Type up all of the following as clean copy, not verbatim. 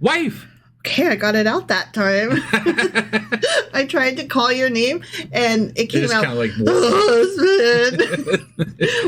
Wife. Okay, I got it out that time. I tried to call your name, and it came out kind of like husband.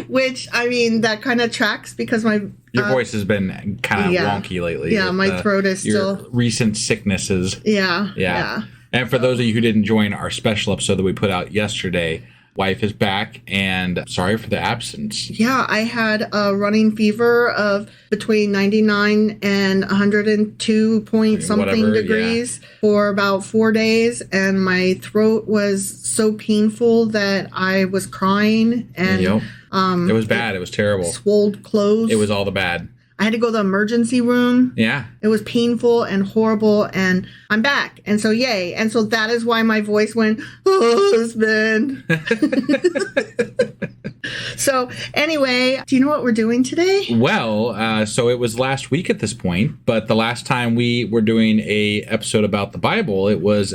Which, I mean, that kind of tracks because your voice has been kind of wonky lately. Yeah, my throat is still recent sicknesses. Yeah. And for those of you who didn't join our special episode that we put out yesterday, Wife is back, and sorry for the absence. Yeah, I had a running fever of between 99 and 102 point something degrees for about 4 days, and my throat was so painful that I was crying, and it was bad. It was terrible. Swelled closed. It was all the bad. I had to go to the emergency room. Yeah. It was painful and horrible, and I'm back. And so, yay. And so that is why my voice went, husband. So, anyway, do you know what we're doing today? Well, so it was last week at this point, but the last time we were doing a episode about the Bible, it was...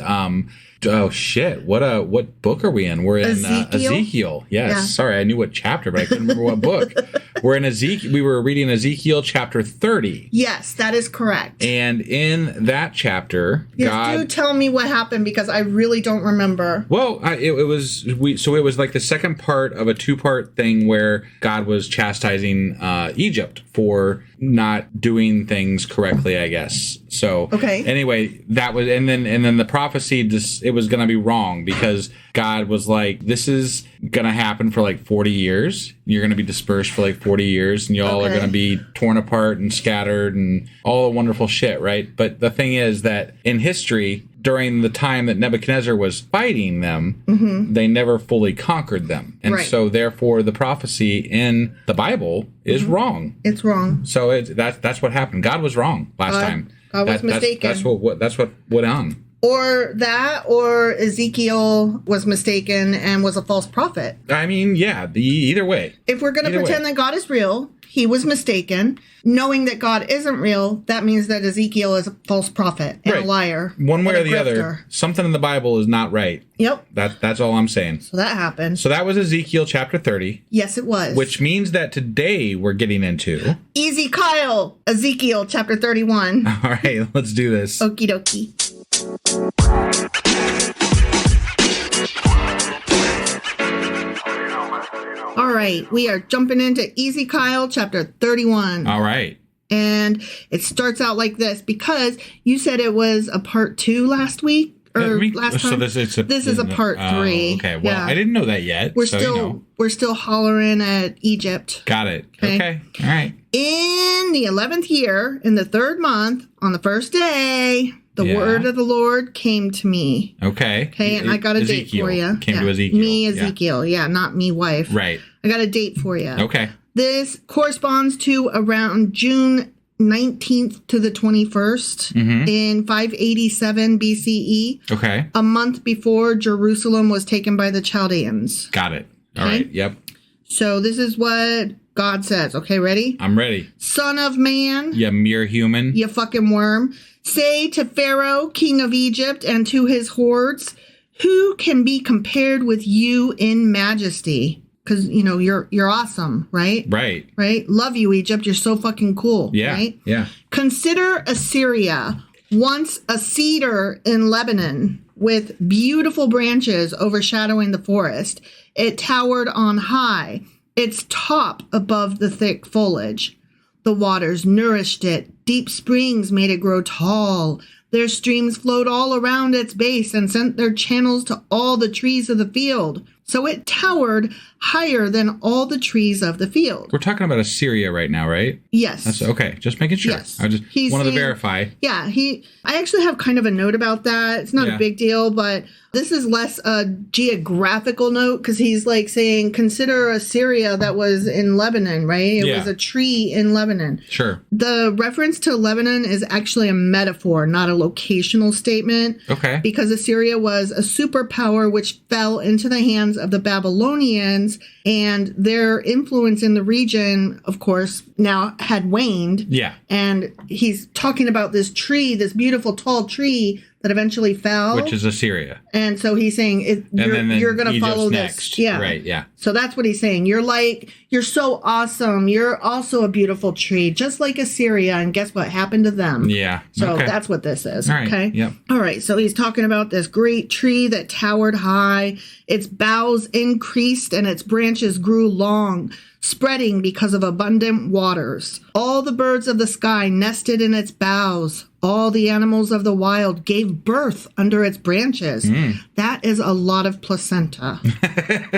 oh shit! What book are we in? We're in Ezekiel. Yes. Yeah. Sorry, I knew what chapter, but I couldn't remember what book. We're in Ezekiel. We were reading Ezekiel chapter 30. Yes, that is correct. And in that chapter, God... do tell me what happened because I really don't remember. Well, it was like the second part of a two-part thing where God was chastising Egypt for not doing things correctly, I guess. So anyway, that was, and then the prophecy it was going to be wrong because God was like, this is going to happen for like 40 years. You're going to be dispersed for like 40 years, and y'all are going to be torn apart and scattered and all the wonderful shit, right? But the thing is that in history, during the time that Nebuchadnezzar was fighting them, they never fully conquered them. And so therefore the prophecy in the Bible is wrong. It's wrong. So that's what happened. God was wrong last time. God was mistaken. That's what went on. Or Ezekiel was mistaken and was a false prophet. I mean, yeah, either way. If we're going to pretend that God is real, he was mistaken. Knowing that God isn't real, that means that Ezekiel is a false prophet and a liar. One way or the other, something in the Bible is not right. Yep. That's all I'm saying. So that happened. So that was Ezekiel chapter 30. Yes, it was. Which means that today we're getting into... Ezekiel chapter 31. All right, let's do this. Okie dokie. All right, we are jumping into Ezekiel chapter 31. All right. And it starts out like this because you said it was a part 2 last week or last time. So this is a part 3. Okay, well, I didn't know that yet. We're still hollering at Egypt. Got it. Okay. All right. In the 11th year, in the 3rd month, on the 1st day, the word of the Lord came to me. Okay. Okay, and I got a date for you. Came to Ezekiel. Me, Ezekiel. Yeah, not me, wife. Right. I got a date for you. Okay. This corresponds to around June 19th to the 21st in 587 BCE. Okay. A month before Jerusalem was taken by the Chaldeans. Got it. All right. Yep. So this is what God says. Okay, ready? I'm ready. Son of man. You mere human. You fucking worm. Say to Pharaoh, king of Egypt, and to his hordes, who can be compared with you in majesty? Because, you know, you're awesome, right? Right. Right? Love you, Egypt. You're so fucking cool. Yeah. Right? Yeah. Consider Assyria, once a cedar in Lebanon with beautiful branches overshadowing the forest. It towered on high, its top above the thick foliage. The waters nourished it. Deep springs made it grow tall. Their streams flowed all around its base and sent their channels to all the trees of the field. So it towered higher than all the trees of the field. We're talking about Assyria right now, right? Yes. That's okay. Just making sure. Yes. I just wanted to verify. Yeah. I actually have kind of a note about that. It's not a big deal, but this is less a geographical note because he's like saying, consider Assyria that was in Lebanon, right? It was a tree in Lebanon. Sure. The reference to Lebanon is actually a metaphor, not a locational statement. Okay. Because Assyria was a superpower which fell into the hands of the Babylonians, and their influence in the region, of course, now had waned. Yeah. And he's talking about this tree, this beautiful tall tree that eventually fell. Which is Assyria. And so he's saying you're going to follow next. this. Yeah. Right, yeah. So that's what he's saying. You're so awesome. You're also a beautiful tree, just like Assyria. And guess what happened to them? Yeah. So that's what this is. All right. Okay. Yep. All right. So he's talking about this great tree that towered high. Its boughs increased and its branches grew long, spreading because of abundant waters. All the birds of the sky nested in its boughs. All the animals of the wild gave birth under its branches. That is a lot of placenta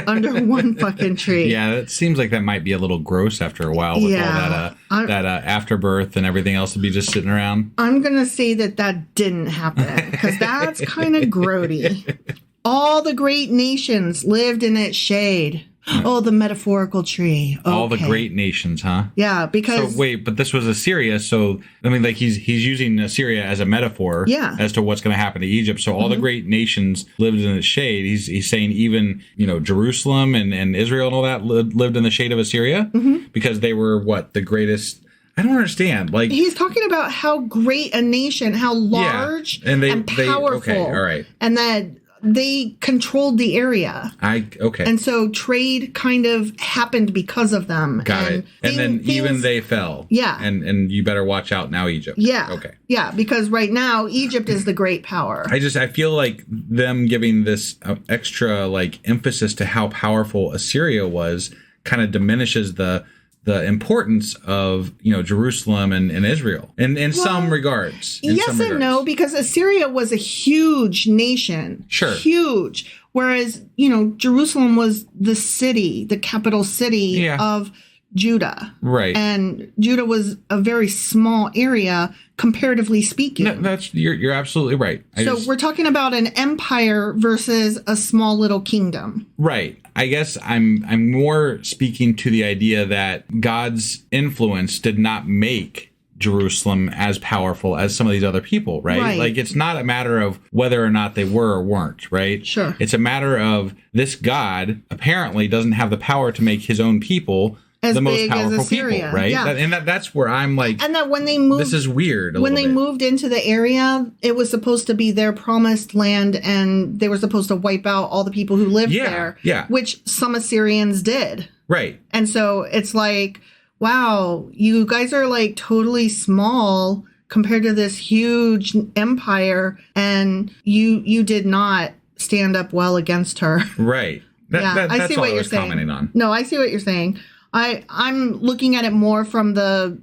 under one fucking tree. Yeah, it seems like that might be a little gross after a while with all that afterbirth and everything else to be just sitting around. I'm going to say that didn't happen because that's kind of grody. All the great nations lived in its shade. Oh, the metaphorical tree. Okay. All the great nations, huh? Yeah, because... So, wait, but this was Assyria, so, I mean, like, he's using Assyria as a metaphor as to what's going to happen to Egypt. So all the great nations lived in its shade. He's saying even, Jerusalem and Israel and all that lived in the shade of Assyria because they were, the greatest... I don't understand. Like, he's talking about how great a nation, how large and powerful. Okay, all right. And that... they controlled the area. Okay. And so trade kind of happened because of them. Got it. And then even they fell. Yeah. And you better watch out now, Egypt. Yeah. Okay. Yeah, because right now Egypt is the great power. I feel like them giving this extra emphasis to how powerful Assyria was kind of diminishes the importance of Jerusalem and Israel in some regards. Yes and no, because Assyria was a huge nation. Sure. Huge. Whereas, Jerusalem was the city, the capital city of Judah. Right. And Judah was a very small area, comparatively speaking. No, you're absolutely right. We're talking about an empire versus a small little kingdom. Right. I guess I'm more speaking to the idea that God's influence did not make Jerusalem as powerful as some of these other people, right? Like, it's not a matter of whether or not they were or weren't, right? Sure. It's a matter of this God apparently doesn't have the power to make his own people as the most big powerful as Assyria, people, right? Yeah. That's where I'm like, and that when they moved, this is weird. When they moved into the area, it was supposed to be their promised land, and they were supposed to wipe out all the people who lived there. Yeah, which some Assyrians did. Right. And so it's like, wow, you guys are totally small compared to this huge empire, and you did not stand up well against her. Right. I see what you're saying. Commenting on. No, I see what you're saying. I'm looking at it more from the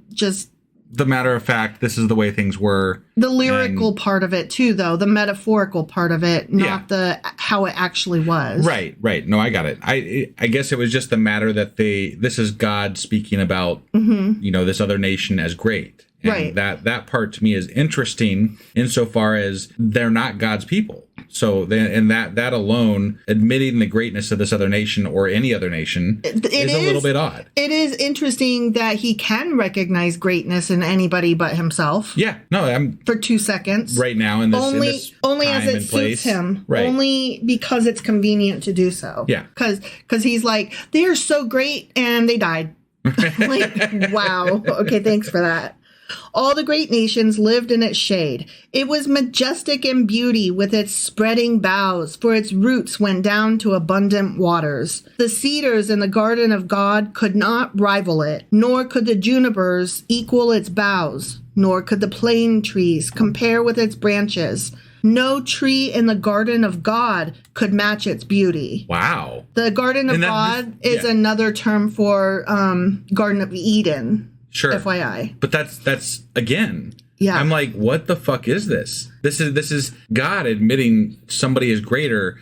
matter of fact, this is the way things were. The lyrical part of it too, though, the metaphorical part of it, not the how it actually was. Right. No, I got it. I guess it was just the matter that this is God speaking about, this other nation as great. And that part to me is interesting insofar as they're not God's people. So that alone, admitting the greatness of this other nation or any other nation is a little bit odd. It is interesting that he can recognize greatness in anybody but himself. Yeah. No, I'm for 2 seconds. Right now in this only time as it and suits place. him. Right. Only because it's convenient to do so. Yeah. Because he's like, they are so great and they died. Wow. Okay, thanks for that. All the great nations lived in its shade. It was majestic in beauty with its spreading boughs, for its roots went down to abundant waters. The cedars in the garden of God could not rival it, nor could the junipers equal its boughs, nor could the plane trees compare with its branches. No tree in the garden of God could match its beauty. Wow. The garden of God is another term for Garden of Eden. Sure. FYI. But that's again. Yeah. I'm like, what the fuck is this? This is God admitting somebody is greater.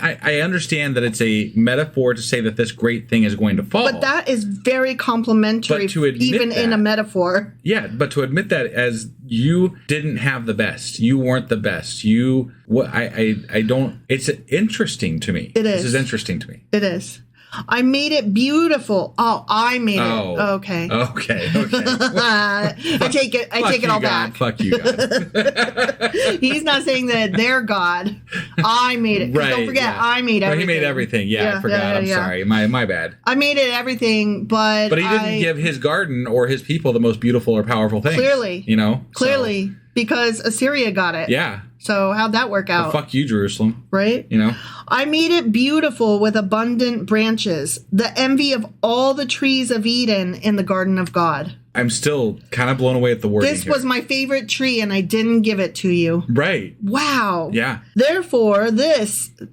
I understand that it's a metaphor to say that this great thing is going to fall. But that is very complimentary, even in a metaphor. Yeah, but to admit that as you didn't have the best, you weren't the best. I don't. It's interesting to me. It is. This is interesting to me. It is. I made it beautiful. Oh, I made it. Okay. Okay. I take it all back. Fuck you, God. He's not saying that they're God. I made it. Right. Don't forget, I made everything. He made everything. Yeah, I forgot. I'm sorry. My bad. I made it everything, but he didn't give his garden or his people the most beautiful or powerful things. Clearly. You know? Clearly. Because Assyria got it. Yeah. So how'd that work out? Well, fuck you, Jerusalem. Right? You know? I made it beautiful with abundant branches, the envy of all the trees of Eden in the garden of God. I'm still kind of blown away at the wording This was my favorite tree, and I didn't give it to you. Right. Wow. Yeah. Therefore,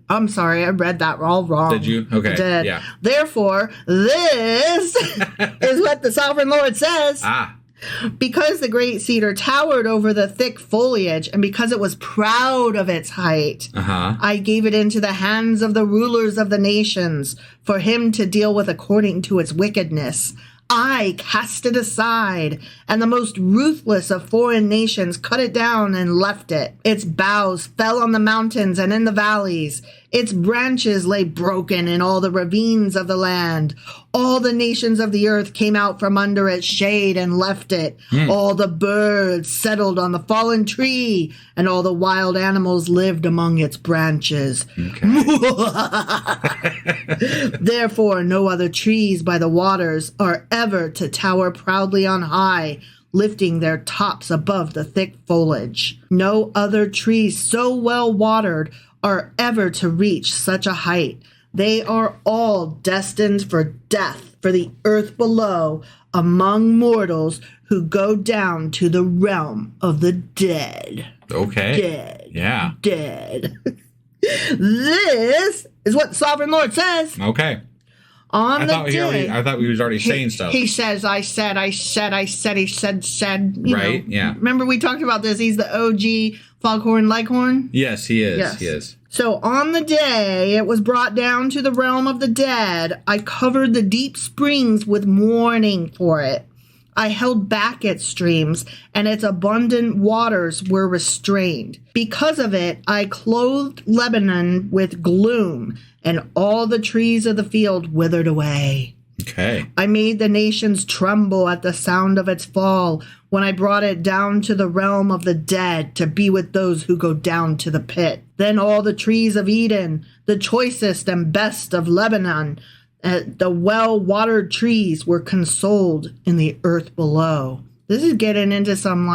I'm sorry, I read that all wrong. Did you? Okay. I did. Yeah. Therefore, this is what the sovereign Lord says. Because the great cedar towered over the thick foliage, and because it was proud of its height, I gave it into the hands of the rulers of the nations for him to deal with according to its wickedness. I cast it aside, and the most ruthless of foreign nations cut it down and left it. Its boughs fell on the mountains and in the valleys. Its branches lay broken in all the ravines of the land. All the nations of the earth came out from under its shade and left it. All the birds settled on the fallen tree, and all the wild animals lived among its branches. Okay. Therefore, no other trees by the waters are ever to tower proudly on high, lifting their tops above the thick foliage. No other trees so well watered are ever to reach such a height. They are all destined for death, for the earth below, among mortals who go down to the realm of the dead. Okay. Dead. Yeah. Dead. This is what the sovereign Lord says. Okay. I thought we was already saying stuff. He says, I said, he said. Right, yeah. Remember we talked about this. He's the OG Foghorn Leghorn? Yes, he is. Yes. He is. So on the day it was brought down to the realm of the dead, I covered the deep springs with mourning for it. I held back its streams, and its abundant waters were restrained. Because of it, I clothed Lebanon with gloom, and all the trees of the field withered away. Okay. I made the nations tremble at the sound of its fall when I brought it down to the realm of the dead to be with those who go down to the pit. Then all the trees of Eden, the choicest and best of Lebanon, the well-watered trees were consoled in the earth below. This is getting into some,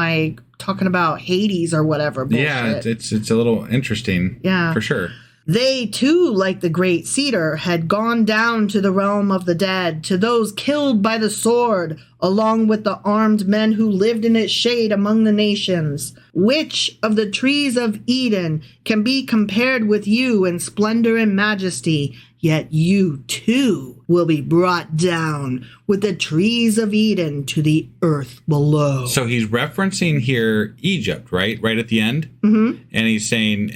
talking about Hades or whatever bullshit. Yeah, it's a little interesting. Yeah. For sure. They, too, like the great cedar, had gone down to the realm of the dead, to those killed by the sword, along with the armed men who lived in its shade among the nations. Which of the trees of Eden can be compared with you in splendor and majesty? Yet you, too, will be brought down with the trees of Eden to the earth below. So he's referencing here Egypt, right? Right at the end? Mm-hmm. And he's saying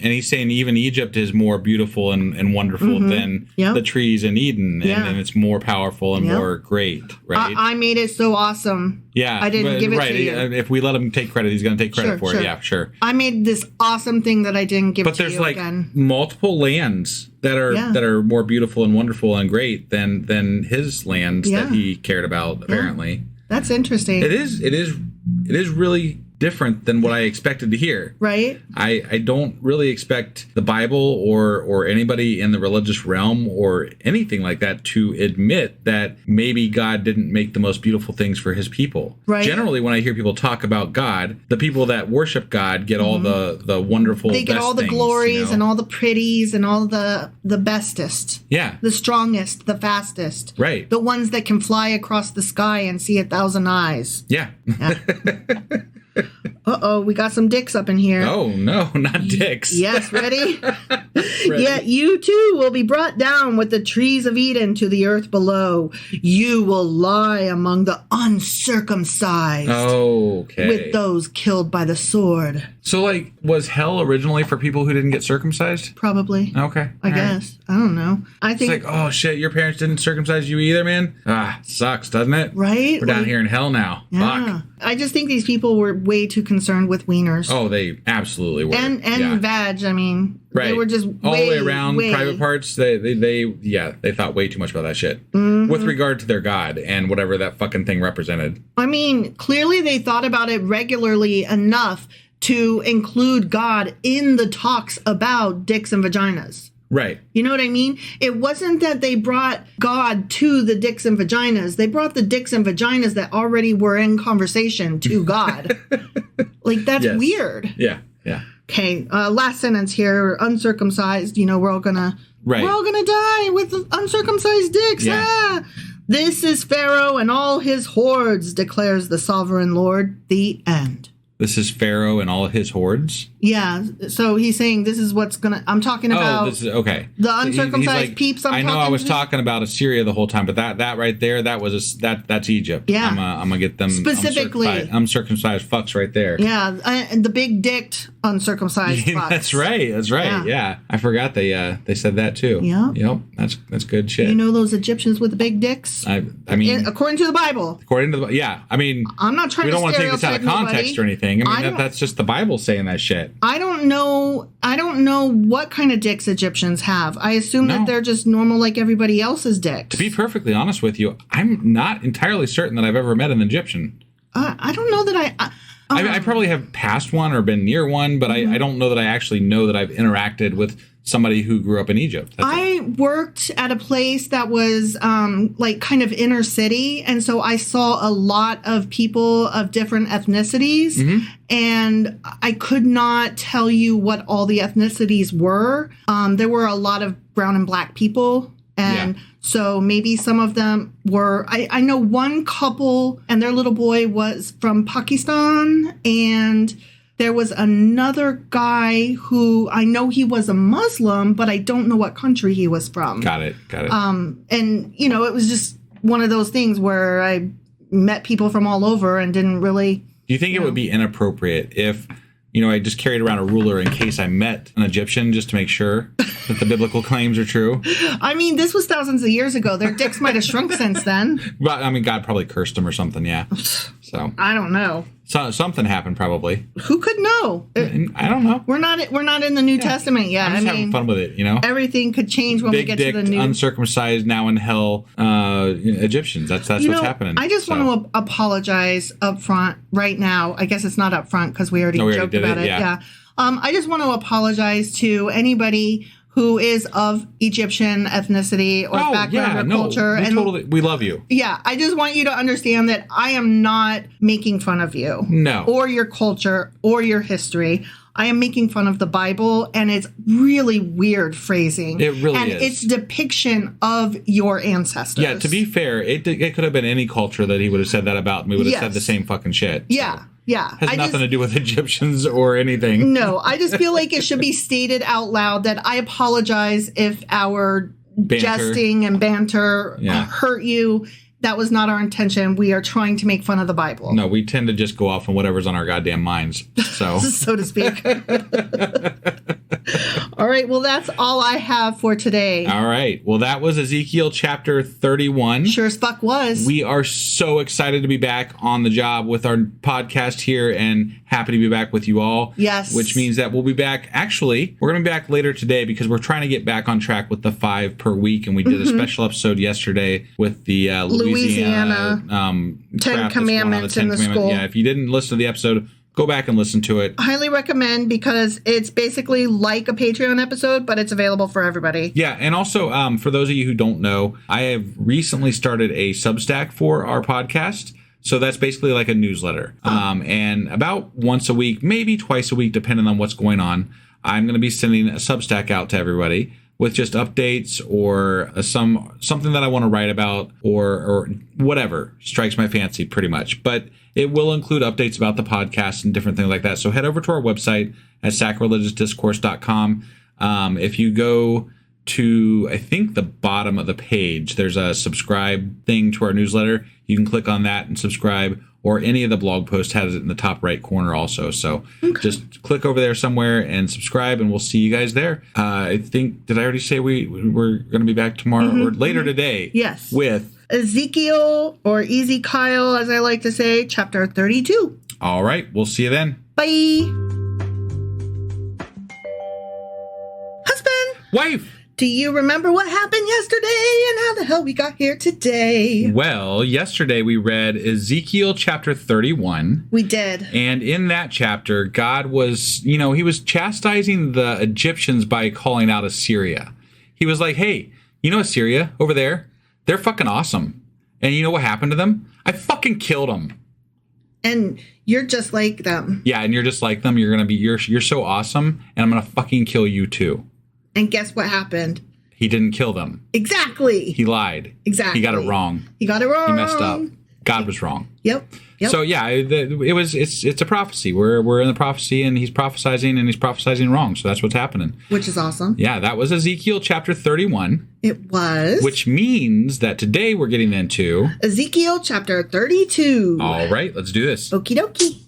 even Egypt is more beautiful and wonderful than the trees in Eden. And it's more powerful and more great, right? I made it so awesome. Yeah. I didn't give it to you. If we let him take credit, he's going to take credit for it. Yeah, sure. I made this awesome thing that I didn't give to you again. But there's multiple lands that are more beautiful and wonderful and great than his lands that he cared about, apparently. That's interesting. It is really different than what I expected to hear. Right. I don't really expect the Bible or anybody in the religious realm or anything like that to admit that maybe God didn't make the most beautiful things for his people. Right. Generally, when I hear people talk about God, the people that worship God get all the wonderful They get best all the things, glories and all the pretties and all the bestest. Yeah. The strongest, the fastest. Right. The ones that can fly across the sky and see 1,000 eyes. Yeah. Uh-oh, we got some dicks up in here. Oh, no, not dicks. Yes, ready? Yet you too will be brought down with the trees of Eden to the earth below. You will lie among the uncircumcised. Okay. With those killed by the sword. So, was hell originally for people who didn't get circumcised? Probably. Okay. I guess. I don't know. I think it's oh shit, your parents didn't circumcise you either, man? Sucks, doesn't it? Right? We're down here in hell now. Yeah. Fuck. I just think these people were way too concerned with wieners. Oh, they absolutely were. And vag, I mean. Right. They were just all the way around private parts. They thought way too much about that shit. Mm-hmm. With regard to their God and whatever that fucking thing represented. I mean, clearly they thought about it regularly enough to include God in the talks about dicks and vaginas. Right. You know what I mean? It wasn't that they brought God to the dicks and vaginas. They brought the dicks and vaginas that already were in conversation to God. That's weird. Yeah. Yeah. Okay, last sentence here. Uncircumcised, we're all gonna die with uncircumcised dicks. Yeah. Ah! This is Pharaoh and all his hordes, declares the sovereign Lord. The end. This is Pharaoh and all his hordes? Yeah, so he's saying this is what's I'm talking about. This is, okay. The uncircumcised peeps I know I was talking about Assyria the whole time, but that right there, that's Egypt. Yeah. I'm going to get them specifically uncircumcised fucks right there. Yeah, and the big dicked uncircumcised fucks. That's right. Yeah. I forgot they said that too. Yeah. Yep. That's good shit. You know those Egyptians with the big dicks? I mean, according to the Bible. I mean, I'm not trying to stereotype. We don't want to take this out of context or anything. I mean, that's just the Bible saying that shit. I don't know what kind of dicks Egyptians have. I assume that they're just normal like everybody else's dicks. To be perfectly honest with you, I'm not entirely certain that I've ever met an Egyptian. I don't know that I probably have passed one or been near one, but I don't know that I actually know that I've interacted with somebody who grew up in Egypt. I worked at a place that was like kind of inner city. And so I saw a lot of people of different ethnicities. Mm-hmm. And I could not tell you what all the ethnicities were. There were a lot of brown and black people. And so maybe some of them were, I know one couple and their little boy was from Pakistan, and there was another guy who I know he was a Muslim, but I don't know what country he was from. Got it. And, it was just one of those things where I met people from all over and didn't really. Do you think it would be inappropriate if, I just carried around a ruler in case I met an Egyptian just to make sure that the biblical claims are true? I mean, this was thousands of years ago. Their dicks might have shrunk since then. But, I mean, God probably cursed them or something, yeah. So I don't know. So, something happened probably. Who could know? I don't know. We're not in the New Testament yet. I'm just having fun with it, Everything could change when we get to the new. Uncircumcised, now in hell, Egyptians. That's what's happening. I just want to apologize up front right now. I guess it's not up front because we already joked about it. Yeah. I just want to apologize to anybody who is of Egyptian ethnicity or background or culture. We love you. Yeah, I just want you to understand that I am not making fun of you. No. Or your culture or your history. I am making fun of the Bible, and it's really weird phrasing. It really is. And it's depiction of your ancestors. Yeah, to be fair, it could have been any culture that he would have said that about, and we would have said the same fucking shit. Yeah. So. Yeah. Has nothing to do with Egyptians or anything. No, I just feel like it should be stated out loud that I apologize if our jesting and banter hurt you. That was not our intention. We are trying to make fun of the Bible. No, we tend to just go off on whatever's on our goddamn minds. So to speak. All right. Well, that's all I have for today. All right. Well, that was Ezekiel chapter 31. Sure as fuck was. We are so excited to be back on the job with our podcast here and happy to be back with you all. Yes. Which means that we'll be back. Actually, we're going to be back later today because we're trying to get back on track with the 5 per week. And we did a special episode yesterday with the Louisiana 10 Commandments in the school. Yeah, if you didn't listen to the episode, go back and listen to it. Highly recommend because it's basically like a Patreon episode, but it's available for everybody. Yeah, and also for those of you who don't know, I have recently started a Substack for our podcast. So that's basically like a newsletter. And about once a week, maybe twice a week, depending on what's going on, I'm going to be sending a Substack out to everybody with just updates or something that I want to write about or whatever strikes my fancy pretty much. But it will include updates about the podcast and different things like that. So head over to our website at sacrilegiousdiscourse.com. If you go to, I think, the bottom of the page, there's a subscribe thing to our newsletter. You can click on that and subscribe, or any of the blog posts has it in the top right corner also. So just click over there somewhere and subscribe, and we'll see you guys there. I think, did I already say we're going to be back tomorrow or later today? Yes. With Ezekiel, or Ezekiel, as I like to say, chapter 32. All right. We'll see you then. Bye. Husband. Wife. Do you remember what happened yesterday and how the hell we got here today? Well, yesterday we read Ezekiel chapter 31. We did. And in that chapter, God was, he was chastising the Egyptians by calling out Assyria. He was like, hey, Assyria over there? They're fucking awesome. And you know what happened to them? I fucking killed them. And You're just like them. Yeah, and you're just like them. You're so awesome, and I'm gonna fucking kill you too. And guess what happened? He didn't kill them. Exactly. He lied. Exactly. He got it wrong. He messed up. God was wrong. Yep. So yeah, it's a prophecy. We're in the prophecy, and he's prophesying wrong. So that's what's happening. Which is awesome. Yeah, that was Ezekiel chapter 31. It was. Which means that today we're getting into Ezekiel chapter 32. All right, let's do this. Okie dokie.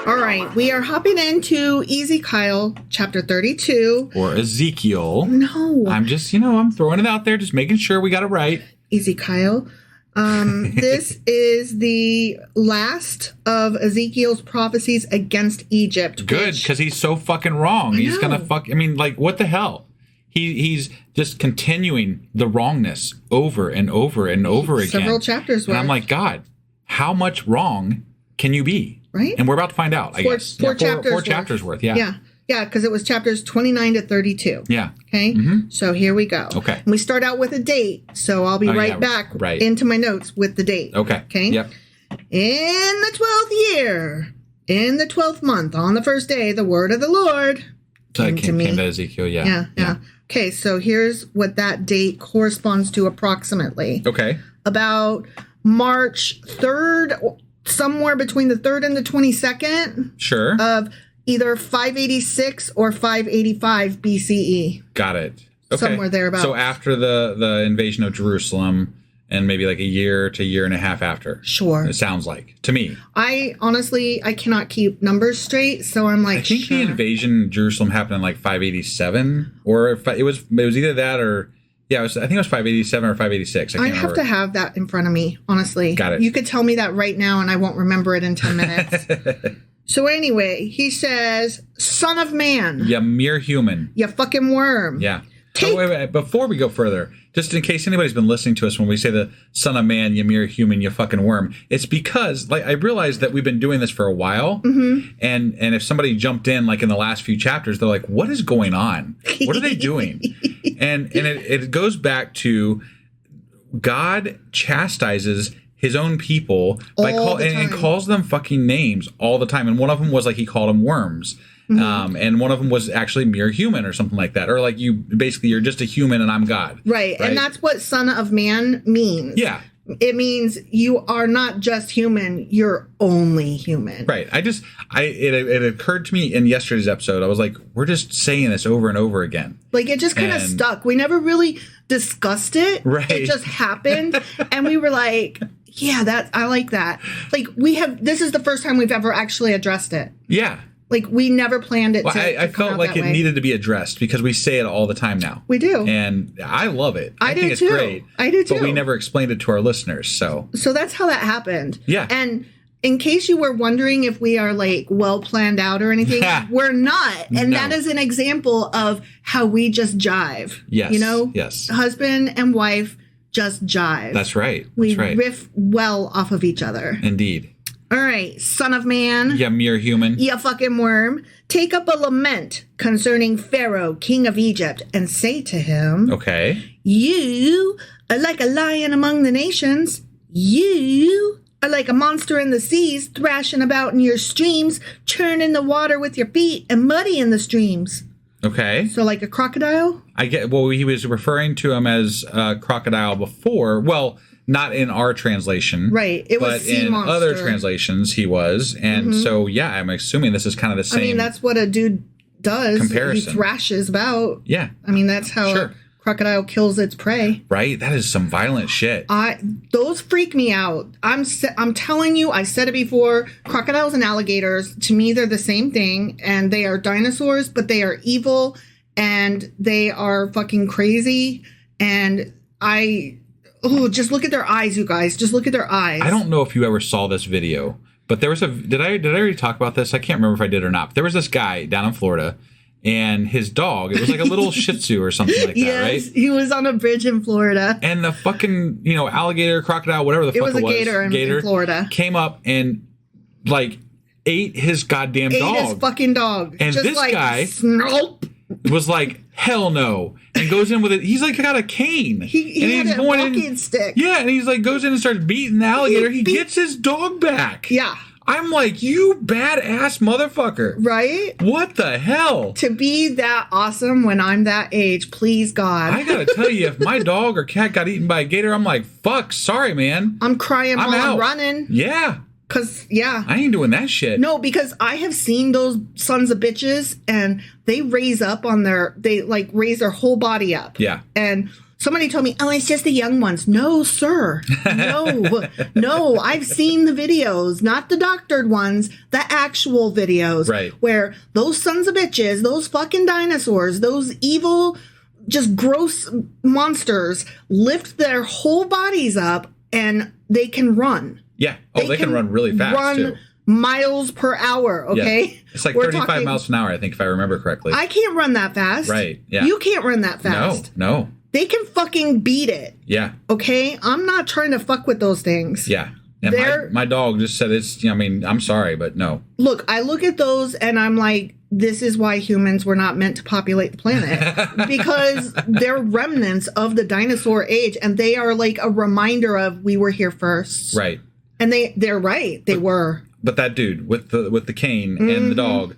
All right, we are hopping into Ezekiel chapter 32. Or Ezekiel. No. I'm just, I'm throwing it out there, just making sure we got it right. Ezekiel. This is the last of Ezekiel's prophecies against Egypt. Good, because he's so fucking wrong. He's going to what the hell? He's just continuing the wrongness over and over and over again. Several chapters worth. And I'm like, God, how much wrong can you be? Right. And we're about to find out, I guess. Four chapters worth, yeah. Yeah, because it was chapters 29 to 32. Yeah. Okay? Mm-hmm. So here we go. Okay. And we start out with a date, so I'll be back into my notes with the date. Okay. Okay? Yep. In the 12th year, in the 12th month, on the first day, the word of the Lord came to me. Came to Ezekiel, Yeah. Okay, so here's what that date corresponds to approximately. Okay. About March 3rd, somewhere between the 3rd and the 22nd. Sure. Of either 586 or 585 BCE. Got it. Okay. Somewhere thereabouts. So after the invasion of Jerusalem, and maybe like a year to year and a half after. Sure. It sounds like, to me. I cannot keep numbers straight, so I'm like, I think the invasion of Jerusalem happened in like 587, or if it was either that or, I think it was 587 or 586. I have to have that in front of me, honestly. Got it. You could tell me that right now and I won't remember it in 10 minutes. So anyway, he says, son of man. You mere human. You fucking worm. Yeah. Wait, before we go further, just in case anybody's been listening to us when we say the son of man, you mere human, you fucking worm, it's because I realized that we've been doing this for a while. Mm-hmm. And if somebody jumped in in the last few chapters, they're like, what is going on? What are they doing? and it goes back to God chastises his own people and calls them fucking names all the time. And one of them was he called them worms. Mm-hmm. And one of them was actually mere human or something like that. Or you're just a human and I'm God. Right. And that's what son of man means. Yeah. It means you are not just human, you're only human. Right. It occurred to me in yesterday's episode, I was like, we're just saying this over and over again. It just kind of stuck. We never really discussed it. Right. It just happened. And we were like, yeah, I like that. This is the first time we've ever actually addressed it. Yeah. We never planned it. I felt like it needed to be addressed because we say it all the time now. We do. And I love it. I think it's too. great. I do too. But we never explained it to our listeners. So that's how that happened. Yeah. And in case you were wondering if we are well planned out or anything, we're not. And that is an example of how we just jive. Yes. Yes. Husband and wife just jive. That's right. We riff well off of each other. Indeed. All right, son of man. You mere human. You fucking worm. Take up a lament concerning Pharaoh, king of Egypt, and say to him, okay, you are like a lion among the nations. You are like a monster in the seas, thrashing about in your streams, churning the water with your feet and muddying the streams. Okay. So like a crocodile? He was referring to him as a crocodile before. Well, not in our translation. Right. It was sea monster. But in other translations, he was. And so, I'm assuming this is kind of the same. that's what a dude does. Comparison. He thrashes about. Yeah. That's how a crocodile kills its prey. Right. That is some violent shit. Those freak me out. I'm telling you, I said it before, crocodiles and alligators, to me, they're the same thing. And they are dinosaurs, but they are evil. And they are fucking crazy. And just look at their eyes, you guys. Just look at their eyes. I don't know if you ever saw this video, but there was did I already talk about this? I can't remember if I did or not. But there was this guy down in Florida, and his dog, it was like a little Shih Tzu or something like that, right? Yes, he was on a bridge in Florida. And the fucking, alligator, crocodile, whatever the fuck it was. It was a gator in Florida. Came up and, ate his goddamn dog. Ate his fucking dog. And just this guy... Snop. was like, hell no, and goes in with it. He's like got a cane. He had a walking stick. Yeah, and he's like goes in and starts beating the alligator. He gets his dog back. Yeah. I'm like, you badass motherfucker. Right? What the hell? To be that awesome when I'm that age, please God. I gotta tell you, if my dog or cat got eaten by a gator, I'm like, fuck, sorry, man. I'm crying while I'm running. Yeah. Because, yeah. I ain't doing that shit. No, because I have seen those sons of bitches and they raise up on they raise their whole body up. Yeah. And somebody told me, oh, it's just the young ones. No, sir. No, I've seen the videos, not the doctored ones, the actual videos. Right. Where those sons of bitches, those fucking dinosaurs, those evil, just gross monsters lift their whole bodies up and they can run. Yeah. Oh, they can run really fast, too. Miles per hour, okay? Yeah. It's like 35 miles an hour, I think, if I remember correctly. I can't run that fast. Right, yeah. You can't run that fast. No. They can fucking beat it. Yeah. Okay? I'm not trying to fuck with those things. Yeah. And my dog just said I'm sorry, but no. Look, I look at those and I'm like, this is why humans were not meant to populate the planet. Because they're remnants of the dinosaur age and they are like a reminder of we were here first. Right. And they're right. They were. But that dude with the cane and the dog,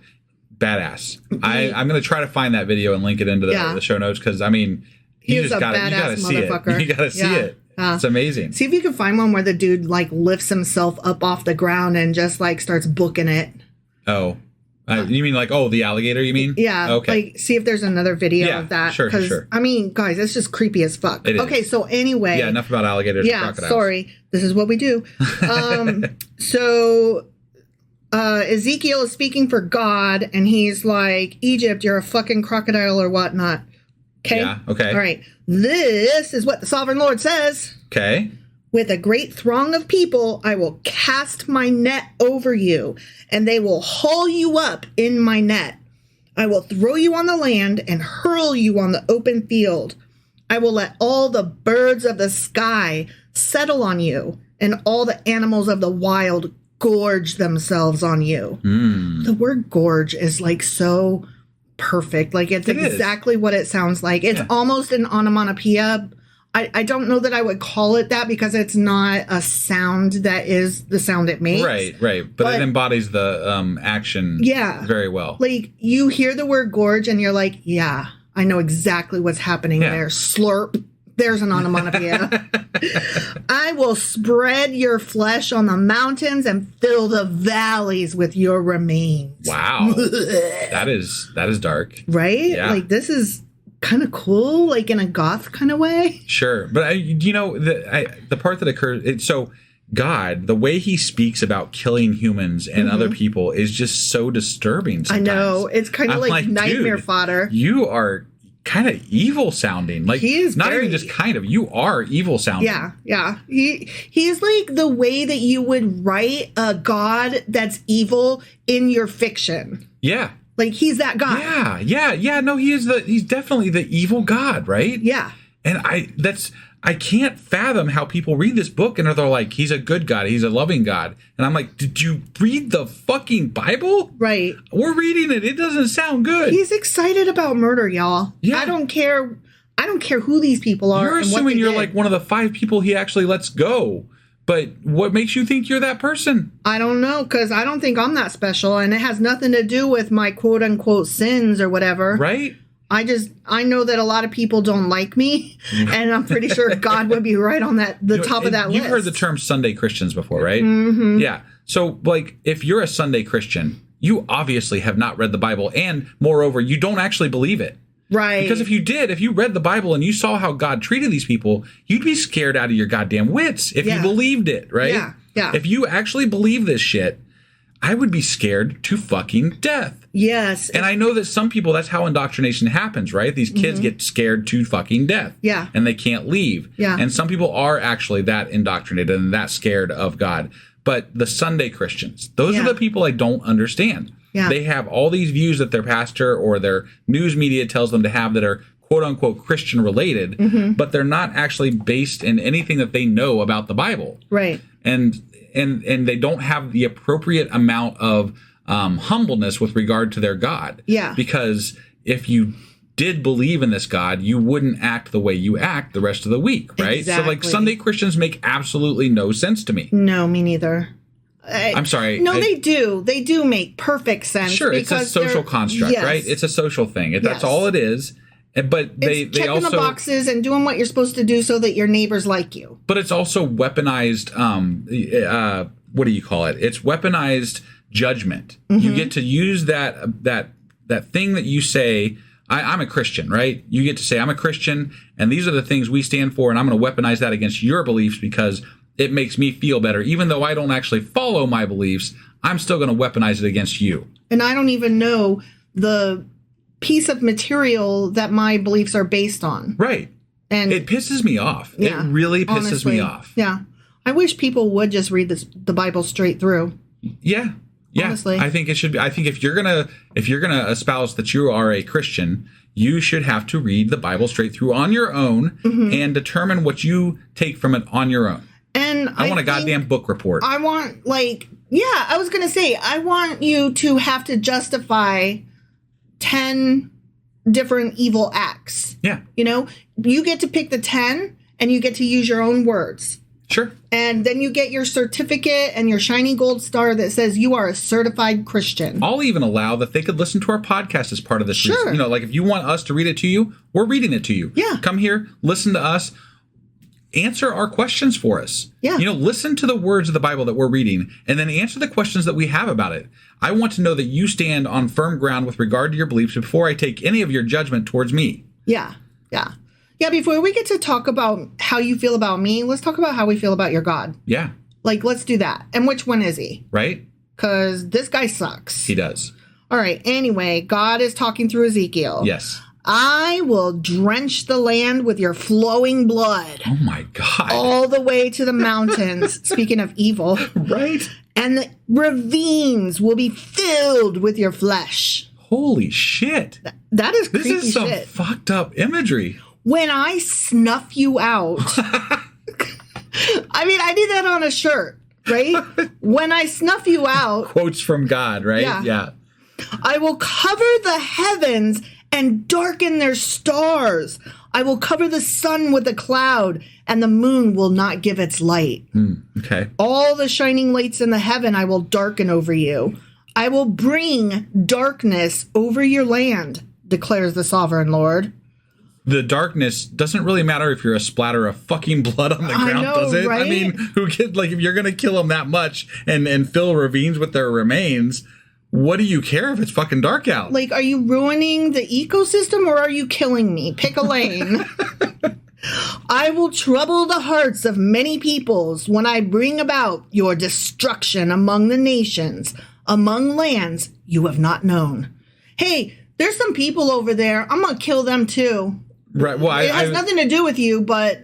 badass. I'm going to try to find that video and link it into the show notes because, I mean, you gotta see it. You got to see it. It's amazing. See if you can find one where the dude like lifts himself up off the ground and just like starts booking it. Oh. You mean like, the alligator, you mean? Yeah. Okay. Like, see if there's another video of that. Sure. I mean, guys, that's just creepy as fuck. Okay, so anyway. Yeah, enough about alligators and crocodiles. Sorry. This is what we do. So Ezekiel is speaking for God, and he's like, Egypt, you're a fucking crocodile or whatnot. Okay? Yeah, okay. All right. This is what the sovereign Lord says. Okay. With a great throng of people, I will cast my net over you, and they will haul you up in my net. I will throw you on the land and hurl you on the open field. I will let all the birds of the sky settle on you, and all the animals of the wild gorge themselves on you. The word gorge is like so perfect. Like it's exactly what it sounds like. It's almost an onomatopoeia. I don't know that I would call it that because it's not a sound that is the sound it makes. Right. But it embodies the action very well. Like, you hear the word gorge and you're like, yeah, I know exactly what's happening there. Slurp. There's an onomatopoeia. I will spread your flesh on the mountains and fill the valleys with your remains. Wow. That is dark. Right? Yeah. Like, this is kind of cool, like in a goth kind of way. Sure. But the part that occurs, so God, the way he speaks about killing humans and other people is just so disturbing sometimes. I know. It's kind of like nightmare fodder. You are kind of evil sounding. Like, he is not even just kind of, you are evil sounding. Yeah. He's like the way that you would write a God that's evil in your fiction. Yeah. Like, he's that guy. Yeah. No, he's definitely the evil God, right? Yeah. And I can't fathom how people read this book and they're like, he's a good God, he's a loving God. And I'm like, did you read the fucking Bible? Right. We're reading it. It doesn't sound good. He's excited about murder, y'all. Yeah. I don't care who these people are. You're assuming you're like one of the 5 people he actually lets go. But what makes you think you're that person? I don't know, because I don't think I'm that special, and it has nothing to do with my quote-unquote sins or whatever. Right? I know that a lot of people don't like me, and I'm pretty sure God would be right on the top of that list. You've heard the term Sunday Christians before, right? Mm-hmm. Yeah. So, like, if you're a Sunday Christian, you obviously have not read the Bible, and moreover, you don't actually believe it. Right. Because if you read the Bible and you saw how God treated these people, you'd be scared out of your goddamn wits if you believed it, right? Yeah. If you actually believe this shit, I would be scared to fucking death. Yes. And I know that some people, that's how indoctrination happens, right? These kids get scared to fucking death. Yeah. And they can't leave. Yeah. And some people are actually that indoctrinated and that scared of God. But the Sunday Christians, those are the people I don't understand. Yeah. They have all these views that their pastor or their news media tells them to have that are quote unquote Christian related, but they're not actually based in anything that they know about the Bible. Right. And they don't have the appropriate amount of humbleness with regard to their God. Yeah. Because if you did believe in this God, you wouldn't act the way you act the rest of the week, right? Exactly. So like Sunday Christians make absolutely no sense to me. No, me neither. I'm sorry. No, they do. They do make perfect sense. Sure, it's a social construct, yes. right? It's a social thing. That's all it is. But they checking also the boxes and doing what you're supposed to do so that your neighbors like you. But it's also weaponized. What do you call it? It's weaponized judgment. Mm-hmm. You get to use that thing that you say. I'm a Christian, right? You get to say I'm a Christian, and these are the things we stand for, and I'm going to weaponize that against your beliefs because it makes me feel better. Even though I don't actually follow my beliefs, I'm still going to weaponize it against you. And I don't even know the piece of material that my beliefs are based on. Right. And it pisses me off. Yeah, it really pisses me off. Yeah. I wish people would just read the Bible straight through. Yeah. Yeah. Honestly. I think it should be. I think if you're gonna espouse that you are a Christian, you should have to read the Bible straight through on your own and determine what you take from it on your own. And I want a goddamn book report. I want I was going to say, I want you to have to justify 10 different evil acts. Yeah. You know, you get to pick the 10 and you get to use your own words. Sure. And then you get your certificate and your shiny gold star that says you are a certified Christian. I'll even allow that they could listen to our podcast as part of this. Sure. You know, like if you want us to read it to you, we're reading it to you. Yeah. Come here, listen to us. Answer our questions for us. Yeah. You know, listen to the words of the Bible that we're reading and then answer the questions that we have about it. I want to know that you stand on firm ground with regard to your beliefs before I take any of your judgment towards me. Yeah. Yeah. Yeah. Before we get to talk about how you feel about me, let's talk about how we feel about your God. Yeah. Like, let's do that. And which one is he? Right. Because this guy sucks. He does. All right. Anyway, God is talking through Ezekiel. Yes. I will drench the land with your flowing blood. Oh, my God. All the way to the mountains. Speaking of evil. Right. And the ravines will be filled with your flesh. Holy shit. That is creepy shit. This is some fucked up imagery. When I snuff you out. I mean, I did that on a shirt, right? When I snuff you out. Quotes from God, right? Yeah. I will cover the heavens and darken their stars. I will cover the sun with a cloud, and the moon will not give its light. Okay. All the shining lights in the heaven I will darken over you. I will bring darkness over your land, declares the sovereign Lord. The darkness doesn't really matter if you're a splatter of fucking blood on the ground, does it? Right? I mean, if you're going to kill them that much and fill ravines with their remains, what do you care if it's fucking dark out? Like, are you ruining the ecosystem or are you killing me? Pick a lane. I will trouble the hearts of many peoples when I bring about your destruction among the nations, among lands you have not known. Hey, there's some people over there. I'm going to kill them too. Right. Well, it has nothing to do with you, but...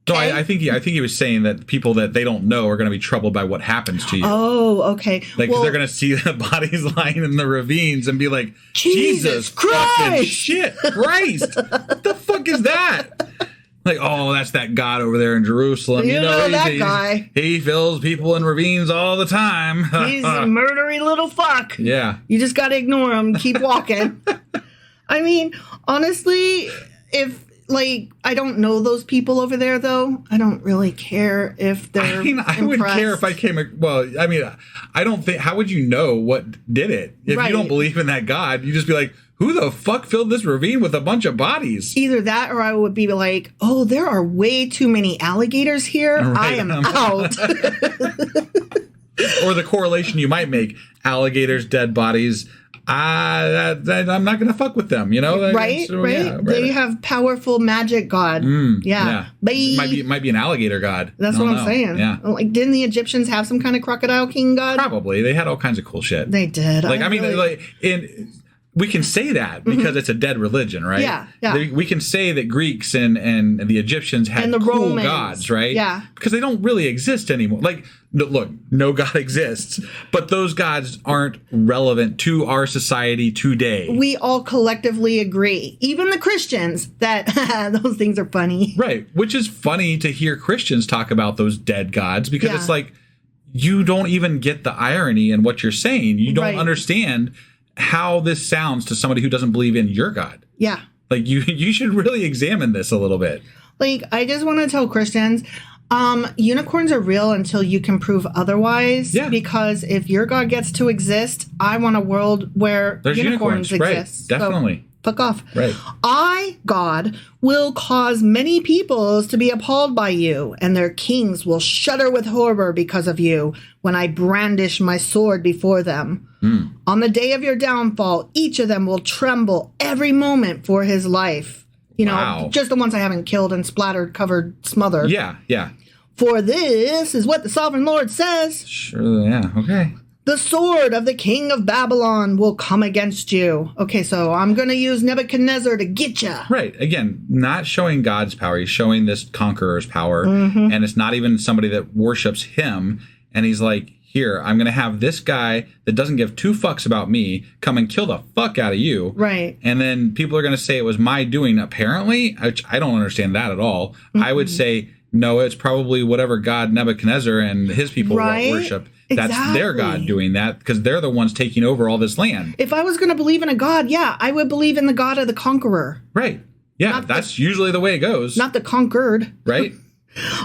No, I think he was saying that people that they don't know are going to be troubled by what happens to you. Oh, okay. Like, they're going to see the bodies lying in the ravines and be like, Jesus Christ! Fucking shit, Christ! What the fuck is that? Like, oh, that's that God over there in Jerusalem. You know that guy. He fills people in ravines all the time. He's a murdery little fuck. Yeah. You just got to ignore him. Keep walking. I mean, honestly, I don't know those people over there, though. I don't really care if they're I would care if I came... Well, I mean, I don't think... How would you know what did it? If you don't believe in that God, you just be like, who the fuck filled this ravine with a bunch of bodies? Either that or I would be like, oh, there are way too many alligators here. Right. I am out. Or the correlation you might make, alligators, dead bodies... I'm not going to fuck with them, you know? Right, so, right. Yeah, right. They have powerful magic god. Yeah. Might be an alligator god. That's what I'm saying. Yeah. Like, didn't the Egyptians have some kind of crocodile king god? Probably. They had all kinds of cool shit. They did. We can say that because it's a dead religion, right? Yeah. We can say that Greeks and the Egyptians had cool Romans. gods, right? Yeah. Because they don't really exist anymore. Like, look, no God exists, but those gods aren't relevant to our society today. We all collectively agree, even the Christians, that those things are funny. Right. Which is funny to hear Christians talk about those dead gods because it's like, you don't even get the irony in what you're saying. You don't understand how this sounds to somebody who doesn't believe in your God. Yeah. Like, you should really examine this a little bit. Like, I just want to tell Christians, unicorns are real until you can prove otherwise. Yeah. Because if your God gets to exist, I want a world where there's unicorns exist. Right, definitely. So, fuck off. Right. I, God, will cause many peoples to be appalled by you, and their kings will shudder with horror because of you when I brandish my sword before them. On the day of your downfall, each of them will tremble every moment for his life. You know, just the ones I haven't killed and splattered, covered, smothered. Yeah, yeah. For this is what the sovereign Lord says. Sure, yeah, okay. The sword of the king of Babylon will come against you. Okay, so I'm going to use Nebuchadnezzar to get you. Right. Again, not showing God's power. He's showing this conqueror's power. And it's not even somebody that worships him. And he's like, here, I'm going to have this guy that doesn't give two fucks about me come and kill the fuck out of you. Right. And then people are going to say it was my doing, apparently, which I don't understand that at all. I would say, no, it's probably whatever God Nebuchadnezzar and his people worship. That's their God doing that because they're the ones taking over all this land. If I was going to believe in a God, yeah, I would believe in the God of the conqueror. Right. Yeah, that's usually the way it goes. Not the conquered. Right.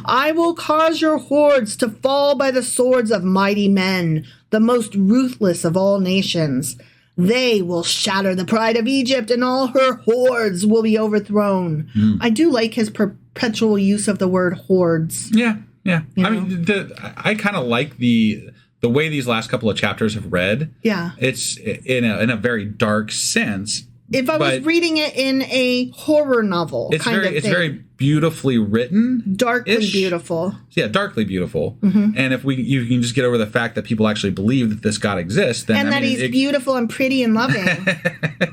I will cause your hordes to fall by the swords of mighty men, the most ruthless of all nations. They will shatter the pride of Egypt, and all her hordes will be overthrown. I do like his perpetual use of the word hordes. Yeah, yeah. I mean, I kind of like the way these last couple of chapters have read. Yeah. It's in a very dark sense. If I was reading it in a horror novel, it's very beautifully written, darkly beautiful. Yeah, darkly beautiful. And if you can just get over the fact that people actually believe that this God exists, then that he's beautiful and pretty and loving.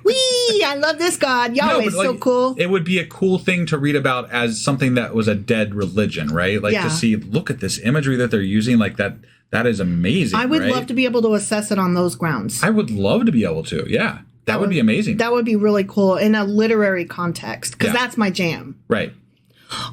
Whee! I love this God. Yahweh's so cool. It would be a cool thing to read about as something that was a dead religion, right? Like to see, look at this imagery that they're using, like that. That is amazing. I would love to be able to assess it on those grounds. I would love to be able to. Yeah. That would be amazing. That would be really cool in a literary context, because that's my jam. Right.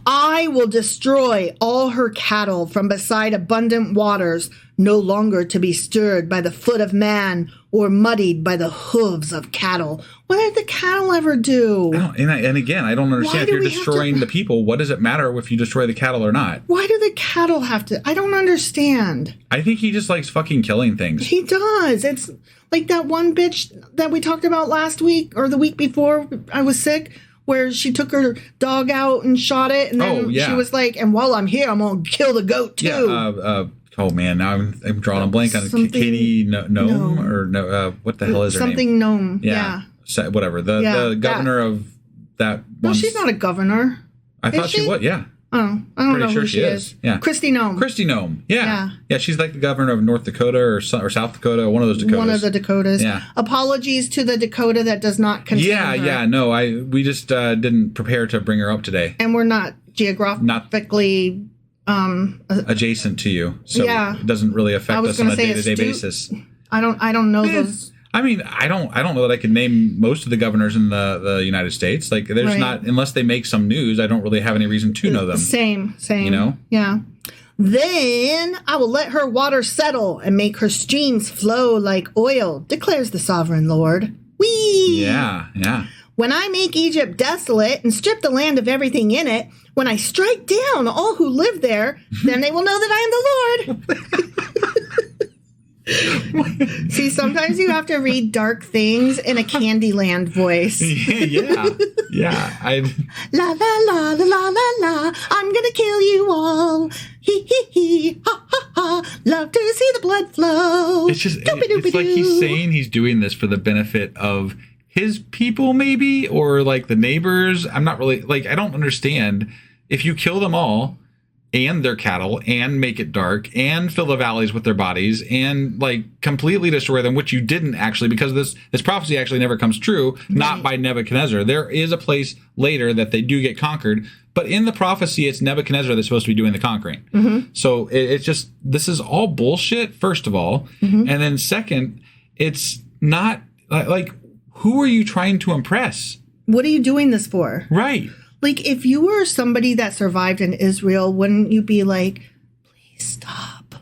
I will destroy all her cattle from beside abundant waters, no longer to be stirred by the foot of man or muddied by the hooves of cattle. What did the cattle ever do? And again, I don't understand. If you're destroying the people, what does it matter if you destroy the cattle or not? Why do the cattle have to? I don't understand. I think he just likes fucking killing things. He does. It's like that one bitch that we talked about last week or the week before I was sick, where she took her dog out and shot it. And then she was like, and while I'm here, I'm going to kill the goat too. Yeah, oh man, now I'm drawing a blank on Katie Gnome or no, what the hell is her name? Something Gnome. Yeah. Whatever. The governor of that one. No, she's not a governor. I thought she was, yeah. Oh, I don't know who she is. Yeah. Kristi Noem. Yeah. Yeah, she's like the governor of North Dakota or South Dakota, one of those Dakotas. One of the Dakotas. Yeah. Apologies to the Dakota that does not contain her. Yeah. No, we just didn't prepare to bring her up today. And we're not geographically adjacent to you, so it doesn't really affect us on a day-to-day basis. I don't know those. I mean, I don't know that I could name most of the governors in the United States. Like, there's not, unless they make some news, I don't really have any reason to know them. Same. You know? Yeah. Then I will let her water settle and make her streams flow like oil, declares the sovereign Lord. Whee! Yeah. When I make Egypt desolate and strip the land of everything in it, when I strike down all who live there, then they will know that I am the Lord. See, sometimes you have to read dark things in a Candyland voice. Yeah. La la la la la la la. I'm gonna kill you all. Hee hee hee. Ha ha ha. Love to see the blood flow. It's just it's like he's saying he's doing this for the benefit of his people, maybe, or like the neighbors. I'm not really I don't understand. If you kill them all and their cattle and make it dark and fill the valleys with their bodies and completely destroy them, which you didn't actually, because this prophecy actually never comes true, not by Nebuchadnezzar. There is a place later that they do get conquered, but in the prophecy, it's Nebuchadnezzar that's supposed to be doing the conquering. So it's just, this is all bullshit, first of all. And then second, it's not who are you trying to impress? What are you doing this for? Right. If you were somebody that survived in Israel, wouldn't you be like, please stop?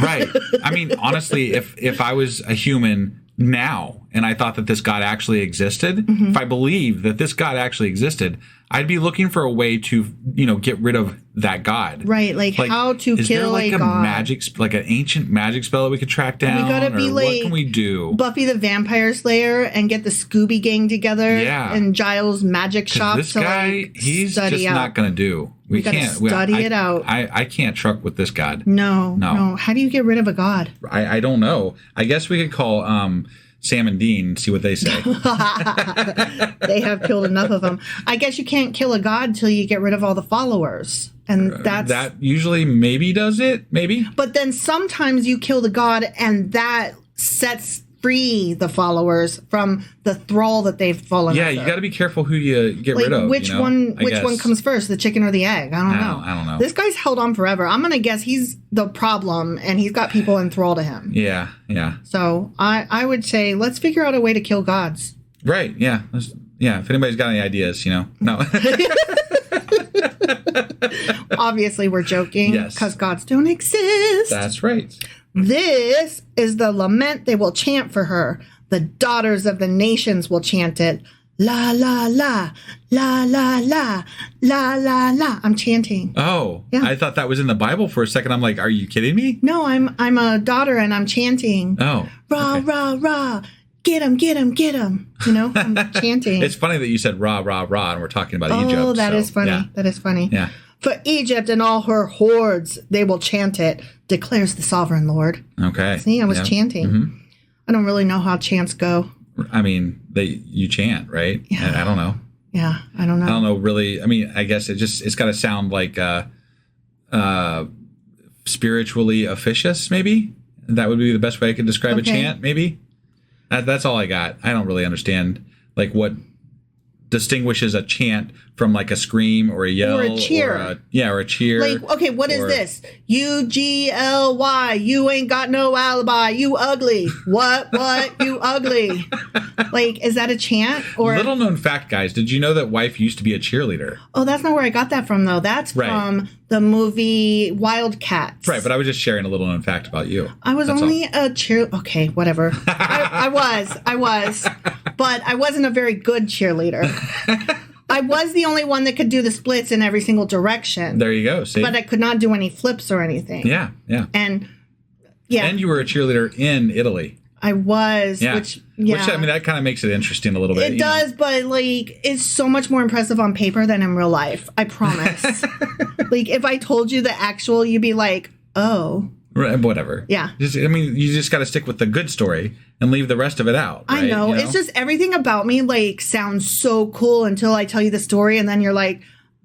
Right. I mean, honestly, if I was a human now and I thought that this God actually existed, if I believe that this God actually existed, I'd be looking for a way to, get rid of that God. Right, like how to kill a God. Magic, like an ancient magic spell that we could track down? We gotta be what can we do? Buffy the Vampire Slayer and get the Scooby Gang together and Giles' magic shop. This guy, he's just not going to do. We can't study it out. I can't truck with this God. No. How do you get rid of a God? I don't know. I guess we could call Sam and Dean, see what they say. They have killed enough of them. I guess you can't kill a God till you get rid of all the followers. And that usually maybe does it, maybe. But then sometimes you kill the God and that sets free the followers from the thrall that they've fallen under. Yeah, you got to be careful who you get rid of. Which one comes first, the chicken or the egg? I don't know. This guy's held on forever. I'm going to guess he's the problem and he's got people enthralled to him. Yeah. So I would say let's figure out a way to kill gods. Right, yeah. If anybody's got any ideas, No. Obviously, we're joking because gods don't exist. That's right. This is the lament they will chant for her. The daughters of the nations will chant it. La, la, la, la, la, la, la, la, la. I'm chanting. Oh, yeah. I thought that was in the Bible for a second. I'm like, are you kidding me? No, I'm a daughter and I'm chanting. Oh. Rah, rah, rah. Get him, get him, get him. I'm chanting. It's funny that you said rah, rah, rah, and we're talking about Egypt. Oh, that is funny. Yeah. That is funny. Yeah. For Egypt and all her hordes, they will chant it, declares the sovereign Lord. Okay. See, I was chanting. Mm-hmm. I don't really know how chants go. I mean, you chant, right? Yeah. I don't know. Yeah, I don't know. I don't know really. I mean, I guess it's got to sound like spiritually officious, maybe? That would be the best way I could describe a chant, maybe? That's all I got. I don't really understand, what distinguishes a chant from like a scream or a yell or a cheer or a cheer. Okay, what is this? UGLY, you ain't got no alibi, you ugly. What you ugly. Is that a chant? Or little known fact, guys, did you know that wife used to be a cheerleader? Oh, that's not where I got that from though. That's from the movie Wildcats. Right, but I was just sharing a little known fact about you. I was only a cheer. Okay, whatever. I was, but I wasn't a very good cheerleader. I was the only one that could do the splits in every single direction. There you go. See? But I could not do any flips or anything. Yeah. And you were a cheerleader in Italy. I was. Yeah. Which I mean, that kind of makes it interesting a little bit. It does, but it's so much more impressive on paper than in real life. I promise. If I told you the actual, you'd be like, oh. Right, whatever. Yeah. You just got to stick with the good story and leave the rest of it out. Right? I know. It's just everything about me sounds so cool until I tell you the story, and then you're like,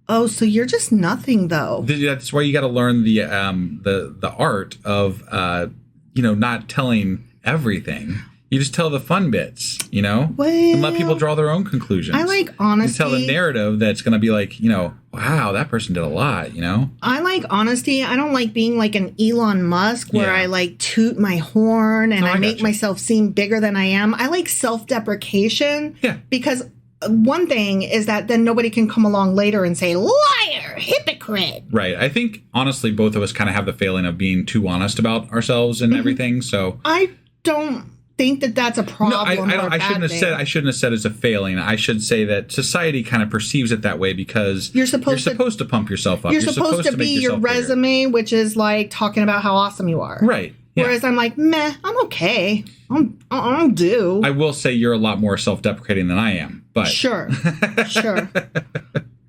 oh, so you're just nothing though. That's why you got to learn the art of not telling everything. You just tell the fun bits, and let people draw their own conclusions. I like honesty. You tell the narrative that's going to be wow, that person did a lot, I like honesty. I don't like being like an Elon Musk where I toot my horn and I make myself seem bigger than I am. I like self-deprecation. Yeah. Because one thing is that then nobody can come along later and say, liar, hypocrite. Right. I think, honestly, both of us kind of have the failing of being too honest about ourselves and everything. So I don't think that that's a problem. No, I shouldn't have said it's a failing. I should say that society kind of perceives it that way because you're supposed to pump yourself up. You're supposed to be your resume, bigger. Which is like talking about how awesome you are. Right. Yeah. Whereas I'm like, meh, I'm okay. I'll do. I will say you're a lot more self-deprecating than I am. But sure.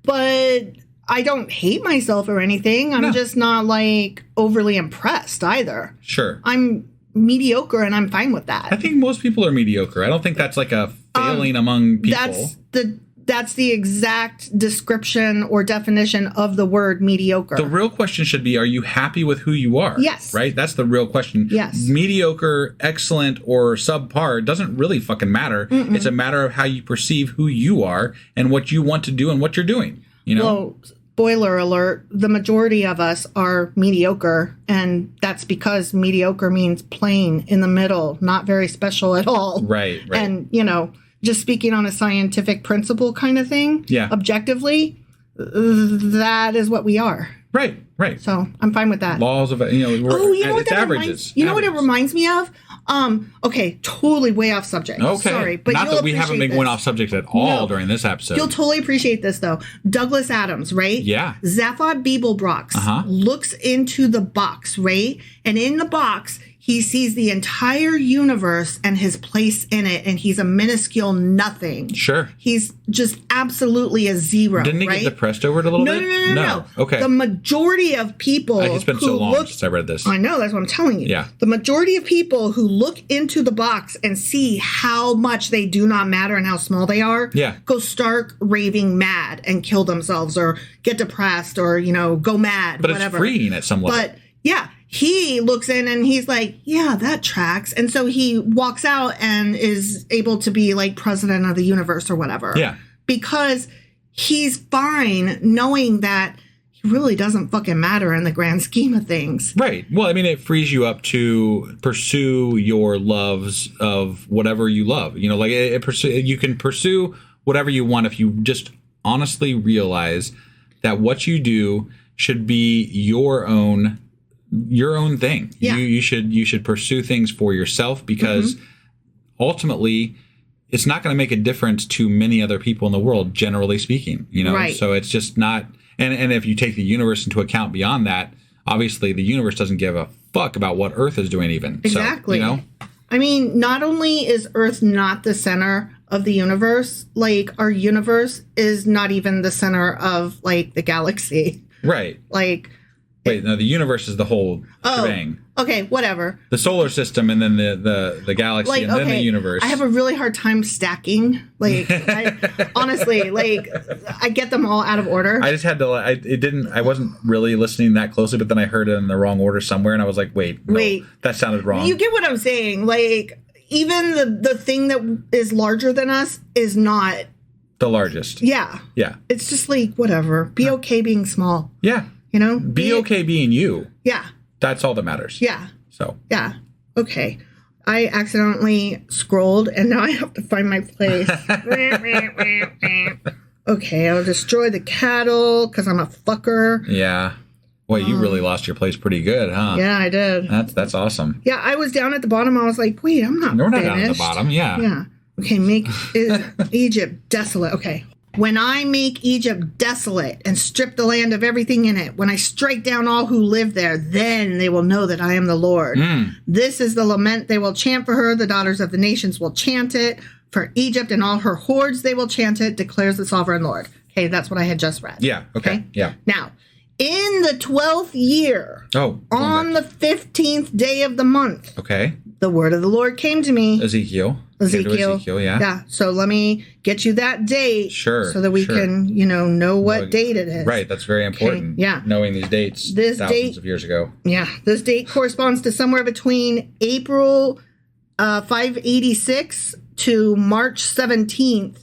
But I don't hate myself or anything. I'm just not overly impressed either. Sure. I'm mediocre and I'm fine with that. I think most people are mediocre. I don't think that's a failing among people. That's the exact description or definition of the word mediocre. The real question should be, are you happy with who you are? Yes. Right? That's the real question. Yes. Mediocre, excellent, or subpar doesn't really fucking matter. Mm-mm. It's a matter of how you perceive who you are and what you want to do and what you're doing. Well, spoiler alert, the majority of us are mediocre, and that's because mediocre means plain in the middle, not very special at all. Right. And, just speaking on a scientific principle kind of thing, objectively, that is what we are. Right. So I'm fine with that. Laws of, what it reminds me of? Okay, totally way off subject. Okay. Sorry, but not that we haven't been going off subject at all during this episode. You'll totally appreciate this, though. Douglas Adams, right? Yeah. Zaphod Beeblebrox looks into the box, right? And in the box, he sees the entire universe and his place in it, and he's a minuscule nothing. Sure. He's just absolutely a zero. Didn't he get depressed over it a little bit? No. Okay. The majority of people it's been so long since I read this. I know, that's what I'm telling you. Yeah. The majority of people who look into the box and see how much they do not matter and how small they are, go stark raving mad and kill themselves or get depressed or, go mad, but whatever. It's freeing at some level. But yeah, he looks in and he's like, yeah, that tracks. And so he walks out and is able to be like president of the universe or whatever. Yeah. Because he's fine knowing that he really doesn't fucking matter in the grand scheme of things. Right. Well, I mean, it frees you up to pursue your loves of whatever you love. You can pursue whatever you want if you just honestly realize that what you do should be your own thing. Yeah. You should pursue things for yourself because ultimately it's not going to make a difference to many other people in the world, generally speaking, Right. So it's just not, and if you take the universe into account beyond that, obviously the universe doesn't give a fuck about what Earth is doing even. Exactly. So, I mean, not only is Earth not the center of the universe, like our universe is not even the center of like the galaxy. Right. Like, wait, no, the universe is the whole shebang. Okay, whatever. The solar system and then the galaxy and then the universe. I have a really hard time stacking. Like, honestly, like, I get them all out of order. I just had to, I wasn't really listening that closely, but then I heard it in the wrong order somewhere and I was like, wait, that sounded wrong. You get what I'm saying. Like, even the thing that is larger than us is not the largest. Yeah. Yeah. It's just like, whatever. Be okay being small. Yeah. Be okay being you. Yeah. That's all that matters. Yeah. So. Yeah. Okay. I accidentally scrolled and now I have to find my place. Okay. I'll destroy the cattle because I'm a fucker. Yeah. Well, you really lost your place pretty good, huh? Yeah, I did. That's awesome. Yeah. I was down at the bottom. I was like, wait, I'm not finished. Down at the bottom. Yeah. Yeah. Okay. Make Egypt desolate. Okay. When I make Egypt desolate and strip the land of everything in it, when I strike down all who live there, then they will know that I am the Lord. This is the lament they will chant for her. The daughters of the nations will chant it. For Egypt and all her hordes, they will chant it, declares the sovereign Lord. Okay, that's what I had just read. Yeah, okay. Yeah. Now, in the 12th year, on the 15th day of the month, the word of the Lord came to me. Ezekiel, yeah. Yeah. So let me get you that date. Sure. So that we can, know what date it is. Right. That's very important. Okay, yeah. Knowing these dates thousands of years ago. Yeah. This date corresponds to somewhere between April 586 to March 17th,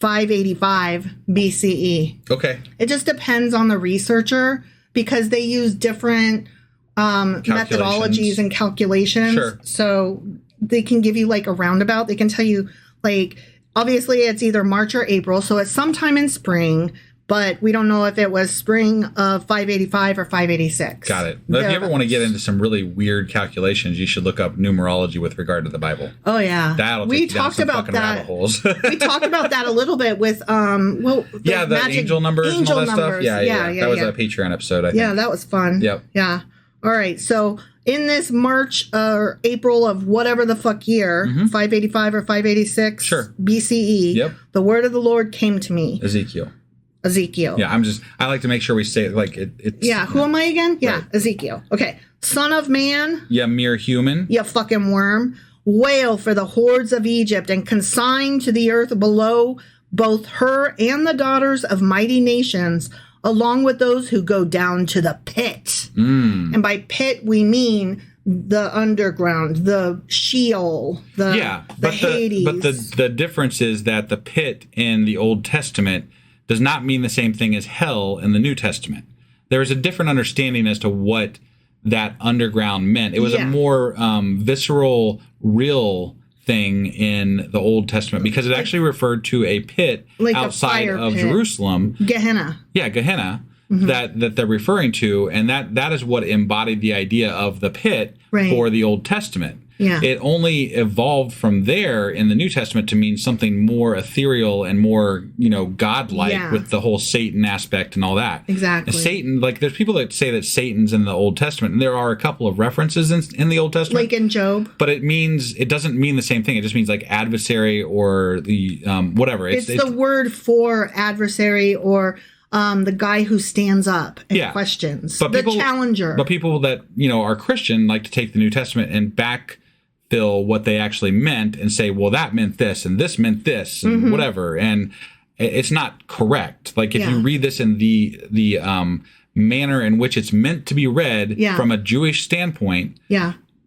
585 BCE. Okay. It just depends on the researcher because they use different methodologies and calculations. Sure. So they can give you like a roundabout. They can tell you like, obviously it's either March or April. So it's sometime in spring, but we don't know if it was spring of 585 or 586. Got it. But if you ever want to get into some really weird calculations, you should look up numerology with regard to the Bible. Oh yeah. That'll take you down some fucking rabbit holes. We talked about that a little bit with the angel numbers and all that stuff. Yeah. That was a Patreon episode, I think. Yeah, that was fun. Yep. Yeah. All right. So in this March or April of whatever the fuck year, 585 or 586 BCE, the word of the Lord came to me. Ezekiel. Yeah, I like to make sure we say it like it's. Yeah, who am I again? Yeah, right. Ezekiel. Okay. Son of man. Yeah, mere human. You fucking worm. Wail for the hordes of Egypt and consign to the earth below both her and the daughters of mighty nations, along with those who go down to the pit. And by pit, we mean the underground, the Sheol, the Hades. But the difference is that the pit in the Old Testament does not mean the same thing as hell in the New Testament. There is a different understanding as to what that underground meant. It was a more visceral, real thing in the Old Testament because it actually referred to a pit like outside of Jerusalem. Gehenna. Yeah, Gehenna. That they're referring to, and that is what embodied the idea of the pit for the Old Testament. Yeah. It only evolved from there in the New Testament to mean something more ethereal and more, godlike with the whole Satan aspect and all that. Exactly. And Satan, like there's people that say that Satan's in the Old Testament, and there are a couple of references in the Old Testament. Like in Job. But it doesn't mean the same thing. It just means like adversary or the whatever. It's the word for adversary or the guy who stands up and questions. But the challenger. But people that, are Christian like to take the New Testament and backfill what they actually meant and say, well, that meant this and this meant this and whatever. And it's not correct. Like if you read this in the manner in which it's meant to be read from a Jewish standpoint,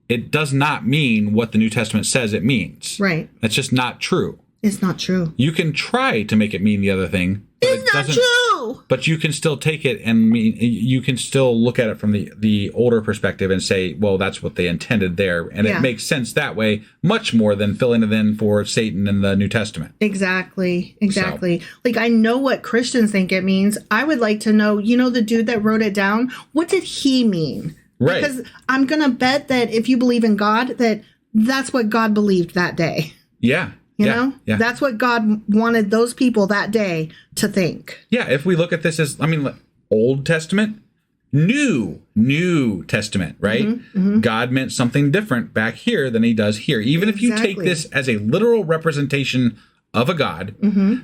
it does not mean what the New Testament says it means. Right. That's just not true. It's not true. You can try to make it mean the other thing. It's not true. But you can still take it and you can still look at it from the older perspective and say, well, that's what they intended there. And it makes sense that way much more than filling it in for Satan in the New Testament. Exactly. So. Like, I know what Christians think it means. I would like to know, the dude that wrote it down, what did he mean? Right. Because I'm going to bet that if you believe in God, that's what God believed that day. Yeah. You know? That's what God wanted those people that day to think. Yeah, if we look at this as, Old Testament, New Testament, right? Mm-hmm. God meant something different back here than he does here. Even if you take this as a literal representation of a God,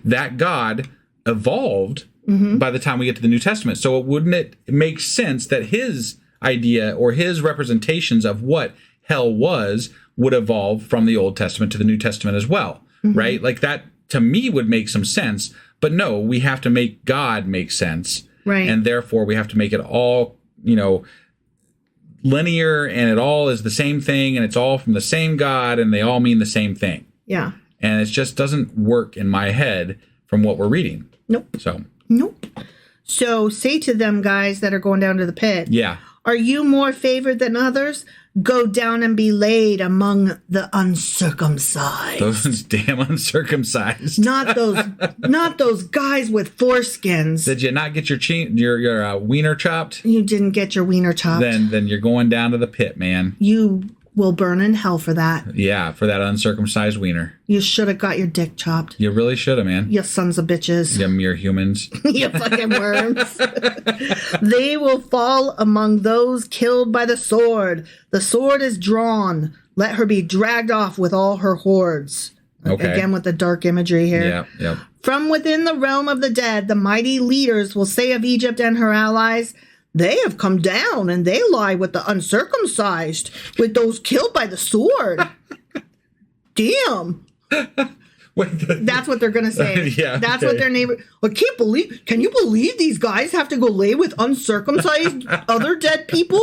that God evolved by the time we get to the New Testament. So wouldn't it make sense that his idea or his representations of what hell was would evolve from the Old Testament to the New Testament as well, right? Like that, to me, would make some sense. But no, we have to make God make sense. Right. And therefore, we have to make it all, linear, and it all is the same thing, and it's all from the same God, and they all mean the same thing. Yeah. And it just doesn't work in my head from what we're reading. Nope. So say to them guys that are going down to the pit. Yeah. Are you more favored than others? Go down and be laid among the uncircumcised. Those damn uncircumcised. Not those guys with foreskins. Did you not get your wiener chopped? You didn't get your wiener chopped. Then you're going down to the pit, man. You will burn in hell for that. Yeah, for that uncircumcised wiener. You should have got your dick chopped. You really should have, man. You sons of bitches. You mere humans. You fucking worms. They will fall among those killed by the sword. The sword is drawn. Let her be dragged off with all her hordes. Okay. Again, with the dark imagery here. Yeah. From within the realm of the dead, the mighty leaders will say of Egypt and her allies, they have come down and they lie with the uncircumcised, with those killed by the sword. Damn. That's what they're going to say. That's what their neighbor... Can you believe these guys have to go lay with uncircumcised other dead people?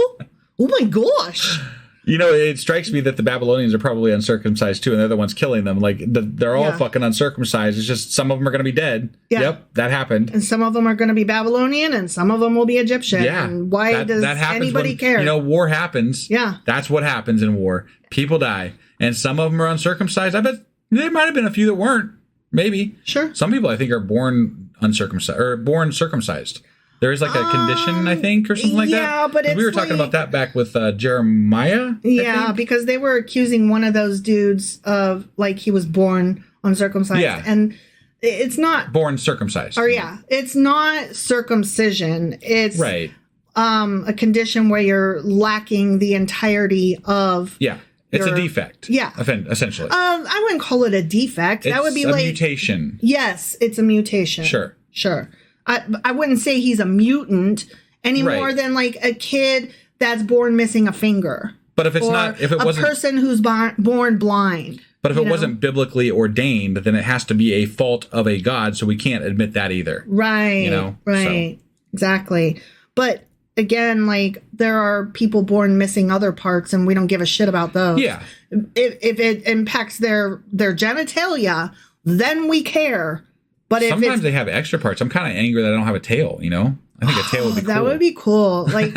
Oh my gosh. It strikes me that the Babylonians are probably uncircumcised too, and they're the ones killing them. Like, they're all fucking uncircumcised. It's just some of them are going to be dead. Yeah. Yep, that happened. And some of them are going to be Babylonian, and some of them will be Egyptian. Yeah. And why does anybody care? War happens. Yeah. That's what happens in war. People die. And some of them are uncircumcised. I bet there might have been a few that weren't. Maybe. Sure. Some people, I think, are born uncircumcised or born circumcised. There is like a condition, I think, or something like that. Yeah, but we were talking about that back with Jeremiah. Yeah, because they were accusing one of those dudes of like he was born uncircumcised. Yeah. And it's not born circumcised. Or it's not circumcision. It's right. A condition where you're lacking the entirety of It's a defect. Yeah. Essentially. I wouldn't call it a defect. That would be a like mutation. Yes, it's a mutation. Sure. I wouldn't say he's a mutant any more than like a kid that's born missing a finger. But if it wasn't a person who's born blind. But if it wasn't biblically ordained, then it has to be a fault of a God, so we can't admit that either. Right. Right. So. Exactly. But again, like there are people born missing other parts, and we don't give a shit about those. Yeah. If it impacts their genitalia, then we care. But sometimes they have extra parts. I'm kind of angry that I don't have a tail, I think a tail would be cool. That would be cool. Like,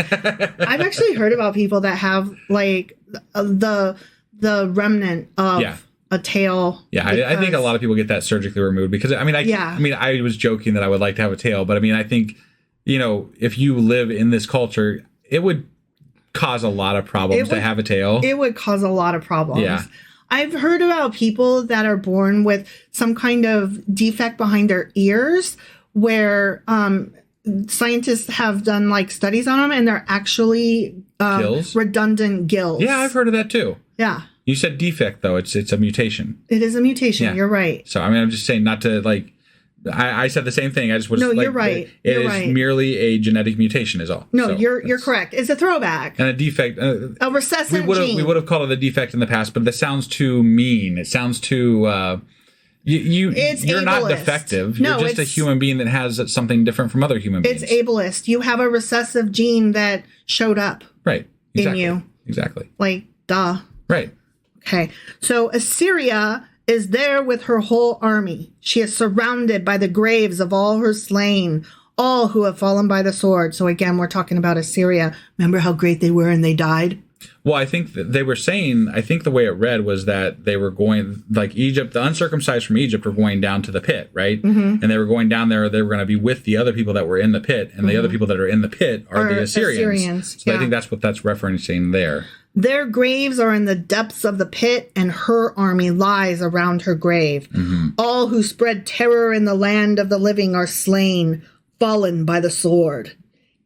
I've actually heard about people that have, like, the remnant of a tail. Yeah, I think a lot of people get that surgically removed because, I was joking that I would like to have a tail. But, I think, if you live in this culture, it would cause a lot of problems to have a tail. It would cause a lot of problems. Yeah. I've heard about people that are born with some kind of defect behind their ears where scientists have done like studies on them and they're actually redundant gills. Yeah, I've heard of that too. Yeah. You said defect though. It's a mutation. It is a mutation. Yeah. You're right. So I mean, I'm just saying not to like. I said the same thing. I just was you're right. It is merely a genetic mutation, is all. No, so you're correct. It's a throwback. And a defect. A recessive gene. We would have called it a defect in the past, but that sounds too mean. It sounds too. You're ableist. Not defective. You're just a human being that has something different from other human beings. It's ableist. You have a recessive gene that showed up. Right. Exactly. In you. Exactly. Like, duh. Right. Okay. So Assyria is there with her whole army. She is surrounded by the graves of all her slain, all who have fallen by the sword. So again, we're talking about Assyria. Remember how great they were and they died? Well, I think they were saying, I think the way it read was that they were going, like Egypt, the uncircumcised from Egypt were going down to the pit, right? Mm-hmm. And they were going down there, they were going to be with the other people that were in the pit, and the other people that are in the pit are the Assyrians. So I think that's what that's referencing there. Their graves are in the depths of the pit, and her army lies around her grave. Mm-hmm. All who spread terror in the land of the living are slain, fallen by the sword.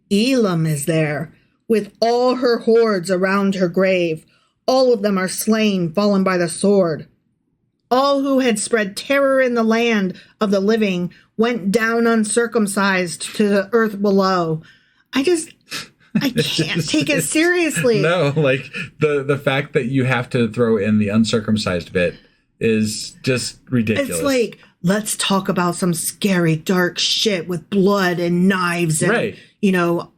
Elam is there, with all her hordes around her grave. All of them are slain, fallen by the sword. All who had spread terror in the land of the living went down uncircumcised to the earth below. I can't take it seriously. No, like the fact that you have to throw in the uncircumcised bit is just ridiculous. It's like, let's talk about some scary, dark shit with blood and knives and,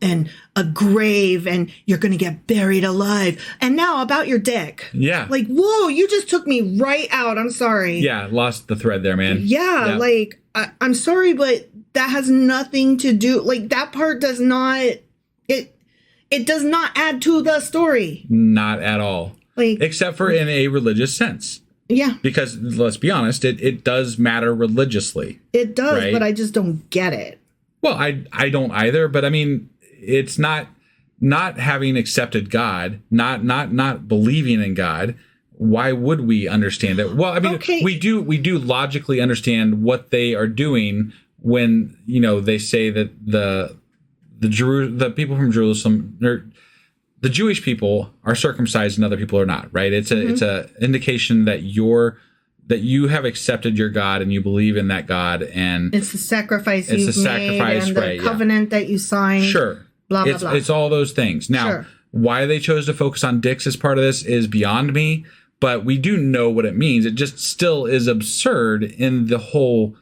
and a grave and you're going to get buried alive. And now about your dick. Yeah. Like, whoa, you just took me right out. I'm sorry. Yeah, lost the thread there, man. Yeah, like, I'm sorry, but that has nothing to do, like, that part does not, it does not add to the story. Not at all. Like, except for in a religious sense. Yeah. Because let's be honest, it does matter religiously. It does, right? But I just don't get it. Well, I don't either, but I mean, it's not having accepted God, not believing in God. Why would we understand it? Well, I mean, we do logically understand what they are doing when, they say that the people from Jerusalem, the Jewish people are circumcised and other people are not, right? It's a indication that you have accepted your God and you believe in that God, and it's the sacrifice you've made and the covenant that you signed. Sure. Blah, blah, blah. It's all those things. Now, why they chose to focus on dicks as part of this is beyond me, but we do know what it means. It just still is absurd in the whole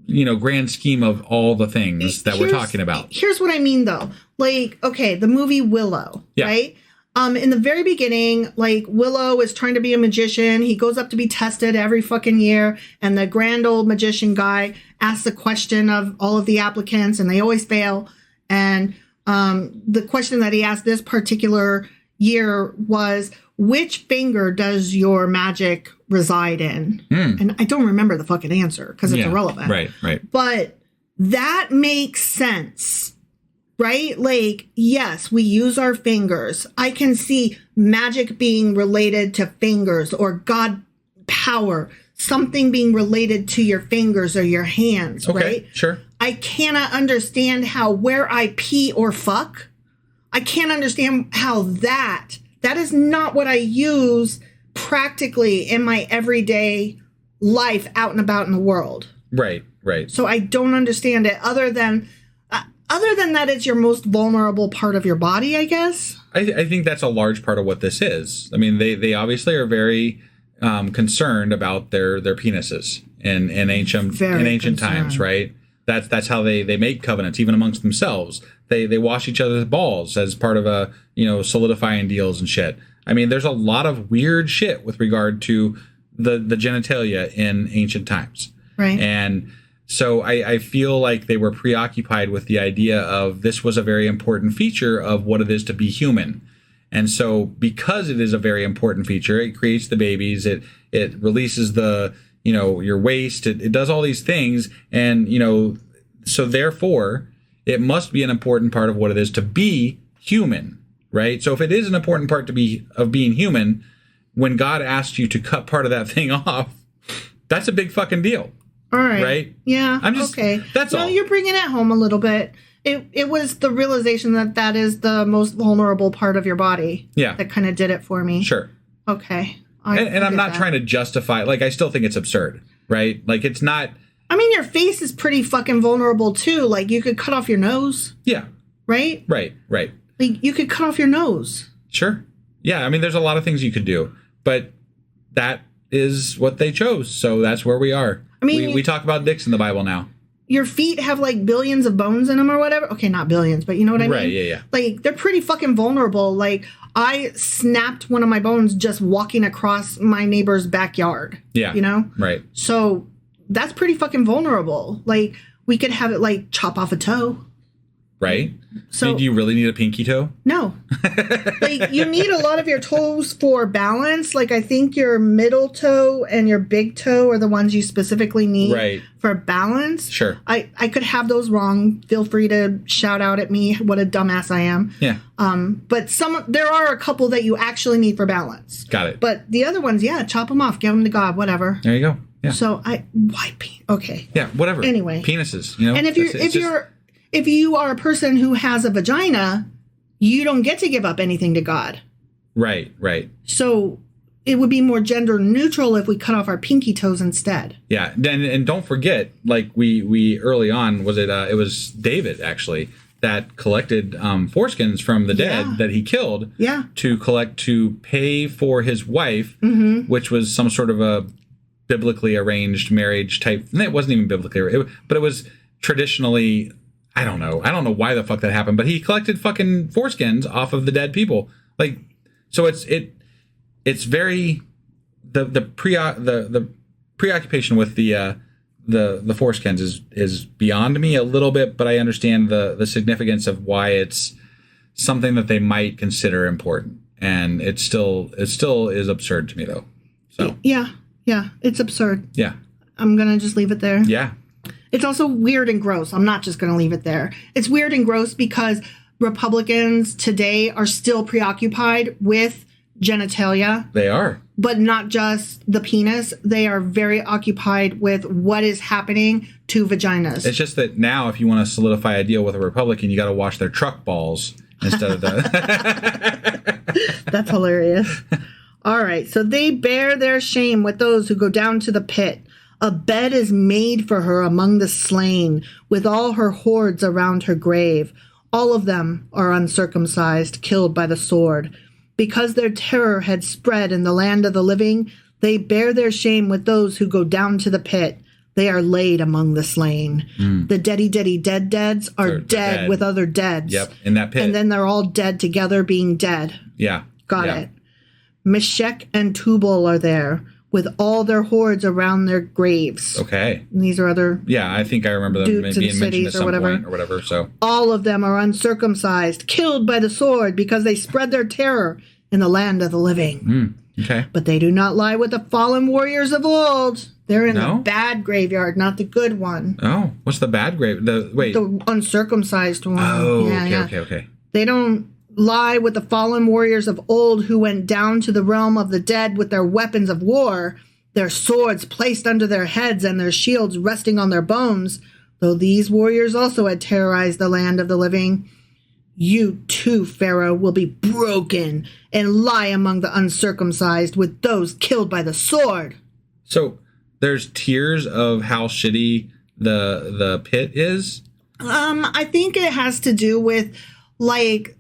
grand scheme of all the things that we're talking about. Here's what I mean, though. Like, okay, the movie Willow, right? In the very beginning, like, Willow is trying to be a magician. He goes up to be tested every fucking year. And the grand old magician guy asks the question of all of the applicants, and they always fail. And the question that he asked this particular year was, which finger does your magic reside in? And I don't remember the fucking answer because it's irrelevant. Right. But that makes sense, right? Like, yes, we use our fingers. I can see magic being related to fingers, or God power, something being related to your fingers or your hands, right? Sure. I cannot understand how where I pee or fuck, I can't understand how that is not what I use practically in my everyday life out and about in the world. Right. So I don't understand it other than that it's your most vulnerable part of your body, I guess. I think that's a large part of what this is. I mean, they obviously are very concerned about their penises in ancient times, right? That's how they make covenants, even amongst themselves. They wash each other's balls as part of a solidifying deals and shit. I mean, there's a lot of weird shit with regard to the genitalia in ancient times, right? And so I feel like they were preoccupied with the idea of this was a very important feature of what it is to be human. And so because it is a very important feature, it creates the babies, it releases the your waste, it does all these things, and so therefore it must be an important part of what it is to be human, right? So if it is an important part of being human, when God asked you to cut part of that thing off, that's a big fucking deal. All right. Right? Yeah. I'm just, okay. That's all. No, you're bringing it home a little bit. It was the realization that is the most vulnerable part of your body. Yeah. That kind of did it for me. Sure. Okay. And I'm not trying to justify, like, I still think it's absurd, right? Like, it's not. I mean, your face is pretty fucking vulnerable, too. Like, you could cut off your nose. Yeah. Right? Right. Like, you could cut off your nose. Sure. Yeah. I mean, there's a lot of things you could do, but that is what they chose. So that's where we are. I mean, we talk about dicks in the Bible now. Your feet have like billions of bones in them or whatever. Okay, not billions, but you know what I mean? Right, yeah. Like, they're pretty fucking vulnerable. Like, I snapped one of my bones just walking across my neighbor's backyard. Yeah. You know? Right. So that's pretty fucking vulnerable. Like, we could have it like chop off a toe. Right. So do you really need a pinky toe? No. Like, you need a lot of your toes for balance. Like, I think your middle toe and your big toe are the ones you specifically need for balance. Sure. I could have those wrong. Feel free to shout out at me what a dumbass I am. Yeah. But there are a couple that you actually need for balance. Got it. But the other ones, chop them off, give them to God, whatever. There you go. Yeah. So why okay. Yeah, whatever. Anyway. Penises, you know. And if you are a person who has a vagina, you don't get to give up anything to God. Right. So it would be more gender neutral if we cut off our pinky toes instead. Yeah. And don't forget, like we early on, it was David actually that collected foreskins from the dead that he killed to pay for his wife, which was some sort of a biblically arranged marriage type. It wasn't even biblically, but it was traditionally. I don't know why the fuck that happened, but he collected fucking foreskins off of the dead people. Like, so it's very the preoccupation with the foreskins is beyond me a little bit, but I understand the significance of why it's something that they might consider important, and it still is absurd to me though. So yeah, it's absurd. Yeah, I'm gonna just leave it there. Yeah. It's also weird and gross. I'm not just going to leave it there. It's weird and gross because Republicans today are still preoccupied with genitalia. They are. But not just the penis. They are very occupied with what is happening to vaginas. It's just that now if you want to solidify a deal with a Republican, you got to wash their truck balls instead of the... That's hilarious. All right. So they bear their shame with those who go down to the pit. A bed is made for her among the slain, with all her hordes around her grave. All of them are uncircumcised, killed by the sword. Because their terror had spread in the land of the living, they bear their shame with those who go down to the pit. They are laid among the slain. The deads are dead with other deads. Yep, in that pit. And then they're all dead together being dead. Yeah. Got it. Meshech and Tubal are there, with all their hordes around their graves. Okay. And these are other I think I remember them being mentioned at some point or whatever. So all of them are uncircumcised, killed by the sword because they spread their terror in the land of the living. Okay. But they do not lie with the fallen warriors of old. They're in the bad graveyard, not the good one. Oh, what's the bad grave? The uncircumcised one. Oh, okay. They don't lie with the fallen warriors of old who went down to the realm of the dead with their weapons of war, their swords placed under their heads and their shields resting on their bones, though these warriors also had terrorized the land of the living. You too, Pharaoh, will be broken and lie among the uncircumcised with those killed by the sword. So there's tiers of how shitty the pit is? I think it has to do with, like,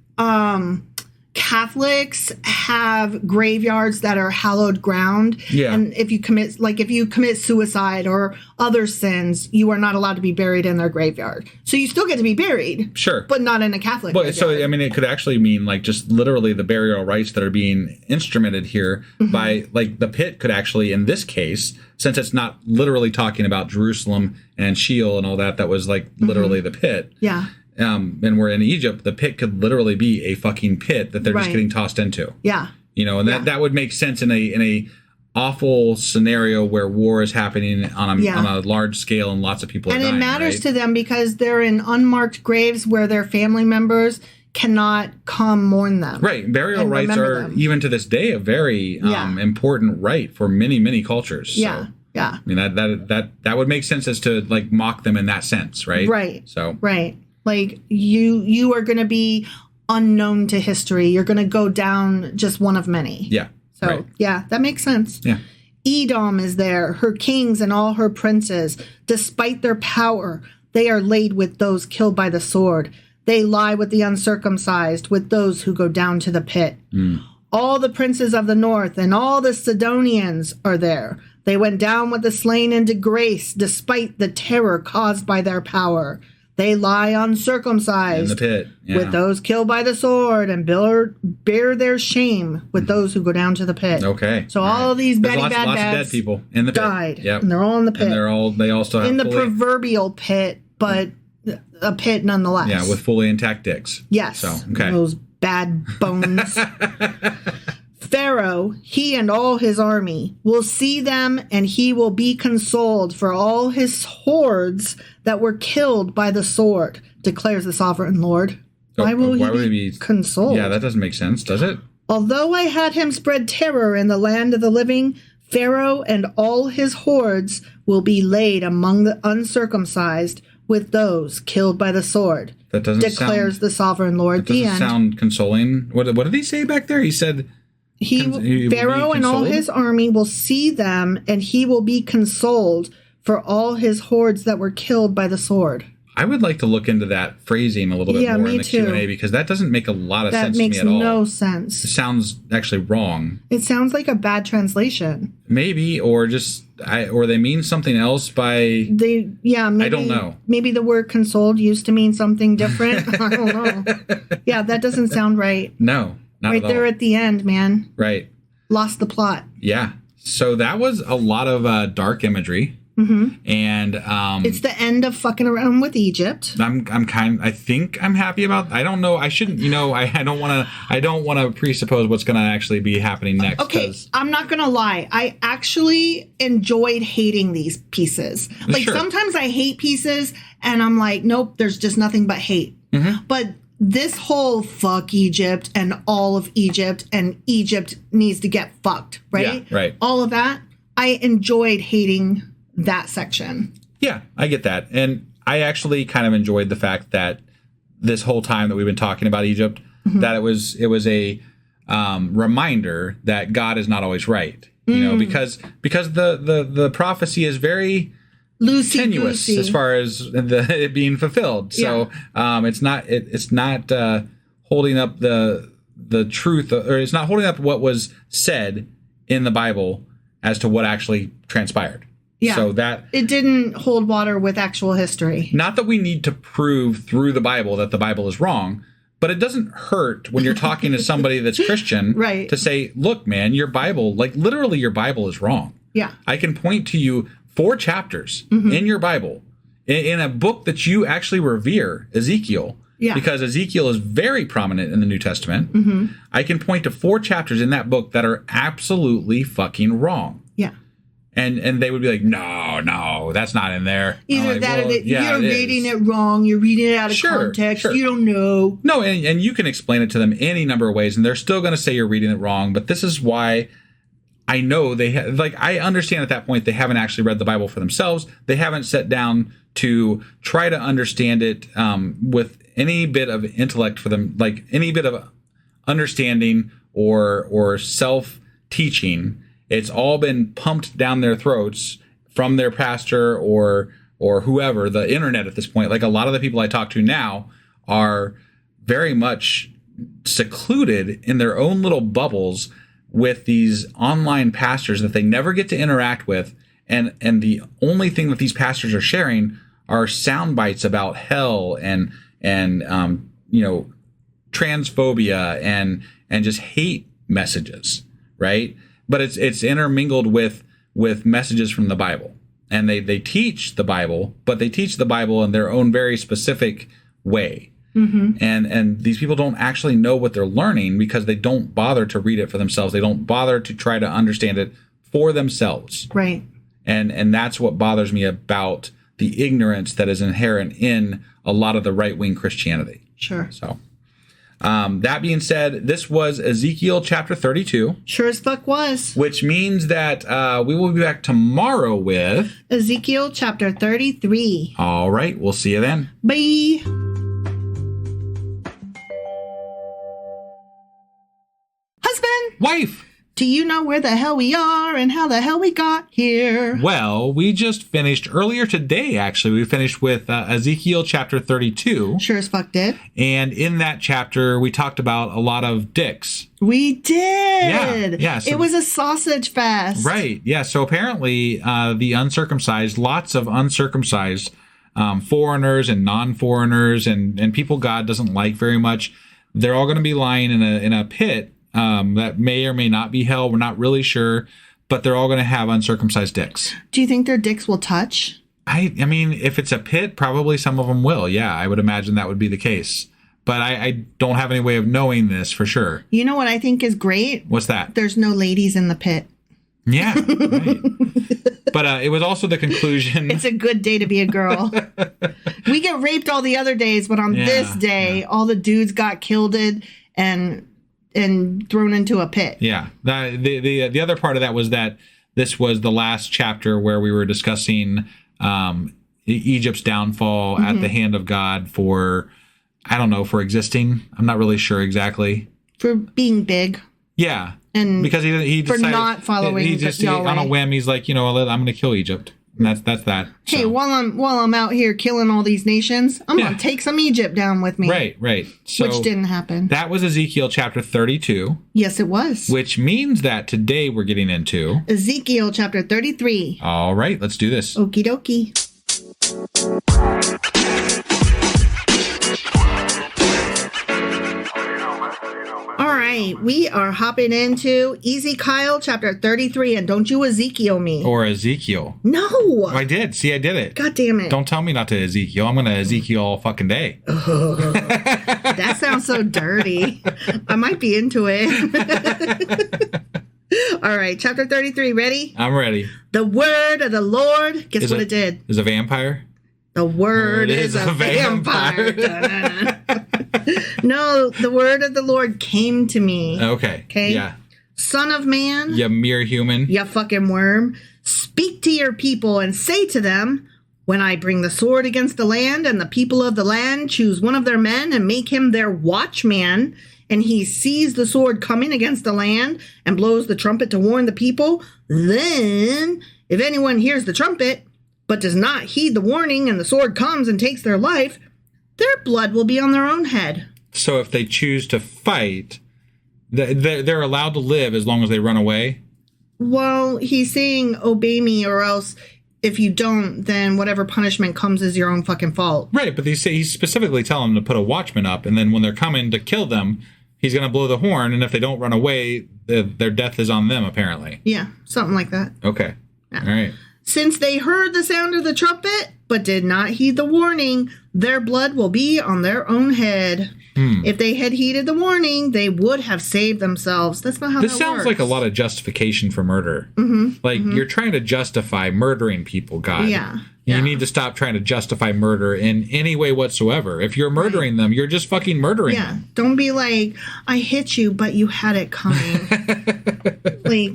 Catholics have graveyards that are hallowed ground. Yeah. And if you commit suicide or other sins, you are not allowed to be buried in their graveyard. So you still get to be buried. Sure. But not in a Catholic graveyard. So, I mean, it could actually mean, like, just literally the burial rites that are being instrumented here by, like, the pit could actually, in this case, since it's not literally talking about Jerusalem and Sheol and all that, that was, like, literally the pit. Yeah. And we're in Egypt, the pit could literally be a fucking pit that they're just getting tossed into. Yeah. You know, and that would make sense in a awful scenario where war is happening on a large scale and lots of people are dying. And it matters to them because they're in unmarked graves where their family members cannot come mourn them. Right. Burial rites are, even to this day, a very important rite for many, many cultures. Yeah. So, yeah. I mean, that would make sense as to like mock them in that sense, right? Right. So right. Like you are going to be unknown to history. You're going to go down just one of many. Yeah. So yeah, that makes sense. Yeah. Edom is there, her kings and all her princes. Despite their power, they are laid with those killed by the sword. They lie with the uncircumcised, with those who go down to the pit. All the princes of the north and all the Sidonians are there. They went down with the slain into grace, despite the terror caused by their power. They lie uncircumcised in the pit, with those killed by the sword and bear their shame with those who go down to the pit. Okay. So all of these bad lots of dead people in the pit. Died. Yep. And they're all in the pit. And they all still have in the proverbial pit, but a pit nonetheless. Yeah, with fully intact dicks. Yes. So, okay. Those bad bones. Pharaoh, he and all his army, will see them, and he will be consoled for all his hordes that were killed by the sword, declares the sovereign Lord. Why will he be consoled? Yeah, that doesn't make sense, does it? Although I had him spread terror in the land of the living, Pharaoh and all his hordes will be laid among the uncircumcised with those killed by the sword. That doesn't declares the sovereign Lord. That doesn't sound consoling. What did he say back there? He said Pharaoh and all his army will see them, and he will be consoled for all his hordes that were killed by the sword. I would like to look into that phrasing a little bit more in the Q&A, because that doesn't make a lot of sense to me at all. That makes no sense. It sounds actually wrong. It sounds like a bad translation. Maybe, or they mean something else by... Maybe, I don't know. Maybe the word consoled used to mean something different. I don't know. Yeah, that doesn't sound right. No, not at all. Right there at the end, man. Right. Lost the plot. Yeah. So that was a lot of dark imagery. Mm-hmm. And it's the end of fucking around with Egypt. I think I'm happy about. I don't know. I shouldn't. I don't want to presuppose what's going to actually be happening next. Okay, I'm not gonna lie. I actually enjoyed hating these pieces. Like sometimes I hate pieces, and I'm like, nope, there's just nothing but hate. Mm-hmm. But this whole fuck Egypt and all of Egypt and Egypt needs to get fucked, right? Yeah, right. All of that, I enjoyed hating that section. Yeah, I get that. And I actually kind of enjoyed the fact that this whole time that we've been talking about Egypt, mm-hmm. that it was a reminder that God is not always right. Because the prophecy is very tenuous as far as it being fulfilled. So it's not holding up the truth, or it's not holding up what was said in the Bible as to what actually transpired. Yeah, so that it didn't hold water with actual history. Not that we need to prove through the Bible that the Bible is wrong, but it doesn't hurt when you're talking to somebody that's Christian, right, to say, look, man, your Bible, like literally your Bible is wrong. Yeah. I can point to you 4 chapters mm-hmm. in your Bible, in a book that you actually revere, Ezekiel. Yeah. Because Ezekiel is very prominent in the New Testament. Mm-hmm. I can point to 4 chapters in that book that are absolutely fucking wrong. Yeah. And they would be like, no, that's not in there. Either that or you're reading it wrong. You're reading it out of context. Sure. You don't know. No, and you can explain it to them any number of ways, and they're still going to say you're reading it wrong. But this is why I know I understand at that point they haven't actually read the Bible for themselves. They haven't sat down to try to understand it with any bit of intellect for them, like any bit of understanding or self-teaching. It's all been pumped down their throats from their pastor or whoever, the internet at this point. Like a lot of the people I talk to now are very much secluded in their own little bubbles with these online pastors that they never get to interact with. And the only thing that these pastors are sharing are sound bites about hell and transphobia and just hate messages, right? But it's intermingled with messages from the Bible. And they teach the Bible, but they teach the Bible in their own very specific way. Mm-hmm. And these people don't actually know what they're learning because they don't bother to read it for themselves. They don't bother to try to understand it for themselves. Right. And that's what bothers me about the ignorance that is inherent in a lot of the right-wing Christianity. Sure. So, That being said, this was Ezekiel chapter 32. Sure as fuck was. Which means that we will be back tomorrow with Ezekiel chapter 33. All right. We'll see you then. Bye. Husband. Wife. Do you know where the hell we are and how the hell we got here? Well, we just finished earlier today, actually. We finished with Ezekiel chapter 32. Sure as fuck did. And in that chapter, we talked about a lot of dicks. We did. Yeah. So, it was a sausage fest. Right. Yeah. So apparently the uncircumcised, lots of uncircumcised foreigners and non-foreigners and people God doesn't like very much, they're all going to be lying in a pit. That may or may not be hell. We're not really sure, but they're all going to have uncircumcised dicks. Do you think their dicks will touch? I mean, if it's a pit, probably some of them will. Yeah, I would imagine that would be the case. But I don't have any way of knowing this for sure. You know what I think is great? What's that? There's no ladies in the pit. Yeah, right. But it was also the conclusion. It's a good day to be a girl. We get raped all the other days, but on this day, all the dudes got killed and thrown into a pit. Yeah. The other part of that was that this was the last chapter where we were discussing Egypt's downfall at the hand of God for existing. I'm not really sure exactly. For being big. Yeah. And because he decided, for not following he just on a whim, he's like, I'm going to kill Egypt. And that's that. Hey, so. while I'm out here killing all these nations, I'm going to take some Egypt down with me. Right. So which didn't happen. That was Ezekiel chapter 32. Yes, it was. Which means that today we're getting into Ezekiel chapter 33. All right, let's do this. Okie dokie. All right, we are hopping into Ezekiel chapter 33, and don't you Ezekiel me. Or Ezekiel. No. I did. See, I did it. God damn it. Don't tell me not to Ezekiel. I'm going to Ezekiel all fucking day. Oh, that sounds so dirty. I might be into it. All right, chapter 33, ready? I'm ready. The word of the Lord. Guess what it did? Is a vampire? The word is a vampire. No, the word of the Lord came to me. Okay. Yeah. Son of man. You mere human. You fucking worm. Speak to your people and say to them, when I bring the sword against the land and the people of the land choose one of their men and make him their watchman, and he sees the sword coming against the land and blows the trumpet to warn the people, then if anyone hears the trumpet but does not heed the warning and the sword comes and takes their life, their blood will be on their own head. So if they choose to fight, they're allowed to live as long as they run away? Well, he's saying, obey me, or else if you don't, then whatever punishment comes is your own fucking fault. Right, but he's specifically telling them to put a watchman up, and then when they're coming to kill them, he's going to blow the horn, and if they don't run away, their death is on them, apparently. Yeah, something like that. Okay. Yeah. All right. Since they heard the sound of the trumpet, but did not heed the warning, their blood will be on their own head. If they had heeded the warning, they would have saved themselves. That's not how that works. This sounds like a lot of justification for murder. You're trying to justify murdering people, God. Yeah. You need to stop trying to justify murder in any way whatsoever. If you're murdering them, you're just fucking murdering them. Don't be like, I hit you, but you had it coming.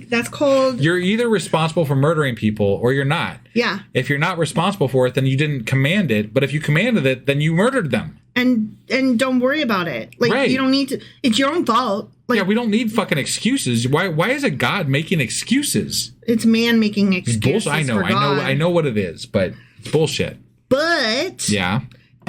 That's called... You're either responsible for murdering people or you're not. Yeah. If you're not responsible for it, then you didn't command it. But if you commanded it, then you murdered them. And don't worry about it. You don't need to... It's your own fault. We don't need fucking excuses. Why is it God making excuses? It's man making excuses. I know what it is, but it's bullshit. But yeah,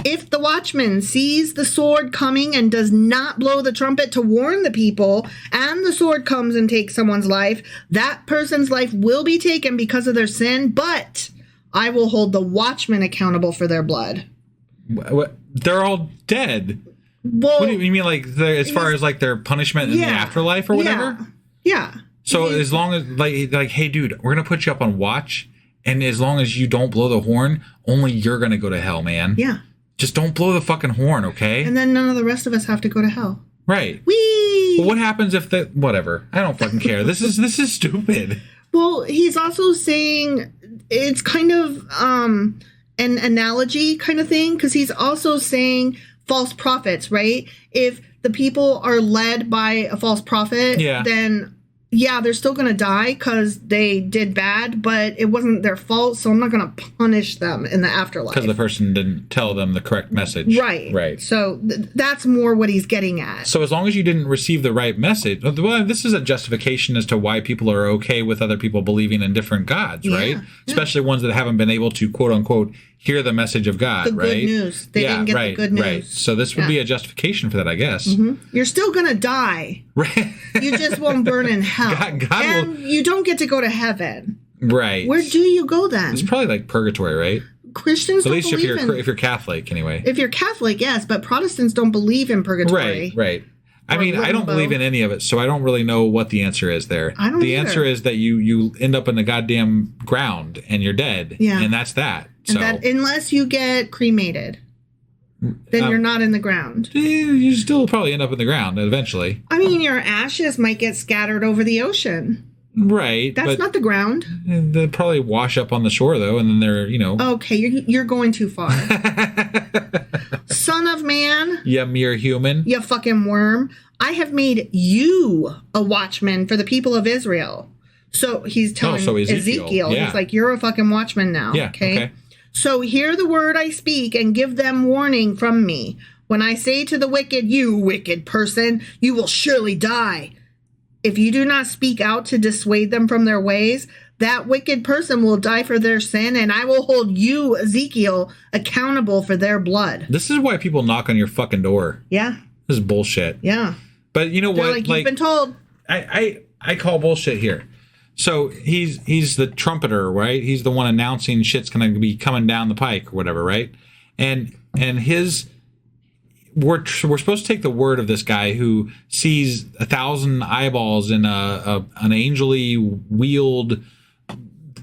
if the watchman sees the sword coming and does not blow the trumpet to warn the people, and the sword comes and takes someone's life, that person's life will be taken because of their sin, but I will hold the watchman accountable for their blood. What? They're all dead. Well, what do you mean, as far as their punishment in the afterlife or whatever? Yeah. So as long as hey, dude, we're gonna put you up on watch, and as long as you don't blow the horn, only you're gonna go to hell, man. Yeah. Just don't blow the fucking horn, okay? And then none of the rest of us have to go to hell. Right. Whee! Well, what happens if whatever? I don't fucking care. This is stupid. Well, he's also saying it's kind of an analogy kind of thing, because he's also saying, false prophets, right? If the people are led by a false prophet, then they're still going to die because they did bad, but it wasn't their fault, so I'm not going to punish them in the afterlife. Because the person didn't tell them the correct message. Right. So that's more what he's getting at. So as long as you didn't receive the right message, well, this is a justification as to why people are okay with other people believing in different gods, right? Especially ones that haven't been able to, quote unquote, hear the message of God, the good news. They didn't get the good news. Right. So this would be a justification for that, I guess. You're still going to die. Right. You just won't burn in hell. God you don't get to go to heaven. Right. Where do you go then? It's probably like purgatory, right? Christians so at don't least believe if you're Catholic, anyway. If you're Catholic, yes, but Protestants don't believe in purgatory. Right. I mean, I don't believe in any of it, so I don't really know what the answer is there. I don't The either. answer is that you end up in the goddamn ground and you're dead. Yeah. And that's that. And that, unless you get cremated, then you're not in the ground. You still probably end up in the ground eventually. I mean, your ashes might get scattered over the ocean. Right. That's not the ground. They'll probably wash up on the shore, though, and then they're, Okay, you're going too far. Son of man. You mere human. You fucking worm. I have made you a watchman for the people of Israel. So he's telling Ezekiel. He's like, you're a fucking watchman now. Yeah, okay. So hear the word I speak and give them warning from me. When I say to the wicked, you wicked person, you will surely die. If you do not speak out to dissuade them from their ways, that wicked person will die for their sin, and I will hold you, Ezekiel, accountable for their blood. This is why people knock on your fucking door. Yeah. This is bullshit. Yeah. But you know They're what? Like, you've been told. I call bullshit here. So he's the trumpeter, right? He's the one announcing shit's going to be coming down the pike or whatever, right? And we're supposed to take the word of this guy who sees 1,000 eyeballs in an angely wheeled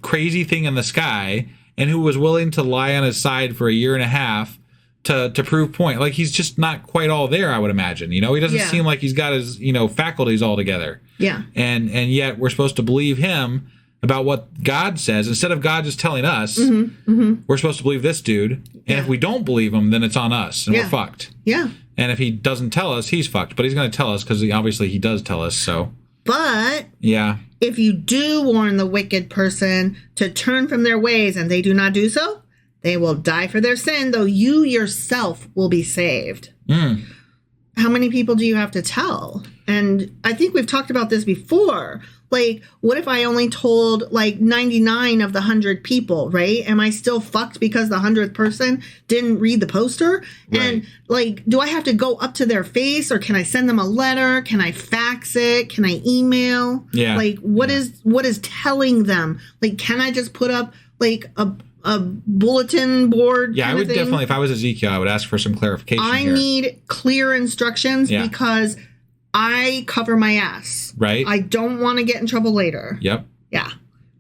crazy thing in the sky, and who was willing to lie on his side for a year and a half to prove point. Like, he's just not quite all there, I would imagine. He doesn't seem like he's got his faculties all together. Yeah. And yet we're supposed to believe him about what God says instead of God just telling us. We're supposed to believe this dude, and if we don't believe him, then it's on us, and we're fucked. Yeah. And if he doesn't tell us, he's fucked. But he's going to tell us because obviously he does tell us. So. But yeah, if you do warn the wicked person to turn from their ways and they do not do so, they will die for their sin, though you yourself will be saved. How many people do you have to tell? And I think we've talked about this before. Like, what if I only told like 99 of the 100 people, right? Am I still fucked because the 100th person didn't read the poster? Right. And like, do I have to go up to their face, or can I send them a letter? Can I fax it? Can I email? Yeah. Like, what is telling them? Like, can I just put up like a bulletin board? Yeah, I would definitely, if I was Ezekiel, I would ask for some clarification. I need clear instructions because I cover my ass. Right. I don't want to get in trouble later. Yep. Yeah.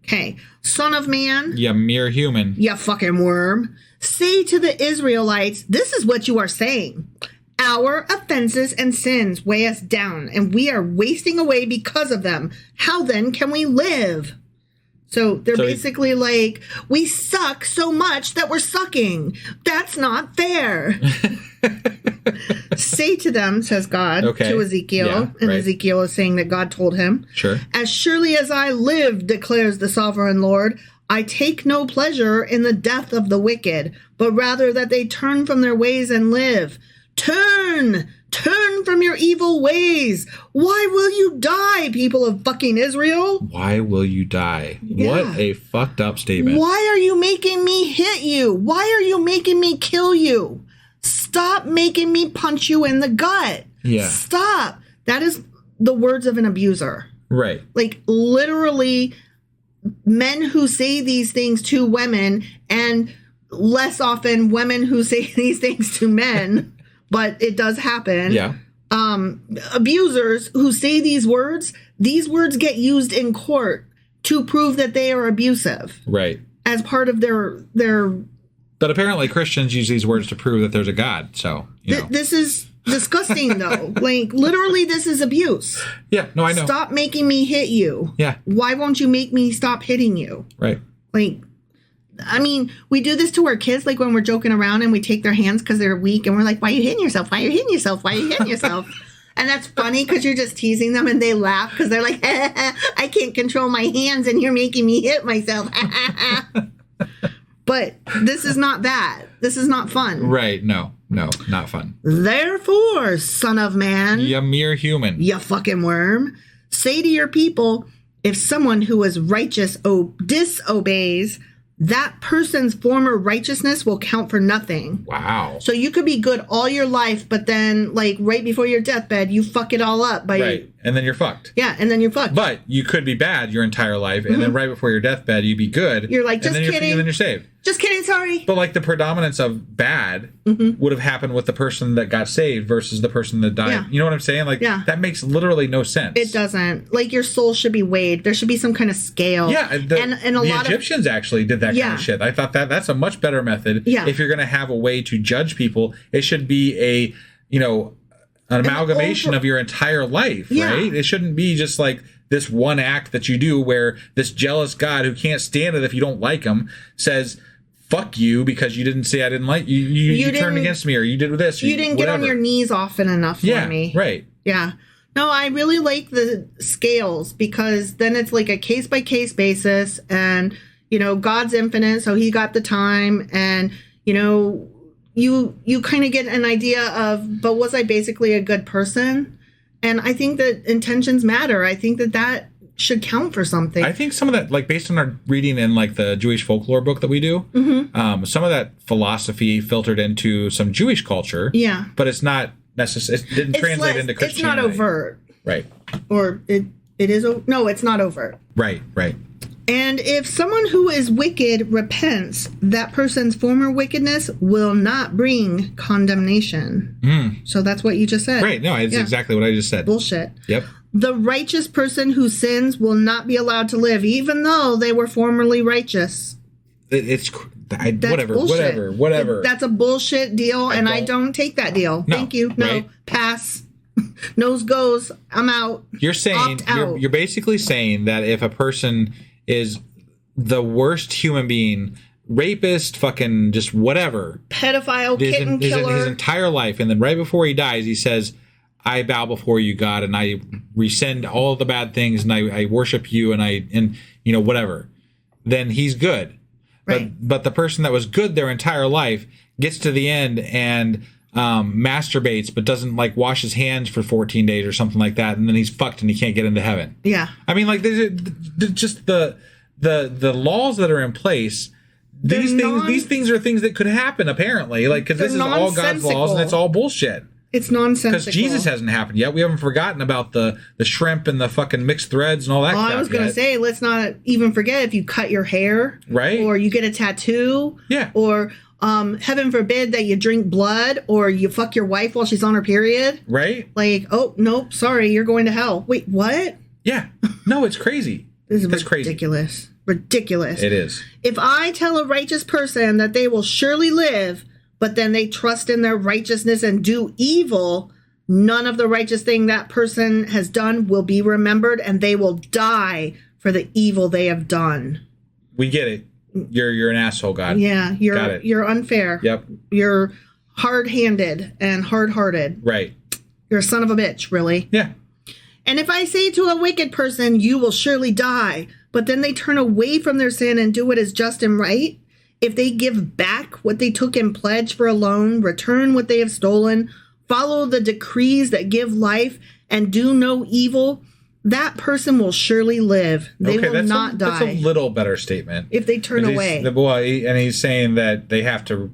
Okay. Son of man. You mere human. You fucking worm. Say to the Israelites, this is what you are saying. Our offenses and sins weigh us down, and we are wasting away because of them. How then can we live? So they're basically like, we suck so much that we're sucking. That's not fair. Say to them, says God, to Ezekiel. Ezekiel is saying that God told him. Sure. As surely as I live, declares the sovereign Lord, I take no pleasure in the death of the wicked, but rather that they turn from their ways and live. Turn from your evil ways. Why will you die, people of fucking Israel? Why will you die? Yeah. What a fucked up statement. Why are you making me hit you? Why are you making me kill you? Stop making me punch you in the gut. Yeah. Stop. That is the words of an abuser. Right. Like, literally, men who say these things to women, and less often women who say these things to men, but it does happen. Yeah. Abusers who say these words get used in court to prove that they are abusive. Right. As part of their But apparently Christians use these words to prove that there's a God. So, this is disgusting, though. Like, literally, this is abuse. Yeah, no, I know. Stop making me hit you. Yeah. Why won't you make me stop hitting you? Right. Like, I mean, we do this to our kids, like when we're joking around and we take their hands because they're weak and we're like, why are you hitting yourself? Why are you hitting yourself? Why are you hitting yourself? And that's funny because you're just teasing them and they laugh because they're like, I can't control my hands and you're making me hit myself. But this is not that. This is not fun. Right. No, not fun. Therefore, son of man. You mere human. You fucking worm. Say to your people, if someone who is righteous disobeys, that person's former righteousness will count for nothing. Wow. So you could be good all your life, but then, like, right before your deathbed, you fuck it all up. Right. And then you're fucked. Yeah, and then you're fucked. But you could be bad your entire life, and then right before your deathbed, you'd be good. You're like, just and then kidding. And then you're saved. Just kidding, sorry. But, like, the predominance of bad would have happened with the person that got saved versus the person that died. Yeah. You know what I'm saying? Like, that makes literally no sense. It doesn't. Like, your soul should be weighed. There should be some kind of scale. Yeah, and the Egyptians actually did that kind of shit. I thought that's a much better method. Yeah. If you're going to have a way to judge people, it should be an amalgamation of your entire life, right? It shouldn't be just like this one act that you do where this jealous God who can't stand it if you don't like him says, fuck you because you didn't say I didn't like you. You turned against me or you did this. You didn't get on your knees often enough for me. Right. Yeah. No, I really like the scales because then it's like a case by case basis and, God's infinite. So he got the time and, you kind of get an idea of, but was I basically a good person? And I think that intentions matter. I think that should count for something. I think some of that, like based on our reading in like the Jewish folklore book that we do, some of that philosophy filtered into some Jewish culture. Yeah. But it's not necessary. It didn't translate into Christianity. It's not overt. Right. Or it is. No, it's not overt. Right. And if someone who is wicked repents, that person's former wickedness will not bring condemnation. So that's what you just said. Right. No, it's exactly what I just said. Bullshit. Yep. The righteous person who sins will not be allowed to live, even though they were formerly righteous. Whatever. That's a bullshit deal, and I don't take that deal. No, Thank you. No, right? Pass. Nose goes. I'm out. You're saying you're basically saying that if a person is the worst human being, rapist, fucking just whatever, pedophile, kitten killer, his entire life, and then right before he dies, he says, I bow before you, God, and I rescind all of the bad things, and I worship you, and whatever, then he's good. Right. But the person that was good their entire life gets to the end and masturbates, but doesn't like wash his hands for 14 days or something like that, and then he's fucked and he can't get into heaven. Yeah. I mean, like, there's just the laws that are in place. These things are things that could happen, apparently, like, because this is all God's laws and it's all bullshit. It's nonsensical. Because Jesus hasn't happened yet. We haven't forgotten about the shrimp and the fucking mixed threads and all that crap. I was going to say, let's not even forget if you cut your hair. Right. Or you get a tattoo. Yeah. Or heaven forbid that you drink blood or you fuck your wife while she's on her period. Right. Like, oh, nope, sorry, you're going to hell. Wait, what? Yeah. No, it's crazy. That's crazy. Ridiculous. Ridiculous. It is. If I tell a righteous person that they will surely live, but then they trust in their righteousness and do evil, none of the righteous thing that person has done will be remembered, and they will die for the evil they have done. We get it. You're an asshole, God. Yeah, you're unfair. Yep. You're hard-handed and hard-hearted. Right. You're a son of a bitch, really. Yeah. And if I say to a wicked person, you will surely die, but then they turn away from their sin and do what is just and right, if they give back what they took in pledge for a loan, return what they have stolen, follow the decrees that give life, and do no evil, that person will surely live. They will not die. That's a little better statement. If they turn away. And he's saying that they have to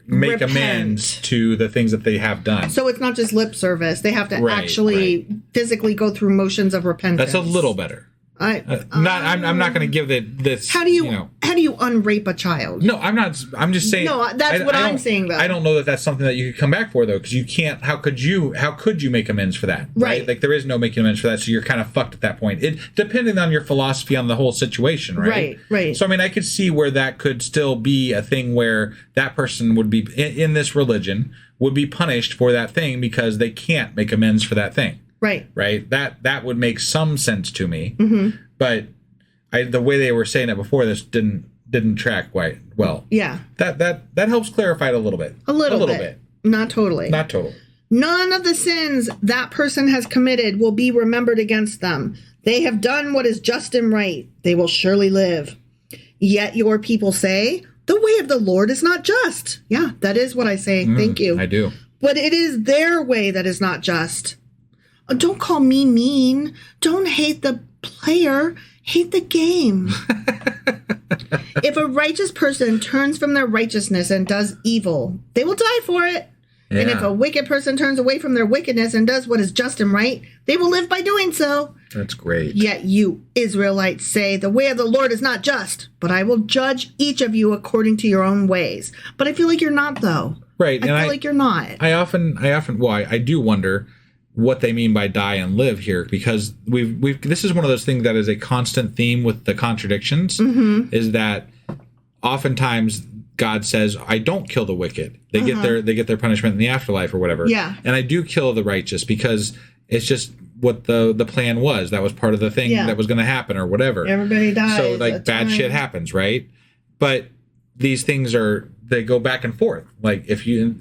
make amends to the things that they have done. So it's not just lip service. They have to actually physically go through motions of repentance. That's a little better. I'm not going to give this. How do you unrape a child? No, I'm not. I'm just saying. No, that's what I'm saying though. I don't know that that's something that you could come back for though, because you can't. How could you make amends for that? Right. Like there is no making amends for that, so you're kind of fucked at that point. It depending on your philosophy on the whole situation, right? Right. So I mean, I could see where that could still be a thing where that person would be in this religion would be punished for that thing because they can't make amends for that thing. Right. That would make some sense to me. Mm-hmm. But the way they were saying it before, this didn't didn't track quite well. Yeah. That helps clarify it a little bit. A little bit. Not totally. Not total. None of the sins that person has committed will be remembered against them. They have done what is just and right. They will surely live. Yet your people say, the way of the Lord is not just. Yeah, that is what I say. Thank you. I do. But it is their way that is not just. Don't call me mean. Don't hate the player. Hate the game. If a righteous person turns from their righteousness and does evil, they will die for it. Yeah. And if a wicked person turns away from their wickedness and does what is just and right, they will live by doing so. That's great. Yet you Israelites say, the way of the Lord is not just, but I will judge each of you according to your own ways. But I feel like you're not, though. Right. I feel like you're not. I do wonder what they mean by die and live here, because this is one of those things that is a constant theme with the contradictions, is that oftentimes God says, I don't kill the wicked. They get their punishment in the afterlife or whatever. Yeah. And I do kill the righteous because it's just what the plan was. That was part of the thing that was going to happen or whatever. Everybody dies. So like bad shit happens, right? But these things they go back and forth. Like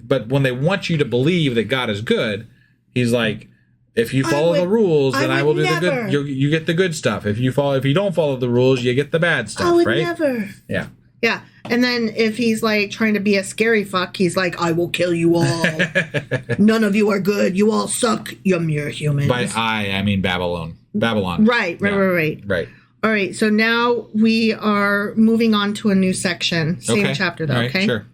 but when they want you to believe that God is good, he's like, if you follow the rules, then I will do the good. You get the good stuff. If you don't follow the rules, you get the bad stuff. I would right? never. Yeah. Yeah. And then if he's like trying to be a scary fuck, he's like, I will kill you all. None of you are good. You all suck. You're mere humans. By I mean Babylon. Right. All right. So now we are moving on to a new section. Same chapter though. All right, okay. Sure.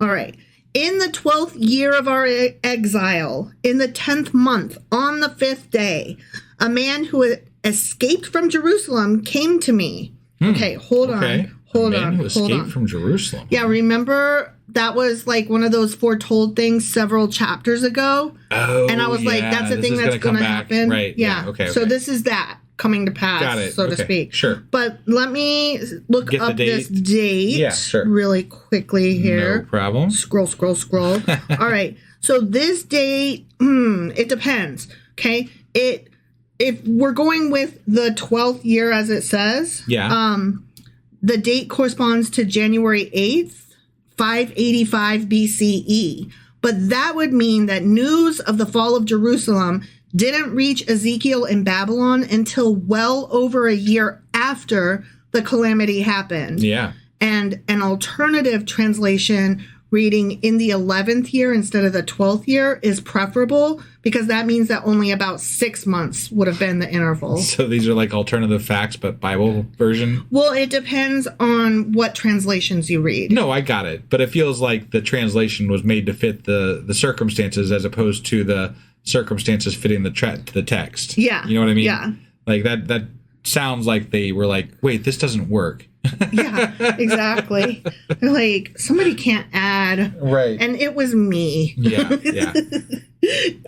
All right. In the 12th year of our exile, in the 10th month, on the 5th day, a man who had escaped from Jerusalem came to me. Okay, hold on. Hold on. Escaped from Jerusalem. Yeah, remember that was like one of those foretold things several chapters ago? Oh, and I was like, that's the thing that's going to happen. Right. Yeah. Okay. So this is that coming to pass, so to speak. Sure. But let me look up this date really quickly here. No problem. Scroll. All right. So this date, it depends. Okay. If we're going with the 12th year as it says, the date corresponds to January 8th, 585 BCE. But that would mean that news of the fall of Jerusalem didn't reach Ezekiel in Babylon until well over a year after the calamity happened. Yeah. And an alternative translation reading in the 11th year instead of the 12th year is preferable, because that means that only about 6 months would have been the interval. So these are like alternative facts, but Bible version? Well, it depends on what translations you read. No, I got it. But it feels like the translation was made to fit the circumstances as opposed to the circumstances fitting the text. Yeah. You know what I mean? Yeah. Like that sounds like they were like, wait, this doesn't work. Yeah, exactly. They're like, somebody can't add. Right. And it was me. Yeah.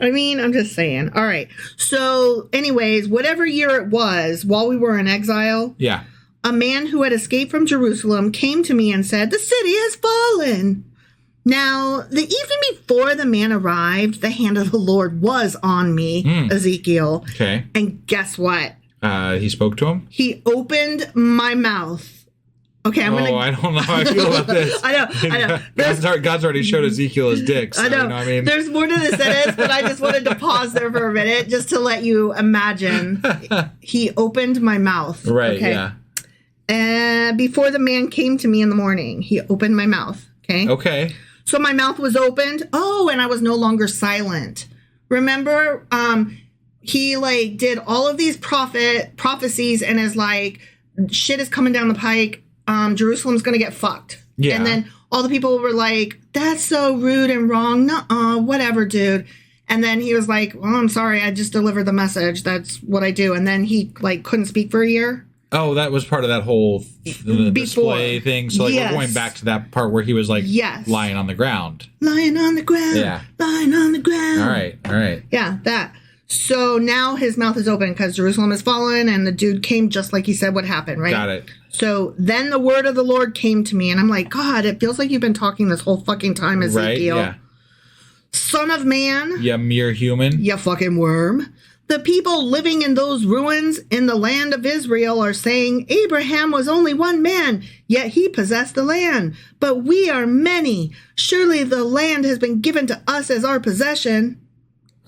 I mean, I'm just saying. All right. So anyways, whatever year it was, while we were in exile, a man who had escaped from Jerusalem came to me and said, the city has fallen. Now, the evening before the man arrived, the hand of the Lord was on me, Ezekiel. Okay. And guess what? He spoke to him? He opened my mouth. Okay, I don't know how I feel about this. I know. God's already showed Ezekiel his dick. So, I know. You know what I mean? There's more to this than this, but I just wanted to pause there for a minute just to let you imagine. He opened my mouth. Right, okay? Yeah. And before the man came to me in the morning, he opened my mouth. Okay? Okay. So my mouth was opened. Oh, and I was no longer silent. Remember, he like did all of these prophecies and is like, shit is coming down the pike. Jerusalem's going to get fucked. Yeah. And then all the people were like, that's so rude and wrong. Nuh-uh, whatever, dude. And then he was like, well, I'm sorry. I just delivered the message. That's what I do. And then he like couldn't speak for a year. Oh, that was part of that whole display thing. So like we're going back to that part where he was like lying on the ground. Lying on the ground. Yeah. Lying on the ground. All right. Yeah, that. So now his mouth is open because Jerusalem has fallen and the dude came just like he said would happen, right? Got it. So then the word of the Lord came to me and I'm like, God, it feels like you've been talking this whole fucking time, Ezekiel. Right, yeah. Son of man. You mere human. You fucking worm. The people living in those ruins in the land of Israel are saying, Abraham was only one man, yet he possessed the land. But we are many. Surely the land has been given to us as our possession.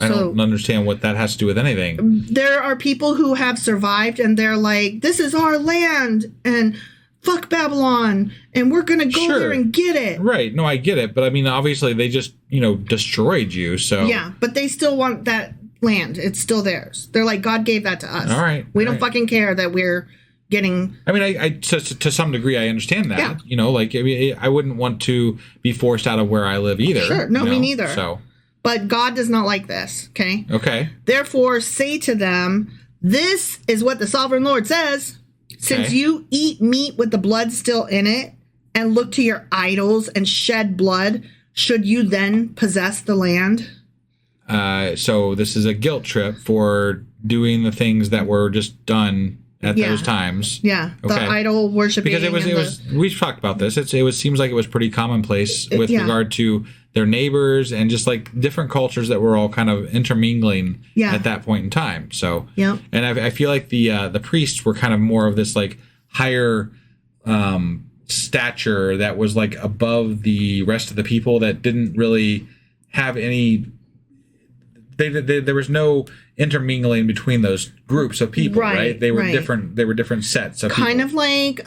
I don't understand what that has to do with anything. There are people who have survived and they're like, this is our land and fuck Babylon and we're going to go there and get it. Right. No, I get it. But I mean, obviously they just, destroyed you. So yeah, but they still want that land. It's still theirs. They're like, God gave that to us. All right. We don't fucking care that we're getting. I mean, I to some degree, I understand that. Yeah. I wouldn't want to be forced out of where I live either. Sure. No, me neither. So. But God does not like this. Okay. Okay. Therefore, say to them, this is what the sovereign Lord says. Since you eat meat with the blood still in it and look to your idols and shed blood, should you then possess the land? So this is a guilt trip for doing the things that were just done at those times. Yeah, the idol worshiping. Because it was we've talked about this. It seems like it was pretty commonplace with regard to their neighbors and just like different cultures that were all kind of intermingling at that point in time. So and I feel like the priests were kind of more of this like higher stature that was like above the rest of the people that didn't really have any. There was no intermingling between those groups of people, right? They were different. They were different sets of kind people. Of like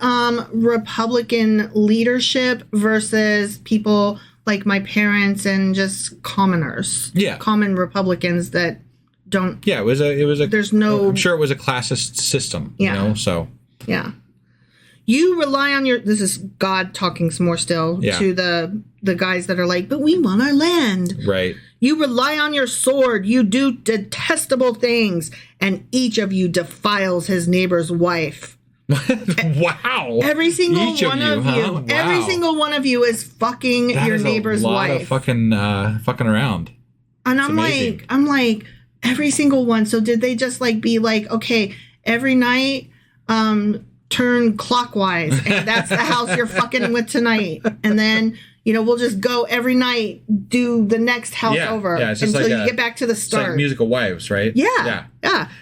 Republican leadership versus people like my parents and just commoners. Yeah, common Republicans that don't. Yeah, it was a. There's no. I'm sure it was a classist system. Yeah. So. Yeah. You rely on your. This is God talking some more still to the guys that are like, but we want our land. Right. You rely on your sword. You do detestable things, and each of you defiles his neighbor's wife. Wow. Every single one of you. Wow. Every single one of you is fucking your neighbor's wife. That is a lot of fucking around. And I'm like, every single one. So did they just like be like, okay, every night, turn clockwise, and that's the house you're fucking with tonight, and then we'll just go every night, do the next house over until you get back to the start. It's like Musical Wives, right? Yeah.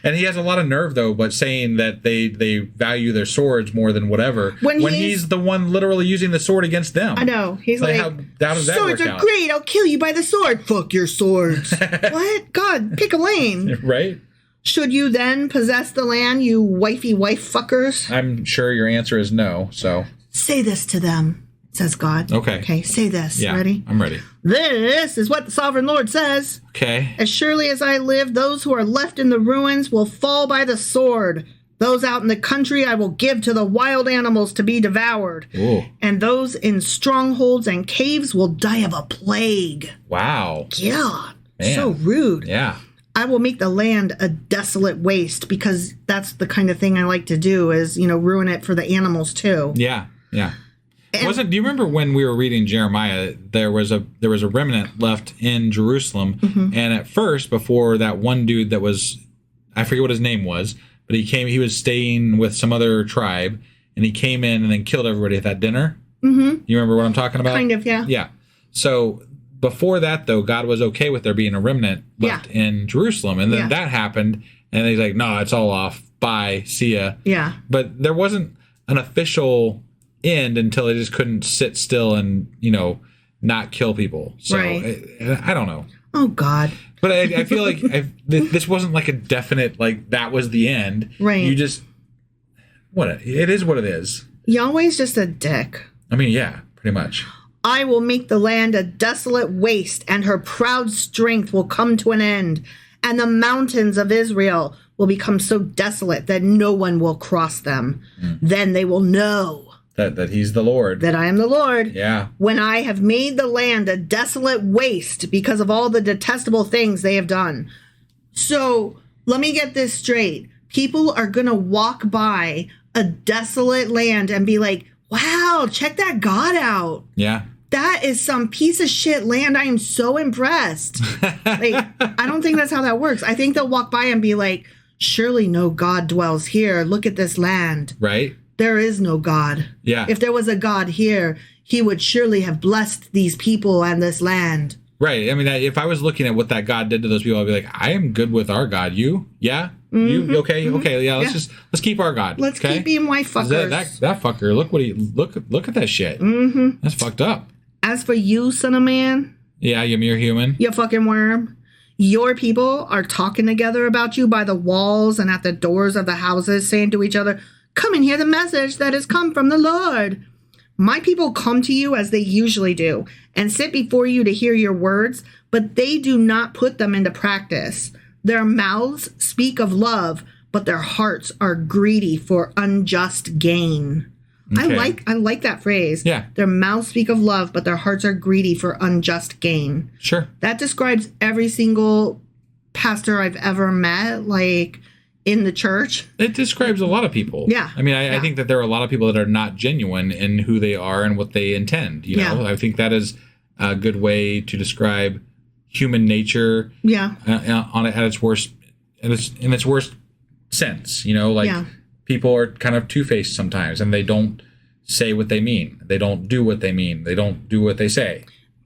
And he has a lot of nerve though, but saying that they value their swords more than whatever when he's the one literally using the sword against them. I know. He's like how does that swords work are out? Great. I'll kill you by the sword. Fuck your swords. What? God, pick a lane. Right. Should you then possess the land, you wifey wife fuckers? I'm sure your answer is no, so. Say this to them, says God. Okay, say this. Yeah, ready? I'm ready. This is what the sovereign Lord says. Okay. As surely as I live, those who are left in the ruins will fall by the sword. Those out in the country I will give to the wild animals to be devoured. Ooh. And those in strongholds and caves will die of a plague. Wow. God, so rude. Yeah. I will make the land a desolate waste, because that's the kind of thing I like to do is, ruin it for the animals too. Yeah. Yeah. Do you remember when we were reading Jeremiah, there was a remnant left in Jerusalem. Mm-hmm. And at first, before that one dude that was, I forget what his name was, but he was staying with some other tribe, and he came in and then killed everybody at that dinner. Mm-hmm. You remember what I'm talking about? Kind of, yeah. Yeah. So before that, though, God was okay with there being a remnant left in Jerusalem. And then that happened, and he's like, no, it's all off. Bye. See ya. Yeah. But there wasn't an official end until they just couldn't sit still and, not kill people. So I don't know. Oh, God. But I feel like this wasn't like a definite, like, that was the end. Right. You just, it is what it is. Yahweh's just a dick. I mean, yeah, pretty much. I will make the land a desolate waste, and her proud strength will come to an end, and the mountains of Israel will become so desolate that no one will cross them. Then they will know that he's the Lord. That I am the Lord. Yeah. When I have made the land a desolate waste because of all the detestable things they have done. So let me get this straight. People are going to walk by a desolate land and be like, wow, check that God out. Yeah. That is some piece of shit land. I am so impressed. I don't think that's how that works. I think they'll walk by and be like, surely no God dwells here. Look at this land. Right. There is no God. Yeah. If there was a God here, he would surely have blessed these people and this land. Right. I mean, if I was looking at what that God did to those people, I'd be like, I am good with our God. You? Yeah? You okay? Okay. Yeah. Let's keep our God. Let's keep being white fuckers. That fucker. Look at that shit. That's fucked up. As for you, son of man. Yeah. You mere human. You fucking worm. Your people are talking together about you by the walls and at the doors of the houses, saying to each other, come and hear the message that has come from the Lord. My people come to you as they usually do and sit before you to hear your words, but they do not put them into practice. Their mouths speak of love, but their hearts are greedy for unjust gain. Okay. I like that phrase. Yeah. Their mouths speak of love, but their hearts are greedy for unjust gain. Sure. That describes every single pastor I've ever met, like in the church. It describes a lot of people. Yeah. I mean, I think that there are a lot of people that are not genuine in who they are and what they intend. You know, I think that is a good way to describe human nature. Yeah. At its worst, in its worst sense. You know, like people are kind of two-faced sometimes, and they don't say what they mean. They don't do what they mean. They don't do what they say.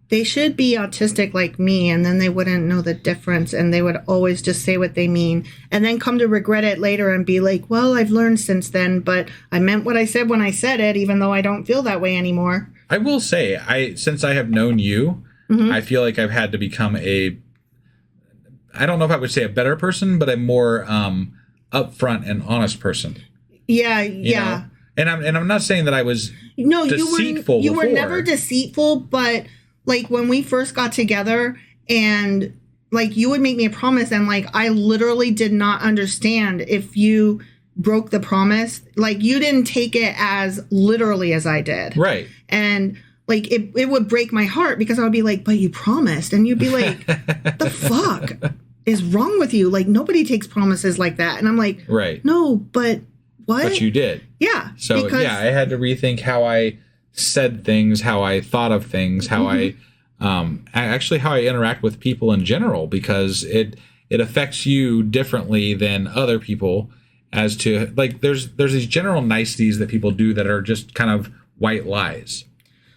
They should be autistic like me, and then they wouldn't know the difference, and they would always just say what they mean, and then come to regret it later and be like, well, I've learned since then, but I meant what I said when I said it, even though I don't feel that way anymore. I will say, since I have known you, I feel like I've had to become I don't know if I would say a better person, but a more upfront and honest person. Yeah, you know? And I'm not saying that I was deceitful. You were never deceitful, but like when we first got together and like you would make me a promise and like I literally did not understand if you broke the promise. Like you didn't take it as literally as I did. Right. And like it would break my heart because I would be like, but you promised. And you'd be like, the fuck is wrong with you? Like nobody takes promises like that. And I'm like, right. No, but what? But you did. Yeah. So I had to rethink how I said things, how I thought of things, how how I interact with people in general, because it affects you differently than other people. As to like, there's these general niceties that people do that are just kind of white lies.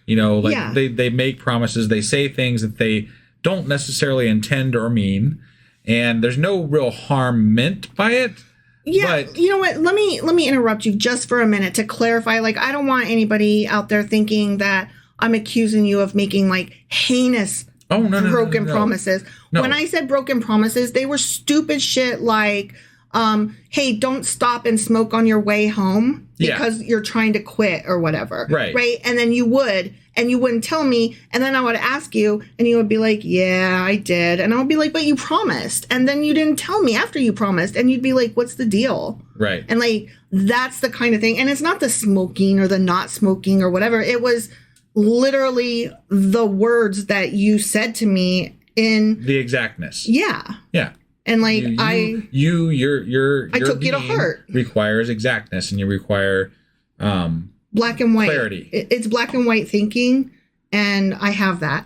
You know, like they make promises, they say things that they don't necessarily intend or mean, and there's no real harm meant by it. Yeah, but you know what? Let me interrupt you just for a minute to clarify. Like, I don't want anybody out there thinking that I'm accusing you of making like heinous broken promises. No. When I said broken promises, they were stupid shit like, hey, don't stop and smoke on your way home because you're trying to quit or whatever. Right. Right. And then you wouldn't tell me. And then I would ask you and you would be like, yeah, I did. And I would be like, but you promised. And then you didn't tell me after you promised. And you'd be like, what's the deal? Right. And like, that's the kind of thing. And it's not the smoking or the not smoking or whatever. It was literally the words that you said to me in the exactness. Yeah. Yeah. And like your I took you to heart. Requires exactness, and you require black and white clarity. It's black and white thinking, and I have that.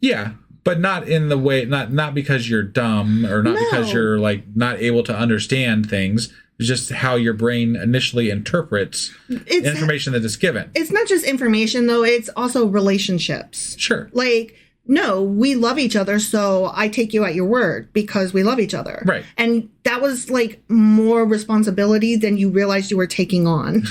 Yeah, but not in the way, not because you're dumb or not because you're like not able to understand things. It's just how your brain initially interprets information that is given. It's not just information though; it's also relationships. Sure, like. No, we love each other, so I take you at your word because we love each other. Right. And that was like more responsibility than you realized you were taking on.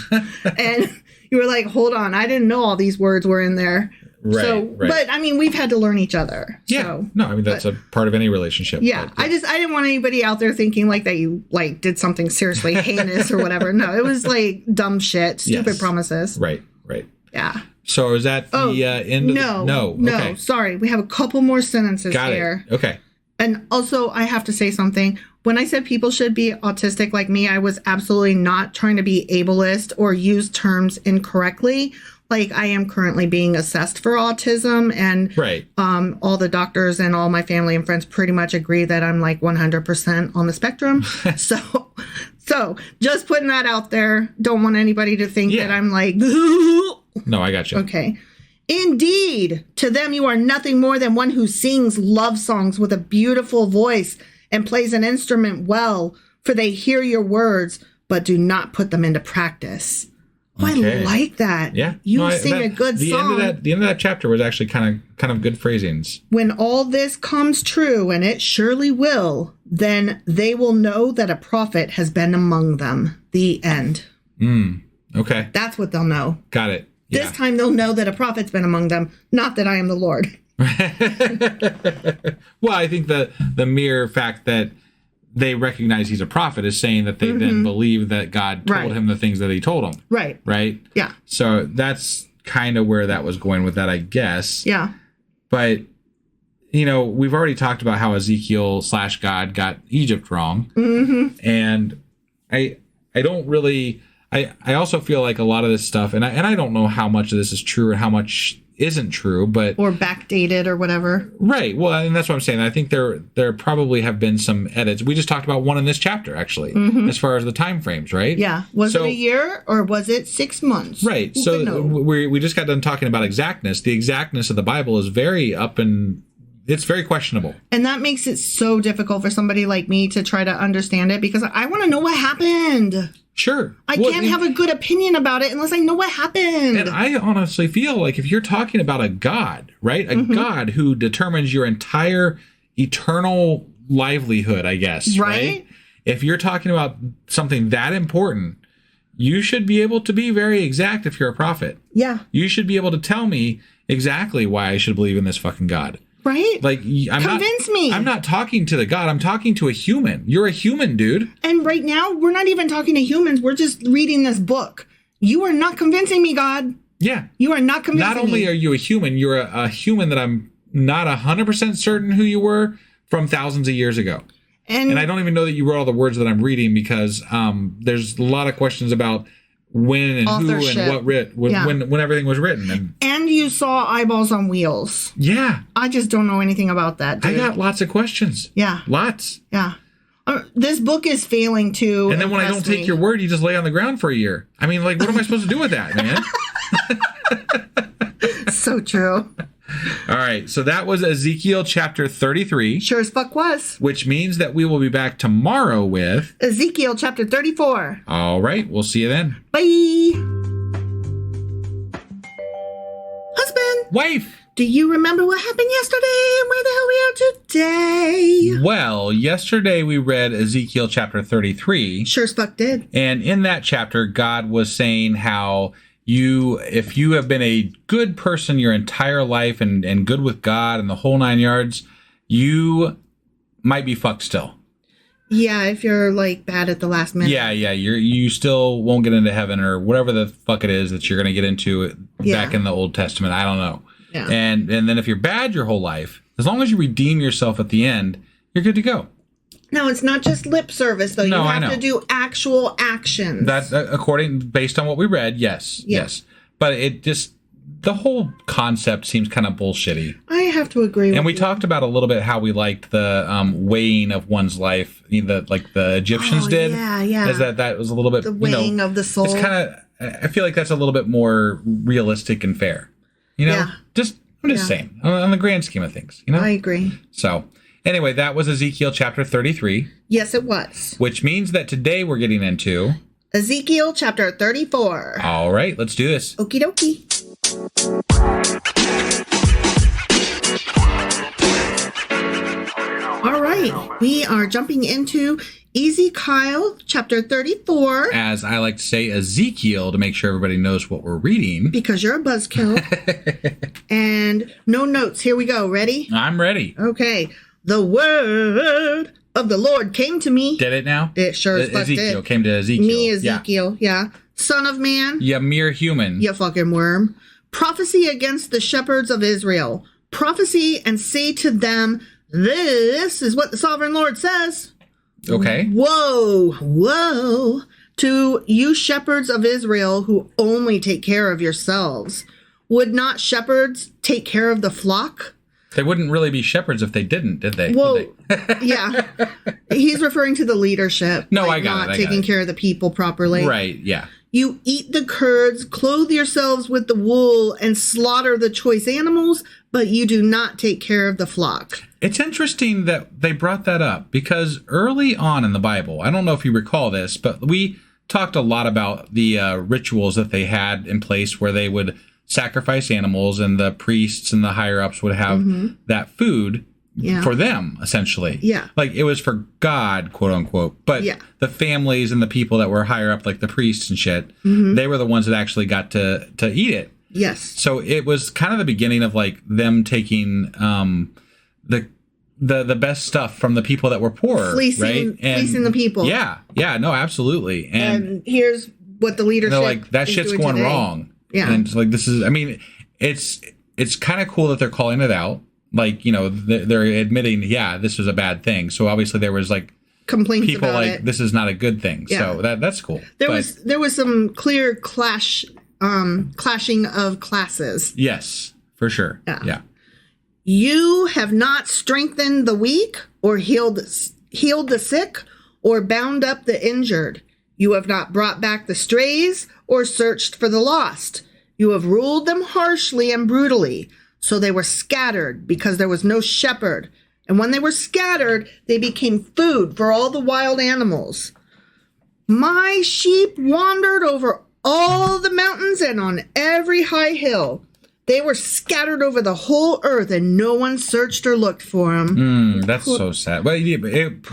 And you were like, hold on, I didn't know all these words were in there. Right. But I mean, we've had to learn each other. Yeah. So, no, I mean, that's a part of any relationship. Yeah. But, I didn't want anybody out there thinking like that you like did something seriously heinous or whatever. No, it was like dumb shit, stupid promises. Right. Yeah. So is that the end of No. Okay. Sorry. We have a couple more sentences here. Okay. And also, I have to say something. When I said people should be autistic like me, I was absolutely not trying to be ableist or use terms incorrectly. Like, I am currently being assessed for autism, and all the doctors and all my family and friends pretty much agree that I'm like 100% on the spectrum. So just putting that out there. Don't want anybody to think that I'm like... No, I got you. Okay. Indeed, to them you are nothing more than one who sings love songs with a beautiful voice and plays an instrument well, for they hear your words, but do not put them into practice. Oh, okay. I like that. Yeah. You sing a good song. The end of that chapter was actually kind of good phrasings. When all this comes true, and it surely will, then they will know that a prophet has been among them. The end. Okay. That's what they'll know. Got it. This time they'll know that a prophet's been among them, not that I am the Lord. Well, I think the mere fact that they recognize he's a prophet is saying that they then believe that God told him the things that he told him. Right. Right? Yeah. So that's kind of where that was going with that, I guess. Yeah. But, we've already talked about how Ezekiel / God got Egypt wrong. Mm-hmm. And I don't really... I also feel like a lot of this stuff, and I don't know how much of this is true and how much isn't true, but... Or backdated or whatever. Right. Well, and that's what I'm saying. I think there probably have been some edits. We just talked about one in this chapter, actually, as far as the time frames, right? Yeah. Was it a year or was it 6 months? Right. So we just got done talking about exactness. The exactness of the Bible is it's very questionable. And that makes it so difficult for somebody like me to try to understand it because I want to know what happened. Sure. I can't have a good opinion about it unless I know what happened. And I honestly feel like if you're talking about a God, right? A God who determines your entire eternal livelihood, I guess, right? If you're talking about something that important, you should be able to be very exact if you're a prophet. Yeah. You should be able to tell me exactly why I should believe in this fucking God. Right? Like, Convince me. I'm not talking to the God. I'm talking to a human. You're a human, dude. And right now, we're not even talking to humans. We're just reading this book. You are not convincing me, God. Yeah. You are not convincing me. Not only are you a human, you're a human that I'm not 100% certain who you were from thousands of years ago. And I don't even know that you wrote all the words that I'm reading because there's a lot of questions about when and authorship. Who and what when everything was written. And you saw eyeballs on wheels. Yeah. I just don't know anything about that, dude. I got lots of questions. Yeah. Lots. Yeah. This book is failing to And then when I don't take your word, you just lay on the ground for a year. I mean, like, what am I supposed to do with that, man? So true. All right, so that was Ezekiel chapter 33. Sure as fuck was. Which means that we will be back tomorrow with... Ezekiel chapter 34. All right, we'll see you then. Bye. Husband. Wife. Do you remember what happened yesterday and where the hell we are today? Well, yesterday we read Ezekiel chapter 33. Sure as fuck did. And in that chapter, God was saying how... if you have been a good person your entire life and good with God and the whole 9 yards, you might be fucked still. Yeah, if you're like bad at the last minute. Yeah, you still won't get into heaven or whatever the fuck it is that you're going to get into back in the Old Testament. I don't know. Yeah. And then if you're bad your whole life, as long as you redeem yourself at the end, you're good to go. No, it's not just lip service, though. No, you have to do actual actions. That's based on what we read, yes. But it just, the whole concept seems kind of bullshitty. I have to agree with you. And we talked about a little bit how we liked the weighing of one's life, like the Egyptians did. Yeah. As that was a little bit, the weighing of the soul. It's kind of, I feel like that's a little bit more realistic and fair. I'm just saying, on the grand scheme of things, I agree. So... Anyway, that was Ezekiel chapter 33. Yes, it was. Which means that today we're getting into... Ezekiel chapter 34. All right, let's do this. Okie dokie. All right, we are jumping into Ezekiel chapter 34. As I like to say, Ezekiel, to make sure everybody knows what we're reading. Because you're a buzzkill. And no notes. Here we go. Ready? I'm ready. Okay. The word of the Lord came to me. Did it now? It sure as fuck did. Ezekiel came to Ezekiel. Me, Ezekiel, yeah. Son of man. You mere human. You fucking worm. Prophecy against the shepherds of Israel. Prophecy and say to them, this is what the sovereign Lord says. Okay. Woe to you shepherds of Israel who only take care of yourselves. Would not shepherds take care of the flock? They wouldn't really be shepherds if they didn't, did they? Well, yeah. He's referring to the leadership. No, I got it. Not taking care of the people properly. Right, yeah. You eat the curds, clothe yourselves with the wool, and slaughter the choice animals, but you do not take care of the flock. It's interesting that they brought that up because early on in the Bible, I don't know if you recall this, but we talked a lot about the rituals that they had in place where they would sacrifice animals, and the priests and the higher ups would have that food for them, essentially. Yeah. Like, it was for God, quote unquote. But the families and the people that were higher up, like the priests and shit, they were the ones that actually got to eat it. Yes. So it was kind of the beginning of like them taking the best stuff from the people that were poor, right? Fleecing the people. Yeah. Yeah. No, absolutely. And here's what the leadership like, that shit's going today. Wrong. Yeah. And it's like, this is, I mean, it's kind of cool that they're calling it out. Like, you know, they're admitting, this was a bad thing. So obviously there was like complaints people about like, it. this is not a good thing. Yeah. So that's cool. There was some clear clashing of classes. Yes, for sure. Yeah. You have not strengthened the weak or healed the sick or bound up the injured. You have not brought back the strays or searched for the lost. You have ruled them harshly and brutally. So they were scattered because there was no shepherd. And when they were scattered, they became food for all the wild animals. My sheep wandered over all the mountains and on every high hill. They were scattered over the whole earth, and no one searched or looked for them. That's so sad. But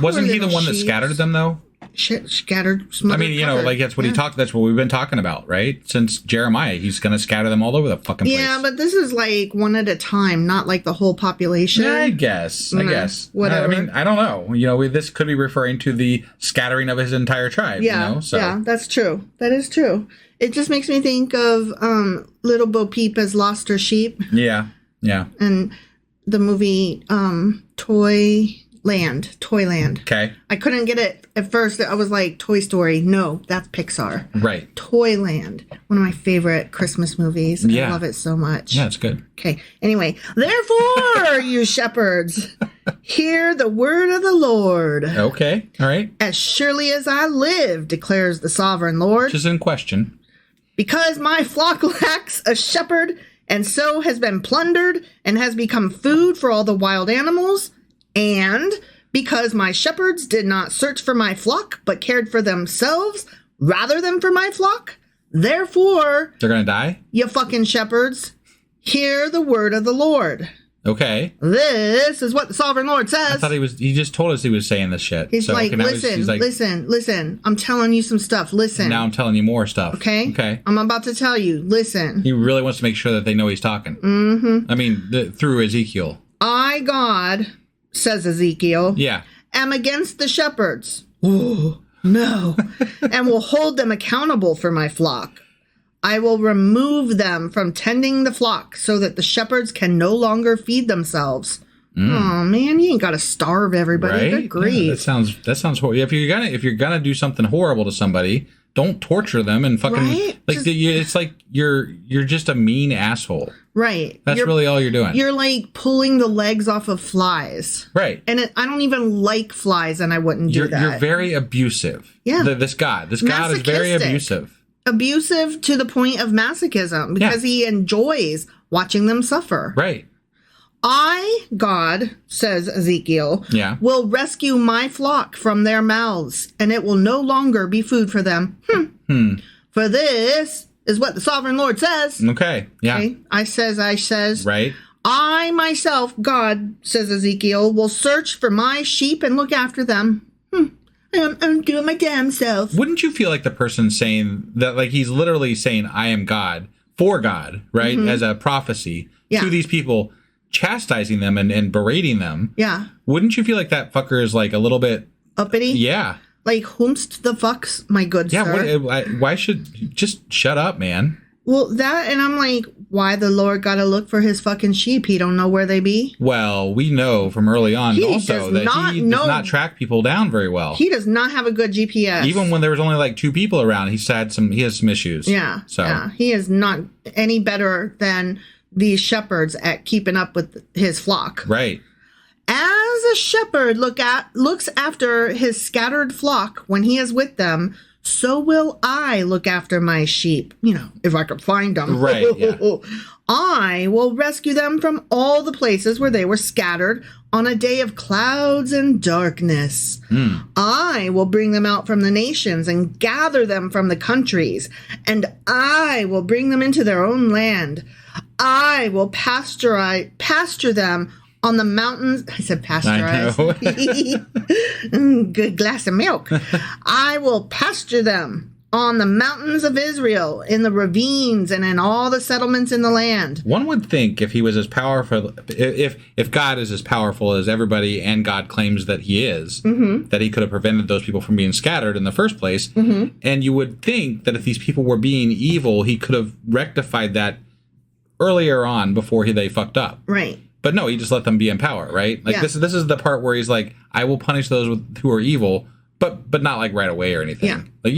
wasn't he the one that scattered them, though? Scattered. I mean, you know, like that's what he talked. That's what we've been talking about, right? Since Jeremiah, he's going to scatter them all over the fucking place. Yeah, but this is like one at a time, not like the whole population. Yeah, I guess. Whatever. I mean, I don't know. You know, this could be referring to the scattering of his entire tribe. Yeah, you know? So. Yeah, that's true. That is true. It just makes me think of Little Bo Peep has lost her sheep. Yeah, yeah. And the movie Toyland. Okay. I couldn't get it at first. I was like, Toy Story. No, that's Pixar. Right. Toyland. One of my favorite Christmas movies. I love it so much. Yeah, it's good. Okay. Anyway, therefore, you shepherds, hear the word of the Lord. Okay. All right. As surely as I live, declares the sovereign Lord. Which is in question. Because my flock lacks a shepherd, and so has been plundered, and has become food for all the wild animals, and because my shepherds did not search for my flock, but cared for themselves rather than for my flock, therefore... They're gonna die? You fucking shepherds, hear the word of the Lord. Okay. This is what the sovereign Lord says. I thought he just told us he was saying this shit. He's like, listen. I'm telling you some stuff. Listen. Now I'm telling you more stuff. Okay. I'm about to tell you. Listen. He really wants to make sure that they know he's talking. Mm-hmm. I mean, through Ezekiel. I, God, says Ezekiel, am against the shepherds. Oh, no. And will hold them accountable for my flock. I will remove them from tending the flock so that the shepherds can no longer feed themselves. Oh man, you ain't got to starve everybody. Right? Good grief. Yeah, that sounds horrible. If you're gonna do something horrible to somebody, don't torture them and fucking it's like you're just a mean asshole. Right. That's really all you're doing. You're like pulling the legs off of flies. Right. And I don't even like flies, and I wouldn't do that. You're very abusive. Yeah. This God is very abusive. Abusive to the point of masochism because he enjoys watching them suffer. Right. I, God, says Ezekiel, will rescue my flock from their mouths, and it will no longer be food for them. For this is what the sovereign Lord says. Okay. Yeah. Okay? I says. Right. I myself, God, says Ezekiel, will search for my sheep and look after them. I'm doing my damn self. Wouldn't you feel like the person saying that, like he's literally saying, I am God, for God, right? Mm-hmm. As a prophecy to these people, chastising them and berating them. Yeah. Wouldn't you feel like that fucker is like a little bit... uppity? Yeah. Like, whomst the fucks, my good sir? Yeah, why should... Just shut up, man. Well, that, and I'm like, why the Lord gotta look for his fucking sheep? He don't know where they be? Well, we know from early on he does not track people down very well. He does not have a good GPS. Even when there was only like 2 people around, he has some issues. Yeah. So yeah. He is not any better than these shepherds at keeping up with his flock. Right. As a shepherd looks after his scattered flock when he is with them, so will I look after my sheep, if I could find them. Right, yeah. I will rescue them from all the places where they were scattered on a day of clouds and darkness. I will bring them out from the nations and gather them from the countries, and I will bring them into their own land. I will pasture them on the mountains. I said pasteurize. I know. Good glass of milk. I will pasture them on the mountains of Israel, in the ravines, and in all the settlements in the land. One would think if he was as powerful, if God is as powerful as everybody and God claims that he is, that he could have prevented those people from being scattered in the first place. And you would think that if these people were being evil, he could have rectified that earlier on before they fucked up. Right. But no, he just let them be in power, right? Like this is the part where he's like, I will punish those who are evil, but not like right away or anything. Yeah. Like,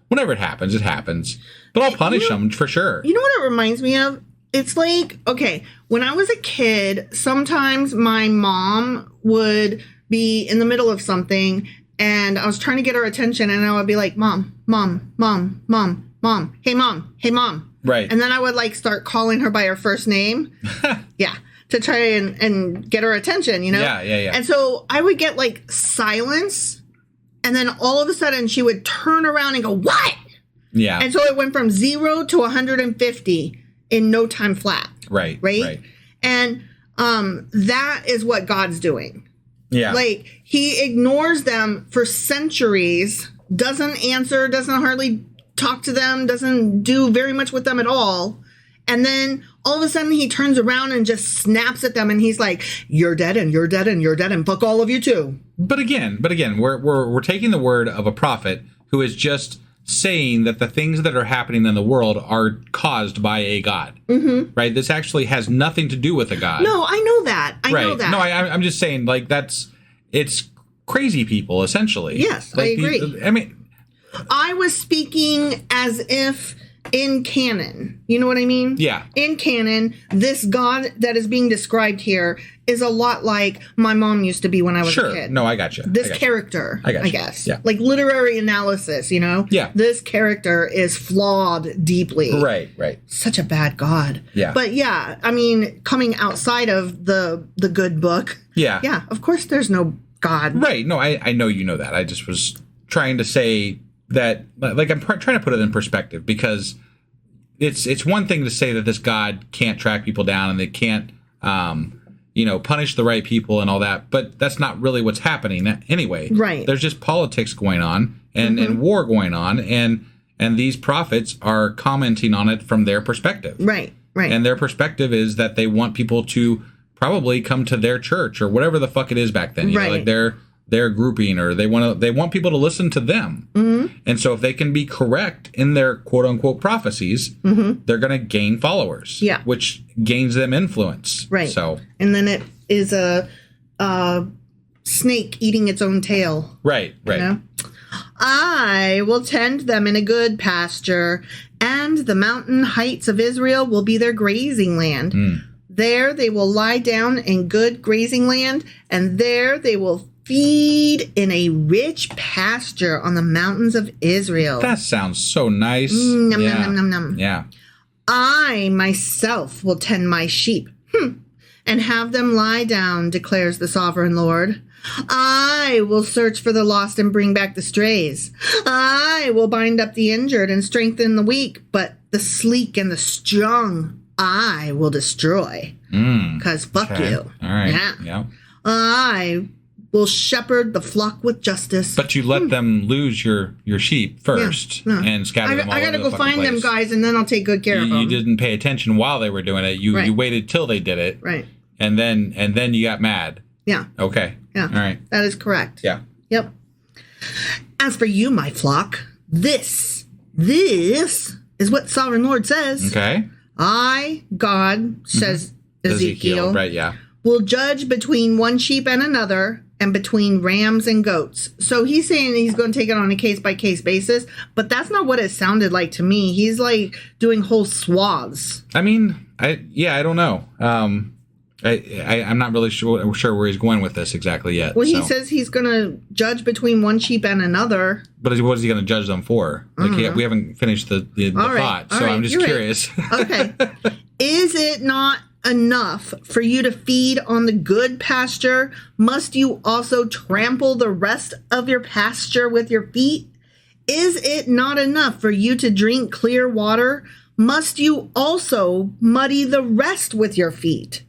whenever it happens, it happens. But I'll punish them for sure. You know what it reminds me of? It's like, okay, when I was a kid, sometimes my mom would be in the middle of something and I was trying to get her attention and I would be like, Mom, Mom, Mom, Mom, Mom, hey, Mom, hey, Mom. Right. And then I would like start calling her by her first name. Yeah. To try and get her attention, Yeah. And so I would get like silence. And then all of a sudden she would turn around and go, what? Yeah. And so it went from 0 to 150 in no time flat. Right. And that is what God's doing. Yeah. Like, he ignores them for centuries, doesn't answer, doesn't hardly talk to them, doesn't do very much with them at all. And then all of a sudden he turns around and just snaps at them and he's like, you're dead and you're dead and you're dead and fuck all of you too. But again, we're taking the word of a prophet who is just saying that the things that are happening in the world are caused by a God. Right? This actually has nothing to do with a God. No, I know that. I know that. No, I'm just saying, like, it's crazy people, essentially. Yes, like, I agree. I was speaking as if in canon. You know what I mean? Yeah. In canon, this God that is being described here is a lot like my mom used to be when I was a kid. No, I got you. This character, I guess. Yeah. Like literary analysis, Yeah. This character is flawed deeply. Right. Such a bad God. Yeah. But yeah, coming outside of the good book. Yeah. Yeah, of course there's no God. Right. No, I know you know that. I just was trying to say that, like, I'm trying to put it in perspective, because it's one thing to say that this God can't track people down and they can't, punish the right people and all that, but that's not really what's happening anyway. Right. There's just politics going on and war going on, and these prophets are commenting on it from their perspective. Right. And their perspective is that they want people to probably come to their church or whatever the fuck it is back then. You know, like their grouping, or they want people to listen to them. And so if they can be correct in their quote unquote prophecies, they're going to gain followers, which gains them influence. Right. So, and then it is a snake eating its own tail. Right. I will tend them in a good pasture, and the mountain heights of Israel will be their grazing land. There they will lie down in good grazing land, and there they will feed in a rich pasture on the mountains of Israel. That sounds so nice. Yeah. I myself will tend my sheep and have them lie down, declares the sovereign Lord. I will search for the lost and bring back the strays. I will bind up the injured and strengthen the weak, but the sleek and the strong I will destroy. Because fuck you. All right. Yeah. I will shepherd the flock with justice. But you let them lose your sheep first and scatter them all over the fucking place. I gotta go find them guys, and then I'll take good care of them. You didn't pay attention while they were doing it. You waited till they did it. Right. And then you got mad. Yeah. Okay. Yeah. All right. That is correct. Yeah. Yep. As for you, my flock, this is what Sovereign Lord says. Okay. I, God, says Ezekiel, right, yeah, will judge between one sheep and another, and between rams and goats. So he's saying he's going to take it on a case-by-case basis, but that's not what it sounded like to me. He's like doing whole swaths. I mean, I don't know. I'm not really sure where he's going with this exactly yet. Well, he says he's going to judge between one sheep and another. But what is he going to judge them for? Like we haven't finished the thought, so I'm just curious. Okay. Is it not enough for you to feed on the good pasture? Must you also trample the rest of your pasture with your feet? Is it not enough for you to drink clear water? Must you also muddy the rest with your feet?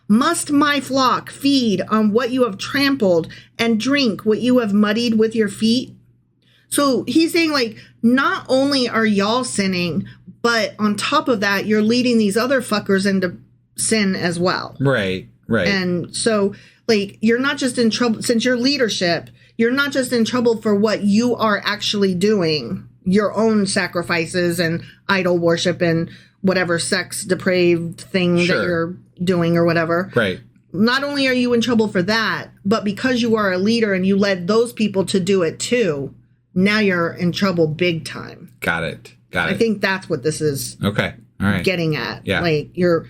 Must my flock feed on what you have trampled and drink what you have muddied with your feet? So he's saying, like, not only are y'all sinning, but on top of that, you're leading these other fuckers into sin as well. Right. And so, like, you're not just in trouble, since you're leadership, you're not just in trouble for what you are actually doing, your own sacrifices and idol worship and whatever sex depraved thing that you're doing or whatever. Right. Not only are you in trouble for that, but because you are a leader and you led those people to do it too, now you're in trouble big time. Got it. I think that's what this is getting at. Yeah. Like, you're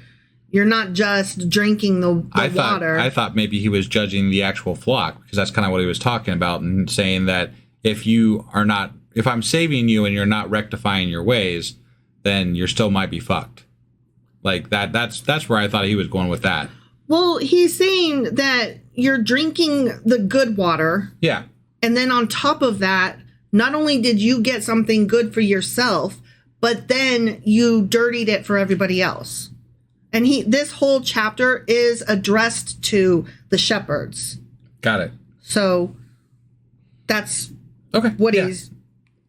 not just drinking the water. I thought maybe he was judging the actual flock, because that's kind of what he was talking about, and saying that if I'm saving you and you're not rectifying your ways, then you still might be fucked. Like that's where I thought he was going with that. Well, he's saying that you're drinking the good water. Yeah. And then on top of that, not only did you get something good for yourself, but then you dirtied it for everybody else. And this whole chapter is addressed to the shepherds. Got it. So that's what he's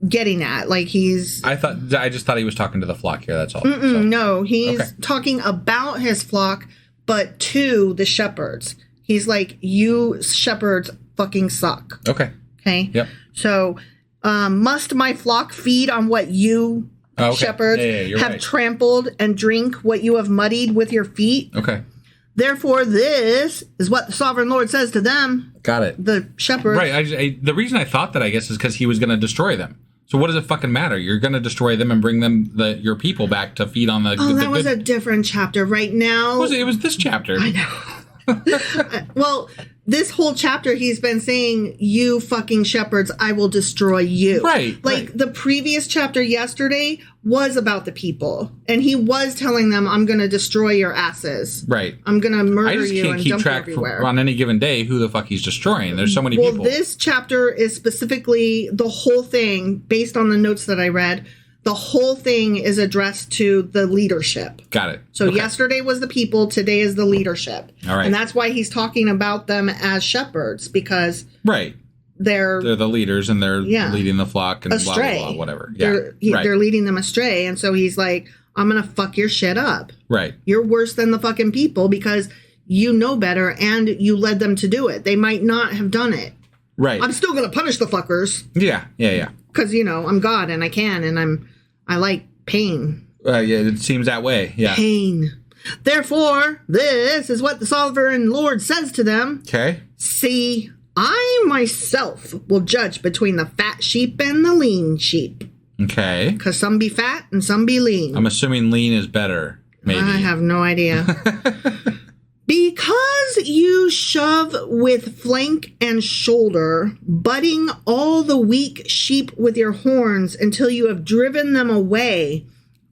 getting at. Like, I just thought he was talking to the flock here. That's all. No, he's talking about his flock, but to the shepherds. He's like, you shepherds fucking suck. Okay. Yep. So, must my flock feed on what you shepherds have trampled and drink what you have muddied with your feet? Okay. Therefore, this is what the sovereign Lord says to them. Got it. The shepherds. Right. The reason I thought that, I guess, is because he was going to destroy them. So what does it fucking matter? You're going to destroy them and bring them your people back to feed on the. Oh, that was a different chapter. Right now, it was this chapter. I know. Well, this whole chapter, he's been saying, you fucking shepherds, I will destroy you. Right. Like, the previous chapter yesterday was about the people. And he was telling them, I'm going to destroy your asses. Right. I'm going to murder you and dump you everywhere. I just can't keep track on any given day who the fuck he's destroying. There's so many people. Well, this chapter is specifically the whole thing, based on the notes that I read. The whole thing is addressed to the leadership. Got it. So yesterday was the people, today is the leadership. All right. And that's why he's talking about them as shepherds, because they're the leaders and they're leading the flock and astray. Blah, blah, blah, whatever. Yeah. They're leading them astray. And so he's like, I'm going to fuck your shit up. Right. You're worse than the fucking people because you know better and you led them to do it. They might not have done it. Right. I'm still going to punish the fuckers. Yeah. Because, I'm God and I can, and I like pain. Yeah, it seems that way. Yeah. Pain. Therefore, this is what the sovereign Lord says to them. Okay. See, I myself will judge between the fat sheep and the lean sheep. Okay. Because some be fat and some be lean. I'm assuming lean is better, maybe. I have no idea. Because you shove with flank and shoulder, butting all the weak sheep with your horns until you have driven them away,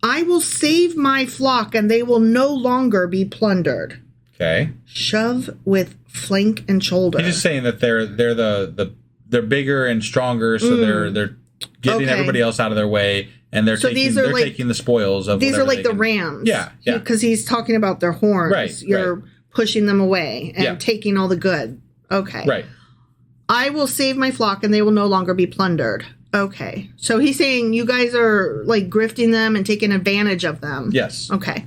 I will save my flock and they will no longer be plundered. Okay. Shove with flank and shoulder. He's just saying that they're bigger and stronger, so they're getting everybody else out of their way, and they're taking the spoils of. These are like the rams. Yeah. Because he's talking about their horns. Right. You're pushing them away and taking all the good. Okay. Right. I will save my flock and they will no longer be plundered. Okay. So he's saying you guys are like grifting them and taking advantage of them. Yes. Okay.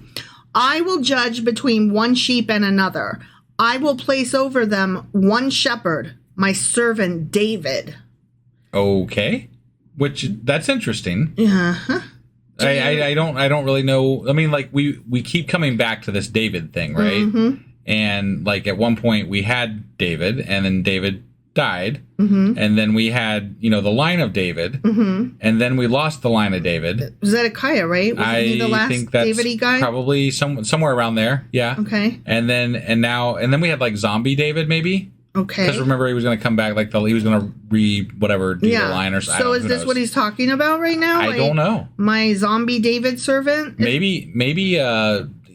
I will judge between one sheep and another. I will place over them one shepherd, my servant David. Okay. That's interesting. Uh-huh. I don't really know. I mean, like we keep coming back to this David thing, right? Mm-hmm. And like at one point we had David, and then David died, and then we had, you know, the line of David, and then we lost the line of David. Zedekiah, right? Wasn't he the last think that's David-y guy? Probably somewhere around there. Yeah. Okay. And then we had like zombie David, maybe. Okay. Because remember, he was going to come back, like he was going to do the line or something. So is this what he's talking about right now? I don't know. My zombie David servant? Maybe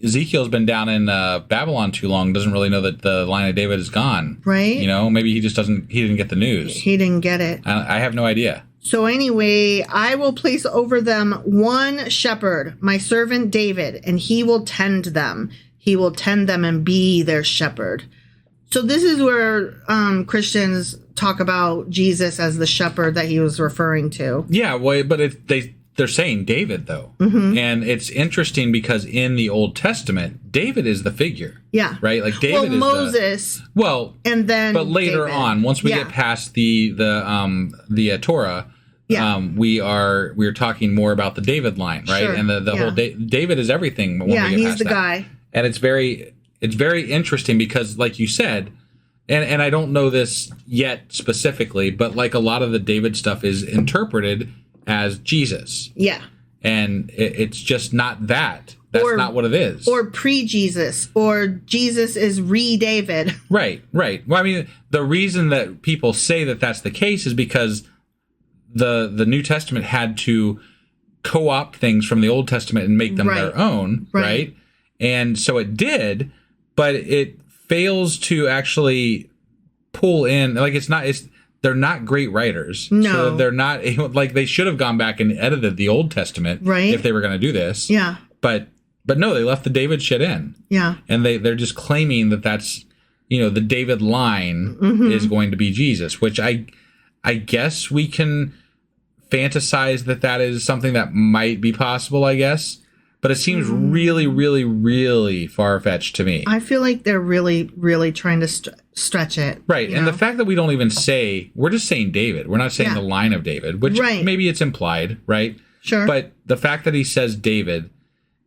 Ezekiel's been down in Babylon too long, doesn't really know that the line of David is gone. Right. You know, maybe he didn't get the news. He didn't get it. I have no idea. So anyway, I will place over them one shepherd, my servant David, and he will tend them. He will tend them and be their shepherd. So this is where Christians talk about Jesus as the shepherd that he was referring to. Yeah, well, but they're saying David, though. And it's interesting because in the Old Testament, David is the figure. Yeah. Right? Like David is Moses. And then but later David. On, once we get past the Torah, we're talking more about the David line, right? Sure. And the whole David is everything. When we get he's past the that. guy. And it's very interesting because, like you said, and I don't know this yet specifically, but like a lot of the David stuff is interpreted as Jesus. Yeah. And it's just not that. That's not what it is. Or pre-Jesus. Or Jesus is re-David. Right. Well, I mean, the reason that people say that that's the case is because the New Testament had to co-opt things from the Old Testament and make them their own, right? And so it did, but it fails to actually pull in, like they're not great writers. No. So they're not, like they should have gone back and edited the Old Testament if they were going to do this. Yeah. But no, they left the David shit in. Yeah. And they're just claiming that that's, you know, the David line is going to be Jesus, which I guess we can fantasize that is something that might be possible, I guess. But it seems really, really, really far-fetched to me. I feel like they're really, really trying to stretch it. Right. And the fact that we don't even we're just saying David. We're not saying the line of David, which maybe it's implied, right? Sure. But the fact that he says David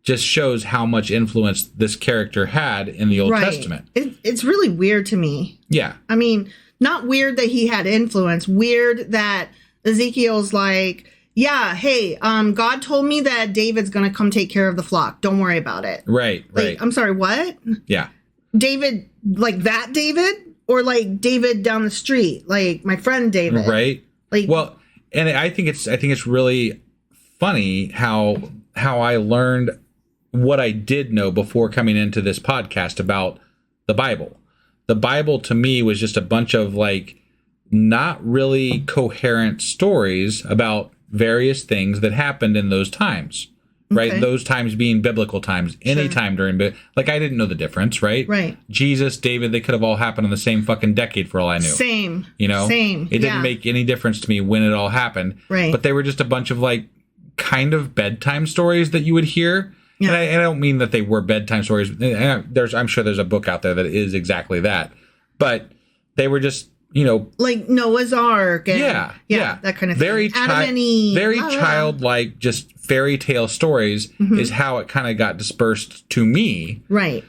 just shows how much influence this character had in the Old Testament. It's really weird to me. Yeah. I mean, not weird that he had influence. Weird that Ezekiel's like, yeah, hey, God told me that David's going to come take care of the flock. Don't worry about it. Right. I'm sorry, what? Yeah. David, like that David? Or like David down the street? Like my friend David? Right. Like, well, and I think it's really funny how I learned what I did know before coming into this podcast about the Bible. The Bible to me was just a bunch of like not really coherent stories about various things that happened in those times, right? Okay. Those times being biblical times, any time during, like I didn't know the difference, right? Right. Jesus, David, they could have all happened in the same fucking decade for all I knew. Same. You know? Same. It didn't make any difference to me when it all happened. Right. But they were just a bunch of like kind of bedtime stories that you would hear. Yeah. And I don't mean that they were bedtime stories. I'm sure there's a book out there that is exactly that. But they were just, you know, like Noah's Ark and that kind of thing. Very childlike, just fairy tale stories is how it kind of got dispersed to me, right?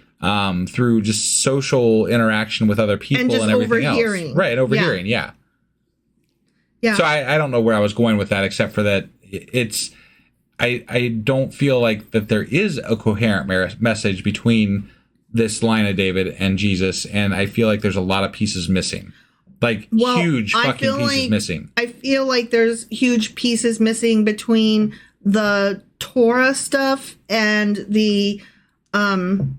Through just social interaction with other people and everything else, right? Overhearing, yeah. So I don't know where I was going with that, except for that it's I don't feel like that there is a coherent message between this line of David and Jesus, and I feel like there's a lot of pieces missing. Like huge fucking pieces missing. I feel like there's huge pieces missing between the Torah stuff and the King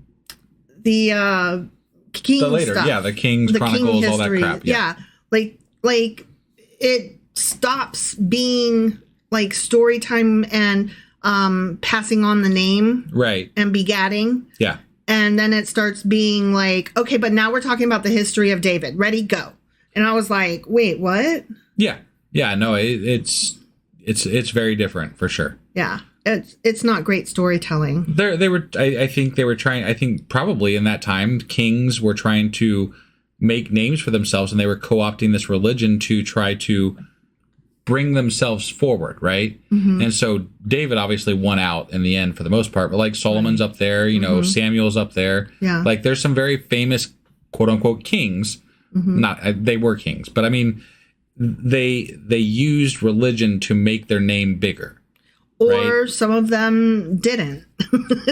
stuff. The King's Chronicles, all that crap. Yeah. Like it stops being like story time and passing on the name. Right. And begatting. Yeah. And then it starts being like, okay, but now we're talking about the history of David. Ready, go. And I was like, wait, what? Yeah. Yeah, no, it's very different for sure. Yeah. It's not great storytelling. I think probably in that time, kings were trying to make names for themselves, and they were co-opting this religion to try to bring themselves forward, right? Mm-hmm. And so David obviously won out in the end for the most part, but like Solomon's up there, you know, Samuel's up there. Yeah. Like there's some very famous quote unquote kings, Not they were kings, but I mean, they used religion to make their name bigger. Or some of them didn't.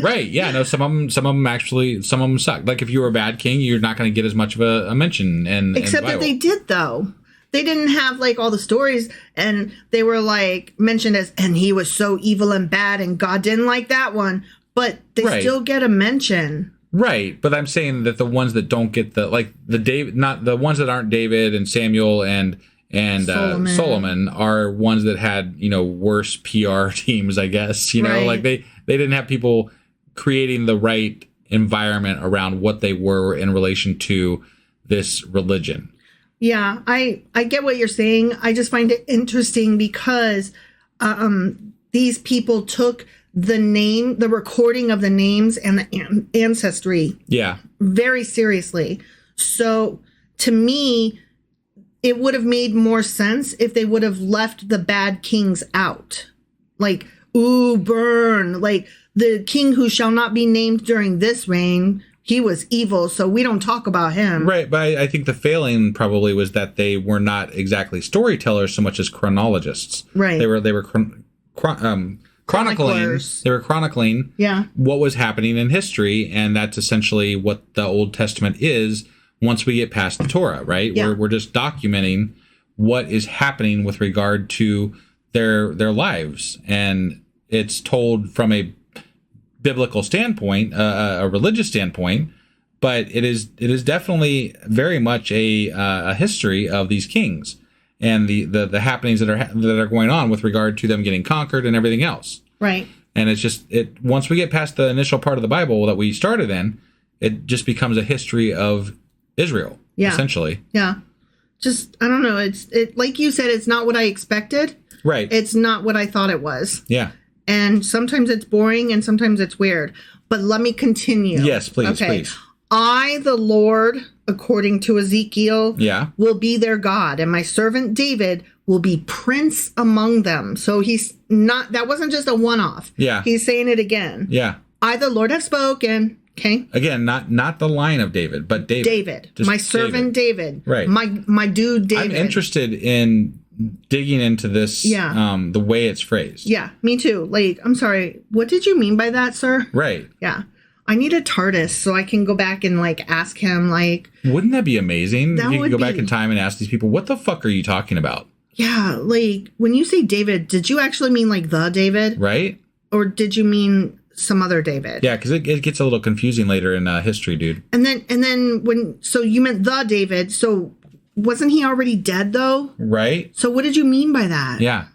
Right. Yeah. No. Some of them sucked. Like if you were a bad king, you're not going to get as much of a mention. Except that they did, though. They didn't have like all the stories, and they were like mentioned as, and he was so evil and bad, and God didn't like that one. But they still get a mention. Right. But I'm saying that the ones that don't get the not the ones that aren't David and Samuel and Solomon are ones that had, worse PR teams, I guess, like they didn't have people creating the right environment around what they were in relation to this religion. Yeah, I get what you're saying. I just find it interesting because these people took the recording of the names and the ancestry very seriously. So to me, it would have made more sense if they would have left the bad kings out. Like, ooh, burn. Like, the king who shall not be named during this reign, he was evil, so we don't talk about him. Right, but I think the failing probably was that they were not exactly storytellers so much as chronologists. Right. They were chronicling. They were chronicling what was happening in history, and that's essentially what the Old Testament is. Once we get past the Torah, right? Yeah. We're just documenting what is happening with regard to their lives. And it's told from a biblical standpoint, a religious standpoint, but it is definitely very much a history of these kings and the happenings that are going on with regard to them getting conquered and everything else. Right. And it's just once we get past the initial part of the Bible that we started in, it just becomes a history of Israel, essentially. Yeah. Just, I don't know. It like you said, it's not what I expected. Right. It's not what I thought it was. Yeah. And sometimes it's boring and sometimes it's weird. But let me continue. Yes, please, please. I, the Lord, according to Ezekiel, will be their God, and my servant David will be prince among them. So that wasn't just a one-off. Yeah. He's saying it again. Yeah. I, the Lord, have spoken. Okay. Again, not the line of David, but David. David, my servant David. Right. My dude David. I'm interested in digging into this. The way it's phrased. Yeah, me too. Like, I'm sorry. What did you mean by that, sir? Right. Yeah. I need a TARDIS so I can go back and ask him Wouldn't that be amazing? You could go back in time and ask these people, what the fuck are you talking about? Yeah, when you say David, did you actually mean the David? Right. Or did you mean some other David? Yeah, because it gets a little confusing later in history, dude. And then so you meant the David, so wasn't he already dead though? Right. So what did you mean by that? Yeah.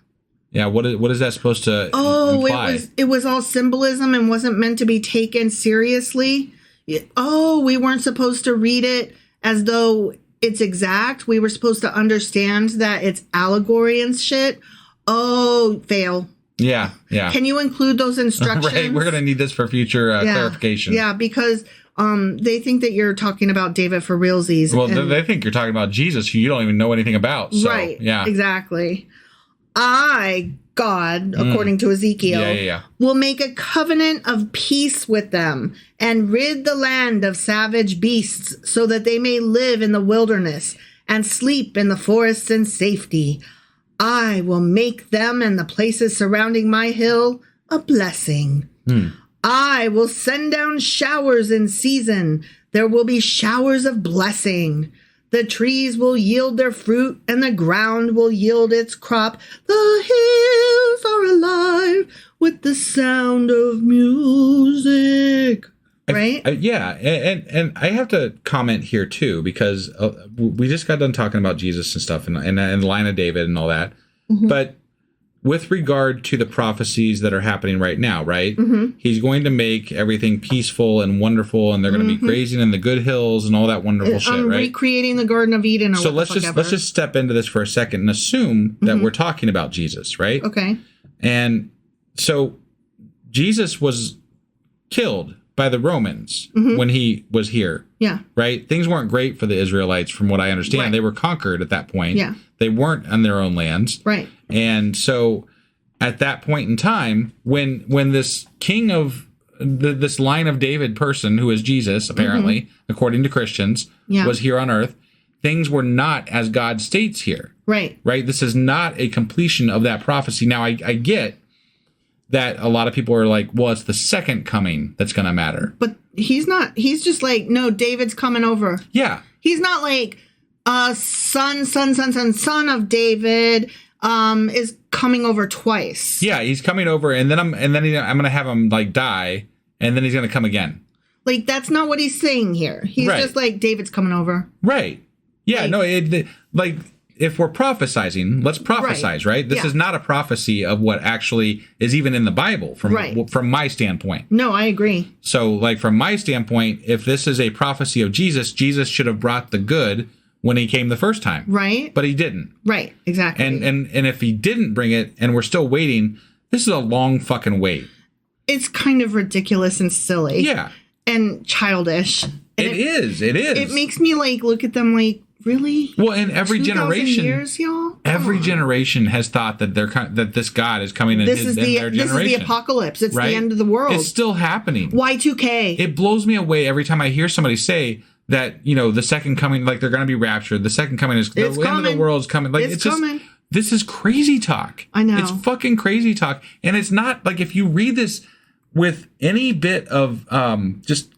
Yeah, what is that supposed to imply? it was all symbolism and wasn't meant to be taken seriously. We weren't supposed to read it as though it's exact. We were supposed to understand that it's allegory and shit. Fail. Yeah. Can you include those instructions? Right, we're going to need this for future clarification. Yeah, because they think that you're talking about David for realsies. Well, they think you're talking about Jesus, who you don't even know anything about. So, right, yeah. Exactly. I, God, according to Ezekiel, will make a covenant of peace with them and rid the land of savage beasts so that they may live in the wilderness and sleep in the forests in safety. I will make them and the places surrounding my hill a blessing. I will send down showers in season. There will be showers of blessing. The trees will yield their fruit and the ground will yield its crop. The hills are alive with the sound of music. Right? And I have to comment here too, because we just got done talking about Jesus and stuff and the line of David and all that. Mm-hmm. But with regard to the prophecies that are happening right now, right? Mm-hmm. He's going to make everything peaceful and wonderful, and they're going to be grazing in the good hills and all that wonderful shit, right? Recreating the Garden of Eden. So let's just step into this for a second and assume that we're talking about Jesus, right? Okay. And so Jesus was killed by the Romans when he was here. Yeah. Right? Things weren't great for the Israelites, from what I understand. Right. They were conquered at that point. Yeah. They weren't on their own lands. Right. And so at that point in time, when this king of this line of David person, who is Jesus, apparently, according to Christians, was here on earth, things were not as God states here. Right. Right? This is not a completion of that prophecy. Now, I get that a lot of people are like, well, it's the second coming that's going to matter. But he's not. He's just like, no, David's coming over. Yeah. He's not like, son of David is coming over twice. Yeah, he's coming over, and then I'm going to have him like die, and then he's going to come again. Like, that's not what he's saying here. He's just like, David's coming over. Right. Yeah, like, if we're prophesizing, let's prophesize, right? This is not a prophecy of what actually is even in the Bible from my standpoint. No, I agree. So, like, from my standpoint, if this is a prophecy of Jesus, Jesus should have brought the good when he came the first time. Right. But he didn't. Right, exactly. And if he didn't bring it and we're still waiting, this is a long fucking wait. It's kind of ridiculous and silly. Yeah. And childish. And it is. It makes me like look at them like, really? Well, in every generation, years, y'all? Every generation has thought that that this God is coming in their generation. This is the apocalypse. It's the end of the world. It's still happening. Y2K. It blows me away every time I hear somebody say that, the second coming, like they're going to be raptured. The second coming is the end of the world is coming. Like it's coming. Just, this is crazy talk. I know. It's fucking crazy talk. And it's not like if you read this with any bit of just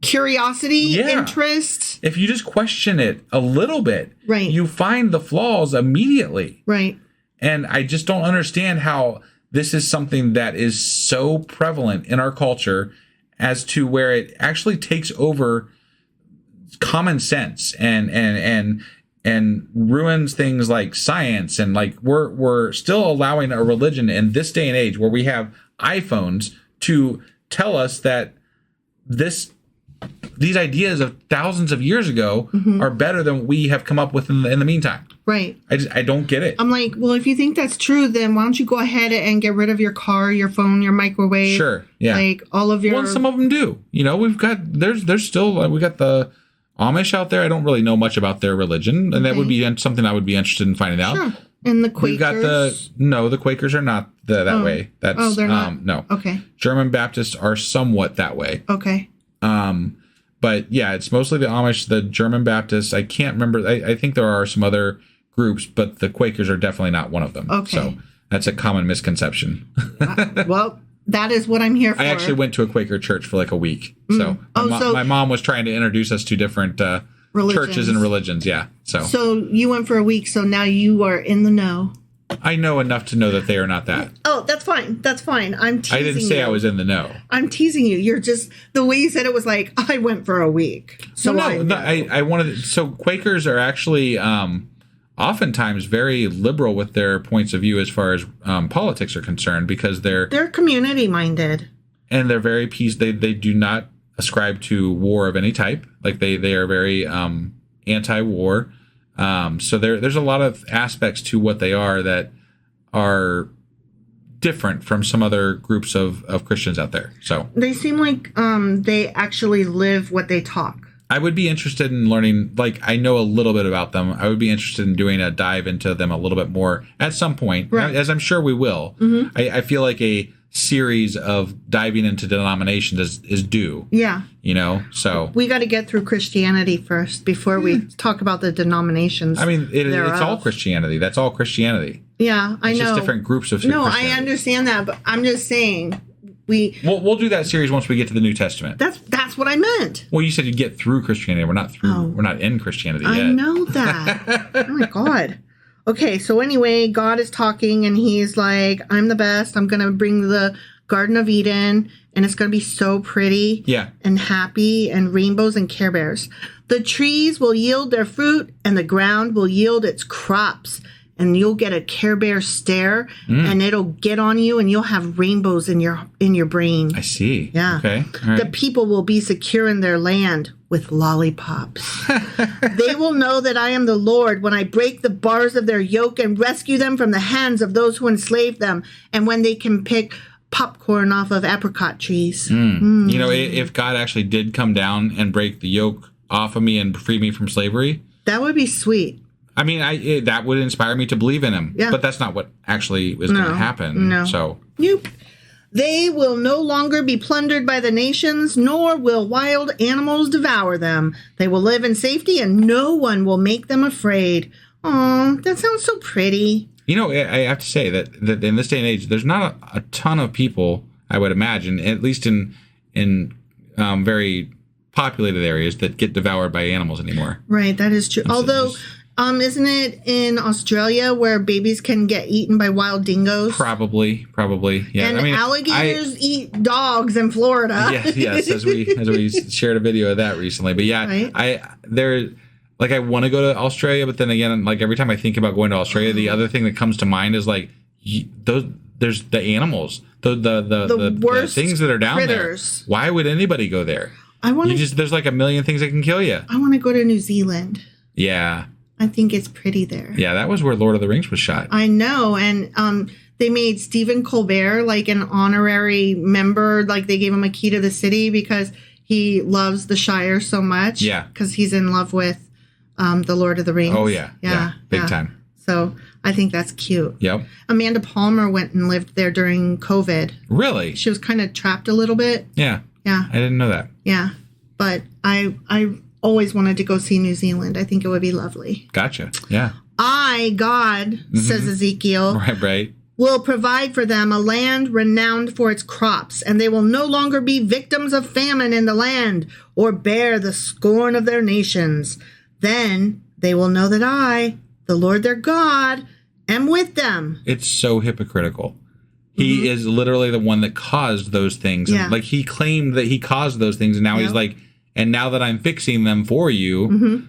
curiosity, interest. If you just question it a little bit, right, you find the flaws immediately. Right. And I just don't understand how this is something that is so prevalent in our culture as to where it actually takes over common sense and ruins things like science. And like we're still allowing a religion in this day and age where we have iPhones to tell us that these ideas of thousands of years ago are better than we have come up with in the meantime. Right. I don't get it. I'm like, well, if you think that's true, then why don't you go ahead and get rid of your car, your phone, your microwave? Sure. Yeah. Like all of your. Well, some of them do. We've got there's still we got the Amish out there. I don't really know much about their religion, and that would be something I would be interested in finding out. Sure. And the Quakers. We've got the Quakers are not that way. That's they're not. No. Okay. German Baptists are somewhat that way. Okay. But yeah, it's mostly the Amish, the German Baptists. I can't remember. I think there are some other groups, but the Quakers are definitely not one of them. Okay. So that's a common misconception. Well, that is what I'm here for. I actually went to a Quaker church for like a week. So my mom was trying to introduce us to different churches and religions. Yeah. So you went for a week. So now you are in the know. I know enough to know that they are not that. Oh, that's fine. That's fine. I'm teasing you. I didn't say I was in the know. I'm teasing you. You're just, the way you said it was like, I went for a week. So I wanted, so Quakers are actually oftentimes very liberal with their points of view as far as politics are concerned, because they're community minded. And they're very they do not ascribe to war of any type. Like they are very anti-war. So there's a lot of aspects to what they are that are different from some other groups of Christians out there. So they seem like they actually live what they talk. I would be interested in learning, like I know a little bit about them. I would be interested in doing a dive into them a little bit more at some point, right, as I'm sure we will. Mm-hmm. I feel like a series of diving into denominations is due. Yeah. So we got to get through Christianity first before we talk about the denominations. I mean, it's all Christianity. That's all Christianity. Yeah, I know. It's just different groups of No, I understand that, but I'm just saying we'll do that series once we get to the New Testament. That's what I meant. Well, you said you'd get through Christianity. We're not through. We're not in Christianity yet. I know that. Oh my God. Okay, so anyway, God is talking and he's like, I'm the best. I'm going to bring the Garden of Eden and it's going to be so pretty and happy and rainbows and Care Bears. The trees will yield their fruit and the ground will yield its crops. And you'll get a Care Bear stare and it'll get on you and you'll have rainbows in your brain. I see. Yeah. Okay. All right. The people will be secure in their land with lollipops. They will know that I am the Lord when I break the bars of their yoke and rescue them from the hands of those who enslaved them, and when they can pick popcorn off of apricot trees. If God actually did come down and break the yoke off of me and free me from slavery, that would be sweet. I mean, that would inspire me to believe in him. Yeah. But that's not what actually is going to happen. No. So. Nope. They will no longer be plundered by the nations, nor will wild animals devour them. They will live in safety, and no one will make them afraid. Oh, that sounds so pretty. You know, I have to say that in this day and age, there's not a ton of people, I would imagine, at least in very populated areas, that get devoured by animals anymore. Right, that is true. Although, isn't it in Australia where babies can get eaten by wild dingoes? Probably, yeah. And alligators eat dogs in Florida. Yes, as we shared a video of that recently. But yeah, right? I want to go to Australia, but then again, like every time I think about going to Australia, the other thing that comes to mind is like there's the animals, the worst things that are down critters. There. Why would anybody go there? There's like a million things that can kill you. I want to go to New Zealand. Yeah. I think it's pretty there. Yeah, that was where Lord of the Rings was shot. I know, and they made Stephen Colbert like an honorary member, like they gave him a key to the city because he loves the Shire so much. Yeah. Because he's in love with the Lord of the Rings. Oh, yeah. Big time. So I think that's cute. Yep. Amanda Palmer went and lived there during COVID. Really? She was kind of trapped a little bit. Yeah. Yeah. I didn't know that. Yeah. But I always wanted to go see New Zealand. I think it would be lovely. Gotcha. Yeah. God, says Ezekiel, right, will provide for them a land renowned for its crops, and they will no longer be victims of famine in the land or bear the scorn of their nations. Then they will know that I, the Lord their God, am with them. It's so hypocritical. He is literally the one that caused those things. Yeah. Like he claimed that he caused those things, and now he's like, and now that I'm fixing them for you,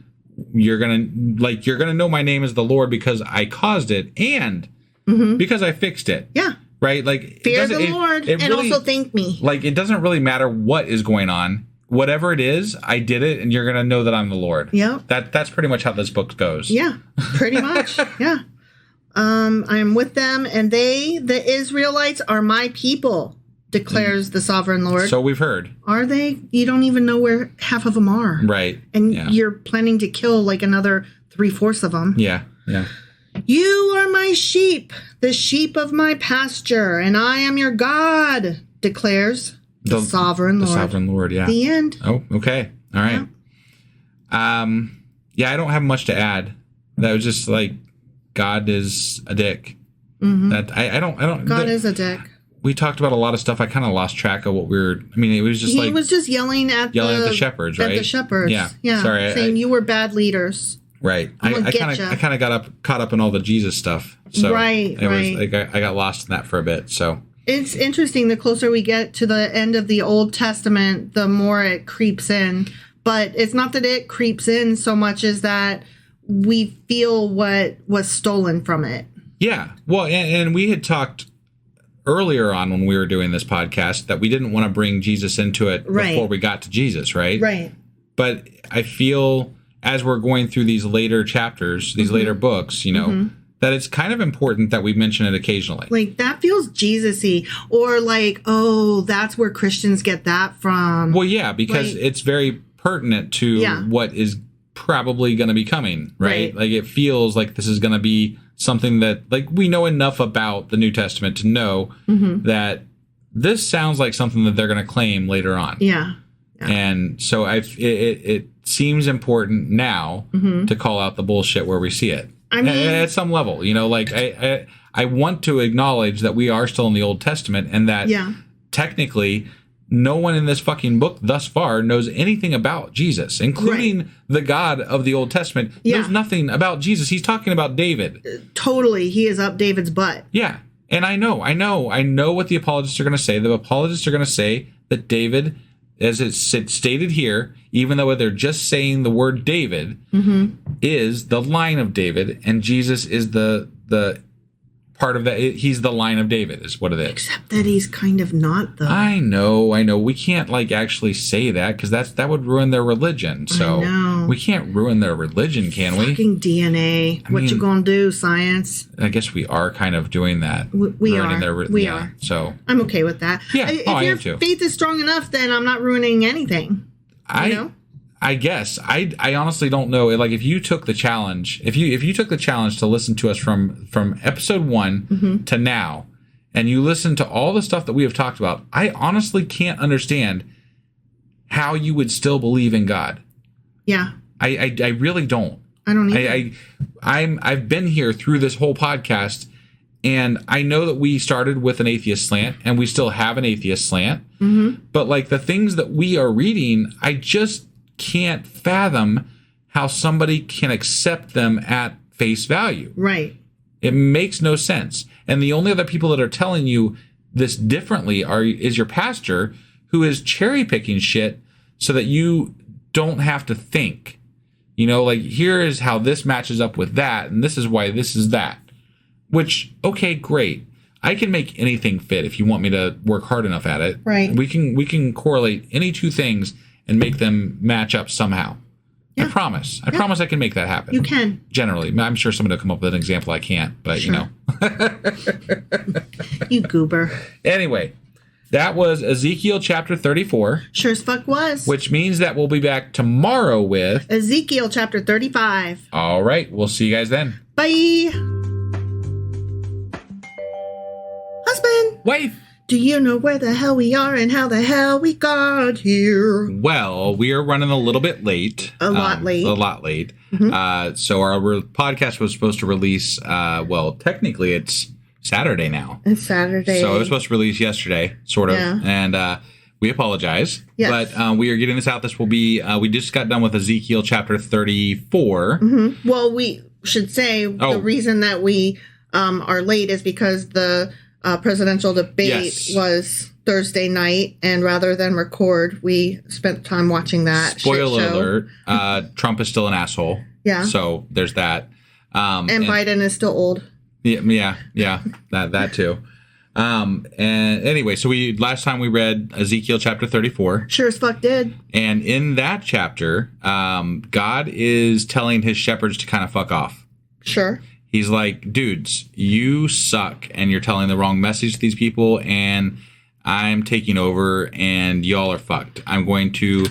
you're gonna know my name is the Lord because I caused it and because I fixed it. Yeah. Right? Like fear the Lord and really, also thank me. Like it doesn't really matter what is going on. Whatever it is, I did it, and you're gonna know that I'm the Lord. Yeah. That's pretty much how this book goes. Yeah. Pretty much. Yeah. I am with them, and they, the Israelites, are my people, declares the sovereign Lord. So we've heard. Are they? You don't even know where half of them are. Right. And you're planning to kill like another 3/4 of them. Yeah. Yeah. You are my sheep, the sheep of my pasture, and I am your God, declares the sovereign Lord. The sovereign Lord, yeah. The end. Oh, okay. All right. Yeah, I don't have much to add. That was just like, God is a dick. That I don't. God is a dick. We talked about a lot of stuff. I kind of lost track of what we were. I mean, it was just he was just yelling at the shepherds, right? At the shepherds. Yeah. Sorry, saying you were bad leaders. Right. I kind of caught up in all the Jesus stuff. So right. I got lost in that for a bit. So it's interesting. The closer we get to the end of the Old Testament, the more it creeps in. But it's not that it creeps in so much as that we feel what was stolen from it. Yeah. Well, and we had talked earlier on when we were doing this podcast that we didn't want to bring Jesus into it before we got to Jesus, right? Right. But I feel as we're going through these later chapters, these later books, you know, that it's kind of important that we mention it occasionally. Like, that feels Jesus-y. Or like, oh, that's where Christians get that from. Well, yeah, because it's very pertinent to what is probably going to be coming, right? Like, it feels like this is going to be something that, like, we know enough about the New Testament to know that this sounds like something that they're going to claim later on. Yeah. And so it seems important now to call out the bullshit where we see it. I mean, at some level, you know, like I want to acknowledge that we are still in the Old Testament and that technically no one in this fucking book thus far knows anything about Jesus, including the God of the Old Testament. Knows nothing about Jesus. He's talking about David. Totally. He is up David's butt. Yeah. And I know what the apologists are going to say. The apologists are going to say that David, as it's stated here, even though they're just saying the word David, is the line of David, and Jesus is the part of that. He's the line of David is what it is. Except that he's kind of not, though. I know. We can't like actually say that because that would ruin their religion. So we can't ruin their religion, can we? Fucking DNA. What you gonna do, science? I guess we are kind of doing that. We are. So I'm okay with that. Yeah. If your faith is strong enough, then I'm not ruining anything. You know? I guess I honestly don't know. Like, if you took the challenge, if you took the challenge to listen to us from episode 1 to now, and you listen to all the stuff that we have talked about, I honestly can't understand how you would still believe in God. Yeah. I really don't. I don't either. I've been here through this whole podcast, and I know that we started with an atheist slant, and we still have an atheist slant. Mm-hmm. But like the things that we are reading, I just can't fathom how somebody can accept them at face value. Right. It makes no sense. And the only other people that are telling you this differently is your pastor, who is cherry picking shit so that you don't have to think. You know, like, here is how this matches up with that, and this is why this is that. Which, okay, great. I can make anything fit if you want me to work hard enough at it. Right. We can correlate any two things and make them match up somehow. Yeah. I promise. I promise I can make that happen. You can. Generally. I'm sure somebody will come up with an example I can't, but sure. You know. You goober. Anyway, that was Ezekiel chapter 34. Sure as fuck was. Which means that we'll be back tomorrow with Ezekiel chapter 35. All right. We'll see you guys then. Bye. Husband. Wife. Do you know where the hell we are and how the hell we got here? Well, we are running a little bit late. A lot late. Mm-hmm. So our podcast was supposed to release, technically it's Saturday now. It's Saturday. So it was supposed to release yesterday, sort of. Yeah. And we apologize. Yes. But we are getting this out. This will be, we just got done with Ezekiel chapter 34. Mm-hmm. Well, we should say the reason that we are late is because the presidential debate was Thursday night, and rather than record, we spent time watching that. Spoiler alert: Trump is still an asshole. Yeah. So there's that. And Biden is still old. Yeah. That too. And anyway, so last time we read Ezekiel chapter 34. Sure as fuck did. And in that chapter, God is telling his shepherds to kind of fuck off. Sure. He's like, dudes, you suck, and you're telling the wrong message to these people, and I'm taking over, and y'all are fucked. I'm going to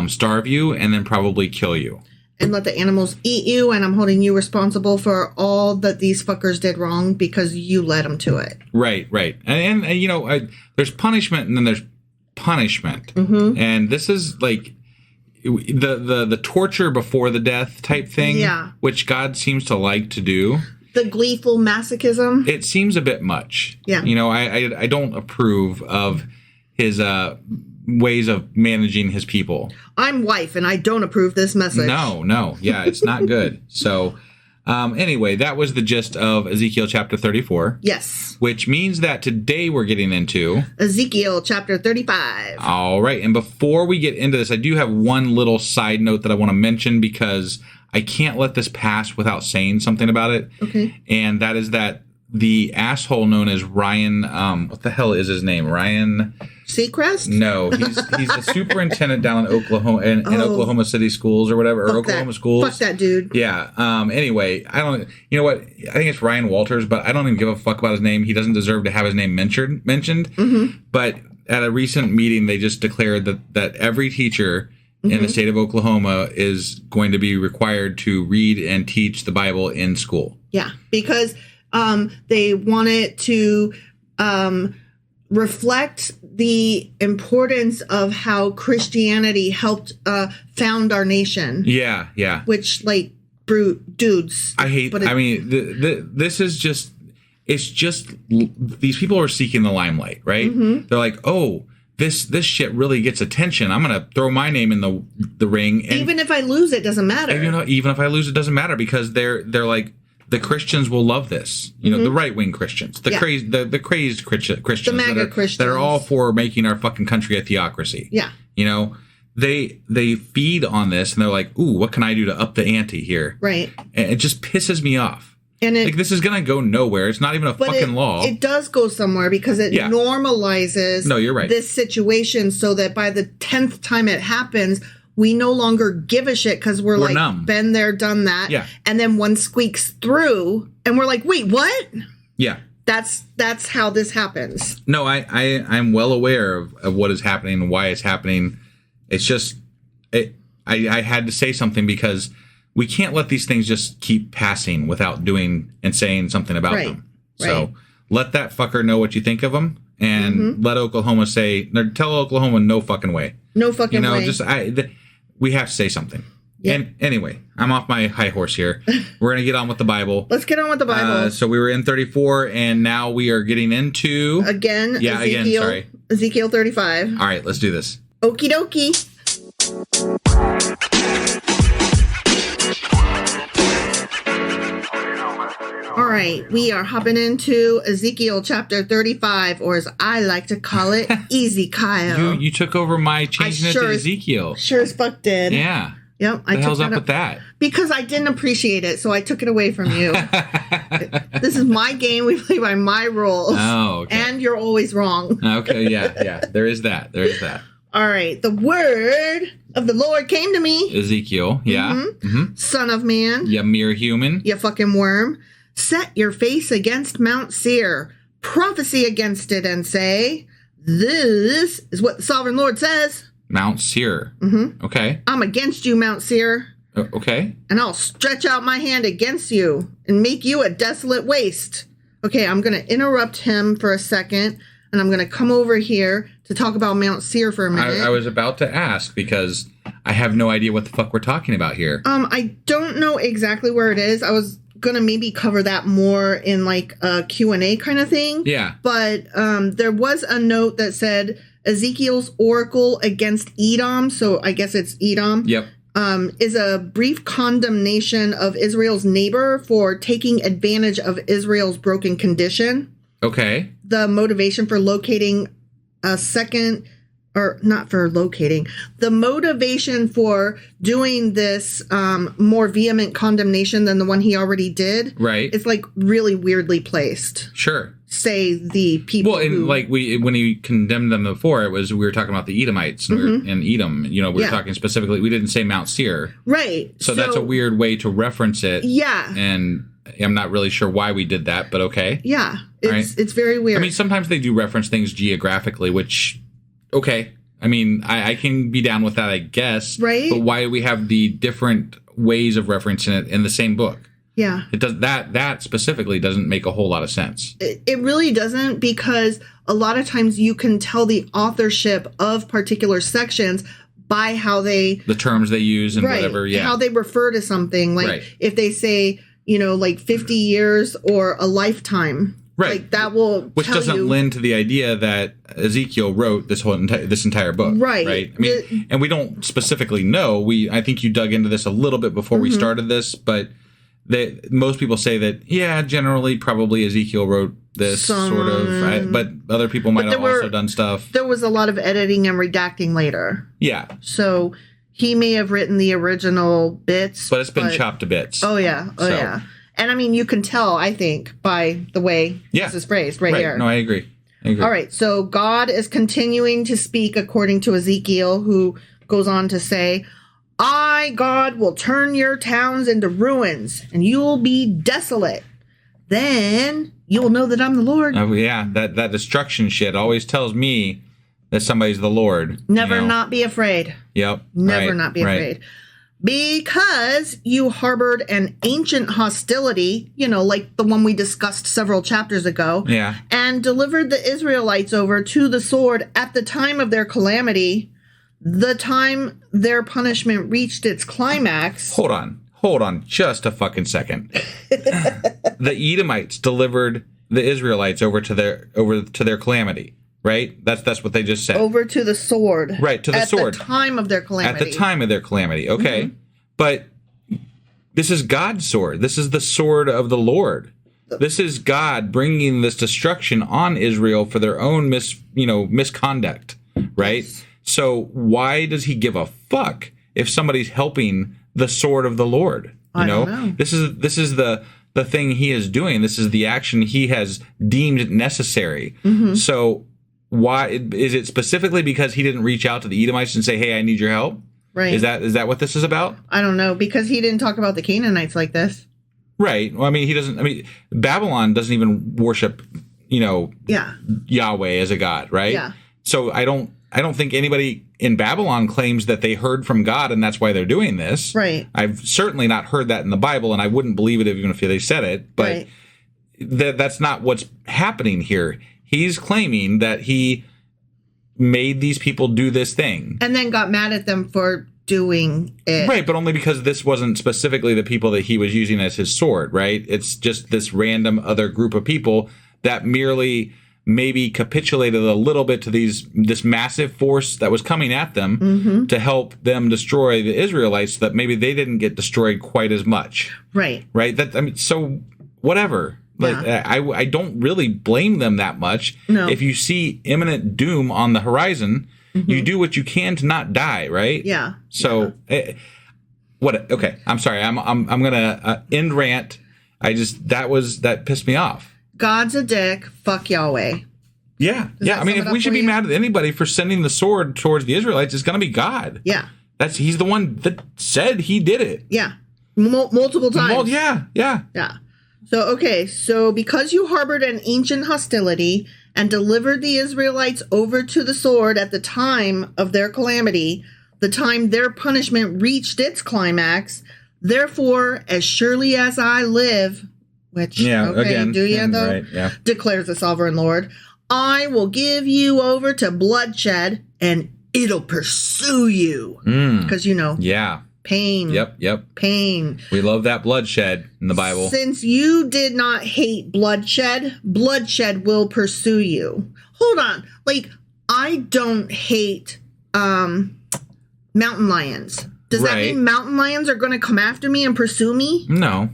starve you and then probably kill you. And let the animals eat you, and I'm holding you responsible for all that these fuckers did wrong because you led them to it. Right. And you know, there's punishment, and then there's punishment. Mm-hmm. And this is like the torture before the death type thing, which God seems to like to do. The gleeful masochism. It seems a bit much. Yeah. You know, I don't approve of his ways of managing his people. I'm wife, and I don't approve this message. No. Yeah, it's not good. So anyway, that was the gist of Ezekiel chapter 34. Yes. Which means that today we're getting into Ezekiel chapter 35. All right. And before we get into this, I do have one little side note that I want to mention because I can't let this pass without saying something about it. Okay. And that is that the asshole known as Ryan, what the hell is his name? Ryan Seacrest? No, he's a superintendent down in Oklahoma in Oklahoma City schools or whatever, or Oklahoma schools. Fuck that dude. Yeah. Anyway, you know what? I think it's Ryan Walters, but I don't even give a fuck about his name. He doesn't deserve to have his name mentioned. Mm-hmm. But at a recent meeting, they just declared that every teacher in the state of Oklahoma is going to be required to read and teach the Bible in school. Yeah, because they want it to reflect the importance of how Christianity helped found our nation. Yeah. Which, like, dudes. This is just, it's just, these people are seeking the limelight, right? Mm-hmm. They're like, oh, this shit really gets attention. I'm going to throw my name in the ring. And even if I lose, it doesn't matter. Even if I lose, it doesn't matter because they're like, the Christians will love this. You know, the right-wing Christians, the crazed Christians, the MAGA Christians that are all for making our fucking country a theocracy. Yeah. You know, they feed on this and they're like, ooh, what can I do to up the ante here? Right. And it just pisses me off. And this is going to go nowhere. It's not even a fucking law. It does go somewhere because it normalizes you're right. this situation so that by the 10th time it happens, we no longer give a shit because we're like, numb. Been there, done that. Yeah. And then one squeaks through and we're like, wait, what? Yeah. That's how this happens. No, I'm well aware of what is happening and why it's happening. It's just, I had to say something because we can't let these things just keep passing without doing and saying something about them. So let that fucker know what you think of him, and let Oklahoma tell Oklahoma no fucking way. No fucking way. We have to say something. Yep. And anyway, I'm off my high horse here. We're going to get on with the Bible. Let's get on with the Bible. So we were in 34, and now we are getting into... Ezekiel 35. All right, let's do this. Okie dokie. All right, we are hopping into Ezekiel chapter 35, or as I like to call it, Ezekiel. You took over my changing it to Ezekiel. Sure as fuck did. Yeah. Yep. What the hell's up with that? Because I didn't appreciate it, so I took it away from you. This is my game. We play by my rules. Oh, okay. And you're always wrong. Okay, yeah. There is that. All right. The word of the Lord came to me. Ezekiel, yeah. Son of man. You mere human. You fucking worm. Set your face against Mount Seir. Prophecy against it and say, this is what the sovereign Lord says. Mount Seir. Okay. I'm against you, Mount Seir. Okay. And I'll stretch out my hand against you and make you a desolate waste. Okay, I'm going to interrupt him for a second, and I'm going to come over here to talk about Mount Seir for a minute. I was about to ask because I have no idea what the fuck we're talking about here. I don't know exactly where it is. I was going to maybe cover that more in like a Q&A kind of thing. Yeah. But there was a note that said Ezekiel's oracle against Edom, so I guess it's Edom. Yep. Is a brief condemnation of Israel's neighbor for taking advantage of Israel's broken condition. Okay. The motivation for locating a second, or not for locating, the motivation for doing this more vehement condemnation than the one he already did. Right. It's like really weirdly placed. Sure. Say the people. Well, and like when he condemned them before, we were talking about the Edomites and Edom. We were talking specifically. We didn't say Mount Seir, right? So that's a weird way to reference it. Yeah, and I'm not really sure why we did that, but okay. Yeah, it's very weird. I mean, sometimes they do reference things geographically, which okay. I mean, I can be down with that, I guess. Right. But why do we have the different ways of referencing it in the same book? Yeah. It does that specifically doesn't make a whole lot of sense. It really doesn't, because a lot of times you can tell the authorship of particular sections by how the terms they use and whatever, how they refer to something. Like if they say, like 50 years or a lifetime. Right. Like that will Which doesn't lend to the idea that Ezekiel wrote this entire book. Right. Right. I mean, and we don't specifically know. I think you dug into this a little bit before we started this, but most people say that, generally, probably Ezekiel wrote this sort of, but other people might have also done stuff. There was a lot of editing and redacting later. Yeah. So he may have written the original bits. But it's been chopped to bits. Oh, yeah. Yeah. And I mean, you can tell, I think, by the way this is phrased right here. No, I agree. All right. So God is continuing to speak according to Ezekiel, who goes on to say, I, God, will turn your towns into ruins, and you'll be desolate. Then you will know that I'm the Lord. Oh, yeah. That destruction shit always tells me that somebody's the Lord. Never not be afraid. Yep. Never not be afraid. Because you harbored an ancient hostility, like the one we discussed several chapters ago. Yeah. And delivered the Israelites over to the sword at the time of their calamity, the time their punishment reached its climax. Hold on just a fucking second. The Edomites delivered the Israelites over to their calamity. Right? That's what they just said. Over to the sword. Right, to the sword. At the time of their calamity. At the time of their calamity. Okay. But this is God's sword. This is the sword of the Lord. This is God bringing this destruction on Israel for their own misconduct. Right? Yes. So why does he give a fuck if somebody's helping the sword of the Lord? I don't know. This is the thing he is doing. This is the action he has deemed necessary. So why is it specifically because he didn't reach out to the Edomites and say, "Hey, I need your help"? Right. Is that what this is about? I don't know, because he didn't talk about the Canaanites like this. Right. Well, I mean, he doesn't. I mean, Babylon doesn't even worship, Yahweh as a god, right? Yeah. So I don't think anybody in Babylon claims that they heard from God and that's why they're doing this. Right. I've certainly not heard that in the Bible, and I wouldn't believe it even if they said it. But that's not what's happening here. He's claiming that he made these people do this thing. And then got mad at them for doing it. Right, but only because this wasn't specifically the people that he was using as his sword, right? It's just this random other group of people that merely maybe capitulated a little bit to this massive force that was coming at them to help them destroy the Israelites so that maybe they didn't get destroyed quite as much. Right. Right? So whatever. Like, I don't really blame them that much. No. If you see imminent doom on the horizon, you do what you can to not die, right? Yeah. So, what? Okay, I'm sorry. I'm gonna end rant. That pissed me off. God's a dick. Fuck Yahweh. Yeah, yeah. I mean, if we should be mad at anybody for sending the sword towards the Israelites, it's gonna be God. Yeah. He's the one that said he did it. Yeah. Multiple times. Yeah. So because you harbored an ancient hostility and delivered the Israelites over to the sword at the time of their calamity, the time their punishment reached its climax, therefore, as surely as I live, which, again, do you though? Right, yeah. Declares the sovereign Lord, I will give you over to bloodshed and it'll pursue you. Because, Yeah. Pain. Yep. Pain. We love that bloodshed in the Bible. Since you did not hate bloodshed, bloodshed will pursue you. Hold on. Like, I don't hate mountain lions. Does that mean mountain lions are going to come after me and pursue me? No.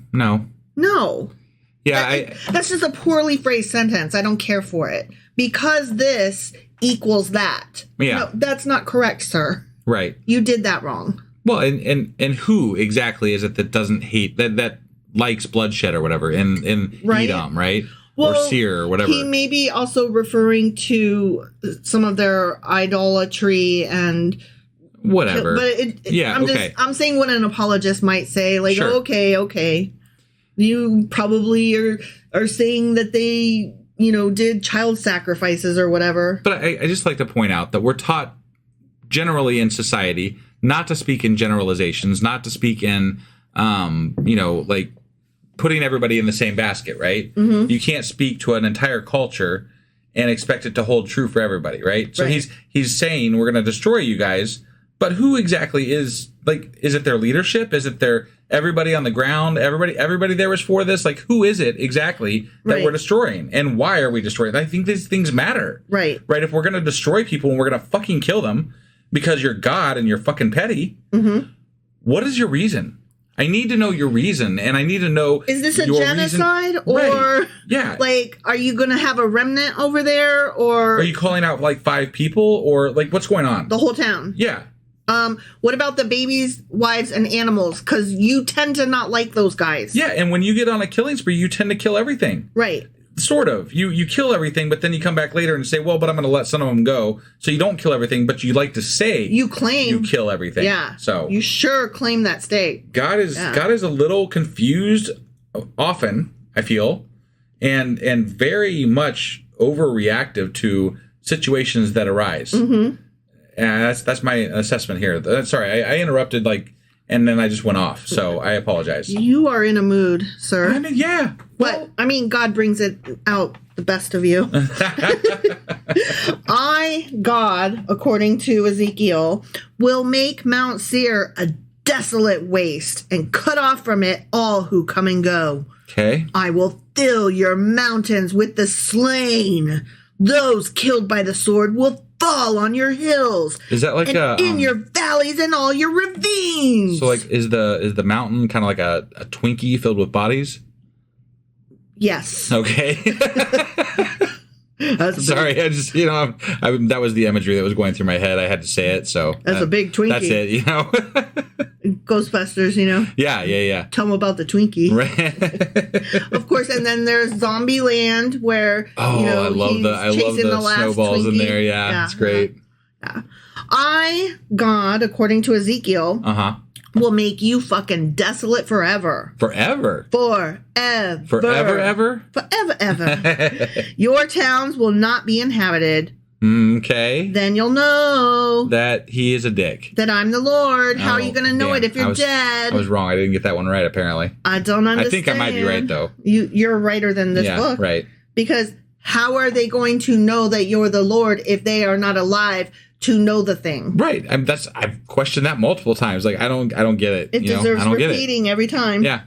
Yeah, that's just a poorly phrased sentence. I don't care for it. Because this equals that. Yeah. No, that's not correct, sir. Right. You did that wrong. Well, and who exactly is it that doesn't hate, that likes bloodshed or whatever in Edom, right? Well, or Seir or whatever. He may be also referring to some of their idolatry and whatever. But I'm saying what an apologist might say, like, sure. okay. You probably are saying that they, did child sacrifices or whatever. But I just like to point out that we're taught generally in society not to speak in generalizations, not to speak in, like putting everybody in the same basket, right? Mm-hmm. You can't speak to an entire culture and expect it to hold true for everybody, right? So he's saying we're going to destroy you guys, but who exactly is it their leadership? Is it everybody on the ground? Everybody there was for this? Like, who is it exactly that we're destroying? And why are we destroying? I think these things matter. Right. Right. If we're going to destroy people and we're going to fucking kill them because you're God and you're fucking petty, what is your reason? I need to know your reason, and I need to know. Is this a genocide, or like, are you going to have a remnant over there, or are you calling out like 5 people, or like what's going on? The whole town. Yeah. What about the babies, wives, and animals? Because you tend to not like those guys. Yeah, and when you get on a killing spree, you tend to kill everything. Right. Sort of. You kill everything, but then you come back later and say, well, but I'm going to let some of them go. So you don't kill everything, but you like to say you claim you kill everything. Yeah. So you sure claim that stake. God is a little confused often, I feel, and very much overreactive to situations that arise. Mm-hmm. And that's my assessment here. Sorry, I interrupted and then I just went off. So I apologize. You are in a mood, sir. I mean, yeah. Well, God brings it out the best of you. God, according to Ezekiel, will make Mount Seir a desolate waste and cut off from it all who come and go. Okay. I will fill your mountains with the slain. Those killed by the sword will fall on your hills. Is that like in your valleys and all your ravines? So is the mountain kind of like a Twinkie filled with bodies? Yes. Okay. Sorry, I just that was the imagery that was going through my head. I had to say it, so that's a big Twinkie. That's it, Ghostbusters, Yeah. Tell them about the Twinkie. Right. Of course, and then there's Zombie Land where I love the snowballs in there. Yeah, it's great. Yeah. God, according to Ezekiel, will make you fucking desolate forever. Forever. Forever. Forever, ever? Forever, ever. Your towns will not be inhabited. Okay. Then you'll know that he is a dick. That I'm the Lord. How are you going to know it if you're dead? I was wrong. I didn't get that one right, apparently. I don't understand. I think I might be right, though. You're righter than this book. Right. Because how are they going to know that you're the Lord if they are not alive to know the thing? Right. I've questioned that multiple times. Like, I don't get it. It deserves repeating every time. Yeah.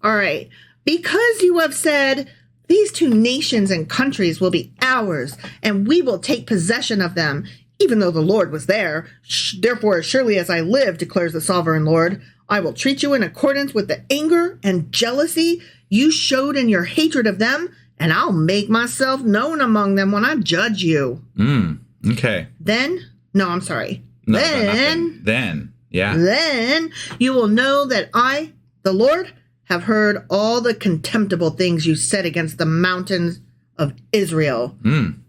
All right. Because you have said, these two nations and countries will be ours, and we will take possession of them, even though the Lord was there. Therefore, as surely as I live, declares the sovereign Lord, I will treat you in accordance with the anger and jealousy you showed in your hatred of them, and I'll make myself known among them when I judge you. Okay. Then you will know that I, the Lord, have heard all the contemptible things you said against the mountains of Israel.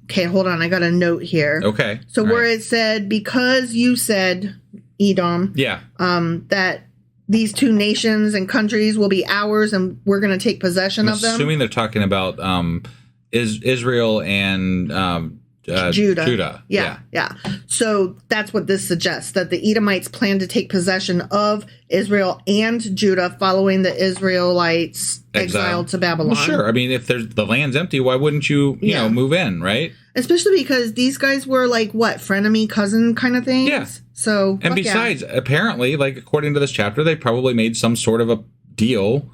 Okay, hold on. I got a note here. Okay. So where it said, because you said, Edom, that these two nations and countries will be ours and we're going to take possession of them. Assuming they're talking about Israel and Judah. Yeah. So that's what this suggests, that the Edomites plan to take possession of Israel and Judah following the Israelites exiled to Babylon. Well, sure. I mean, if the land's empty, why wouldn't you know, move in, right? Especially because these guys were like, what, frenemy, cousin kind of things? Yeah. So, and besides, apparently, like, according to this chapter, they probably made some sort of a deal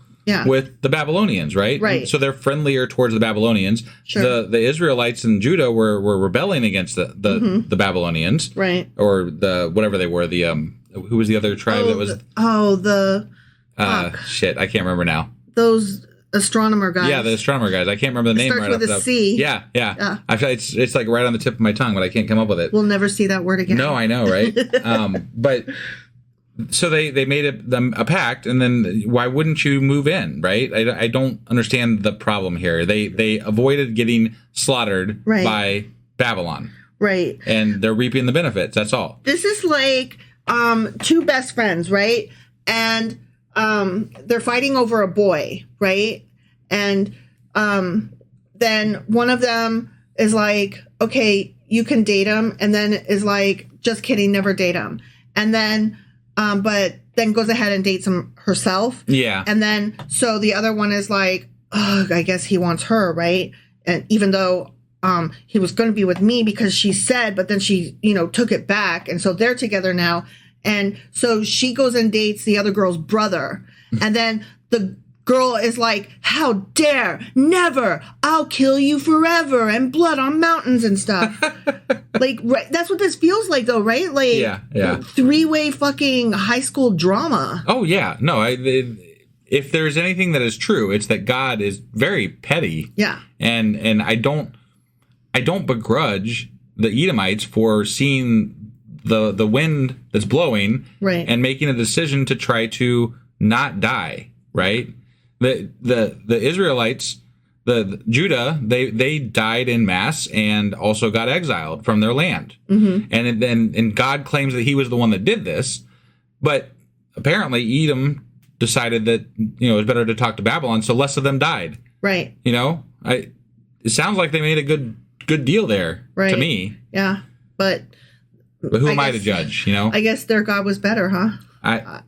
with the Babylonians, right? Right. So they're friendlier towards the Babylonians. Sure. The Israelites in Judah were rebelling against the Babylonians. Right. Or the whatever they were. The who was the other tribe that was? Shit, I can't remember now. Those astronomer guys. Yeah, the astronomer guys. I can't remember the name. Starts with a C. Yeah. It's like right on the tip of my tongue, but I can't come up with it. We'll never see that word again. No, I know, right? But so they made a pact, and then why wouldn't you move in, right? I don't understand the problem here. They avoided getting slaughtered by Babylon. Right. And they're reaping the benefits. That's all. This is like two best friends, right? And they're fighting over a boy, right? And then one of them is like, okay, you can date him. And then is like, just kidding, never date him. And then, but then goes ahead and dates him herself. Yeah. And then, so the other one is like, oh, I guess he wants her, right? And even though he was going to be with me because she said, but then she, took it back. And so they're together now. And so she goes and dates the other girl's brother. And then the girl is like, how dare, never, I'll kill you forever, and blood on mountains and stuff. Like, right, that's what this feels like, though, right? Like, yeah. Three-way fucking high school drama. Oh, yeah. No, if there's anything that is true, it's that God is very petty. Yeah. And I don't begrudge the Edomites for seeing the wind that's blowing, right, and making a decision to try to not die, right? The Israelites, the Judah, they died in mass and also got exiled from their land. Mm-hmm. And God claims that he was the one that did this, but apparently Edom decided that it was better to talk to Babylon, so less of them died. Right. It sounds like they made a good deal there, right, to me. Yeah, but who am I to judge, I guess their God was better, huh? I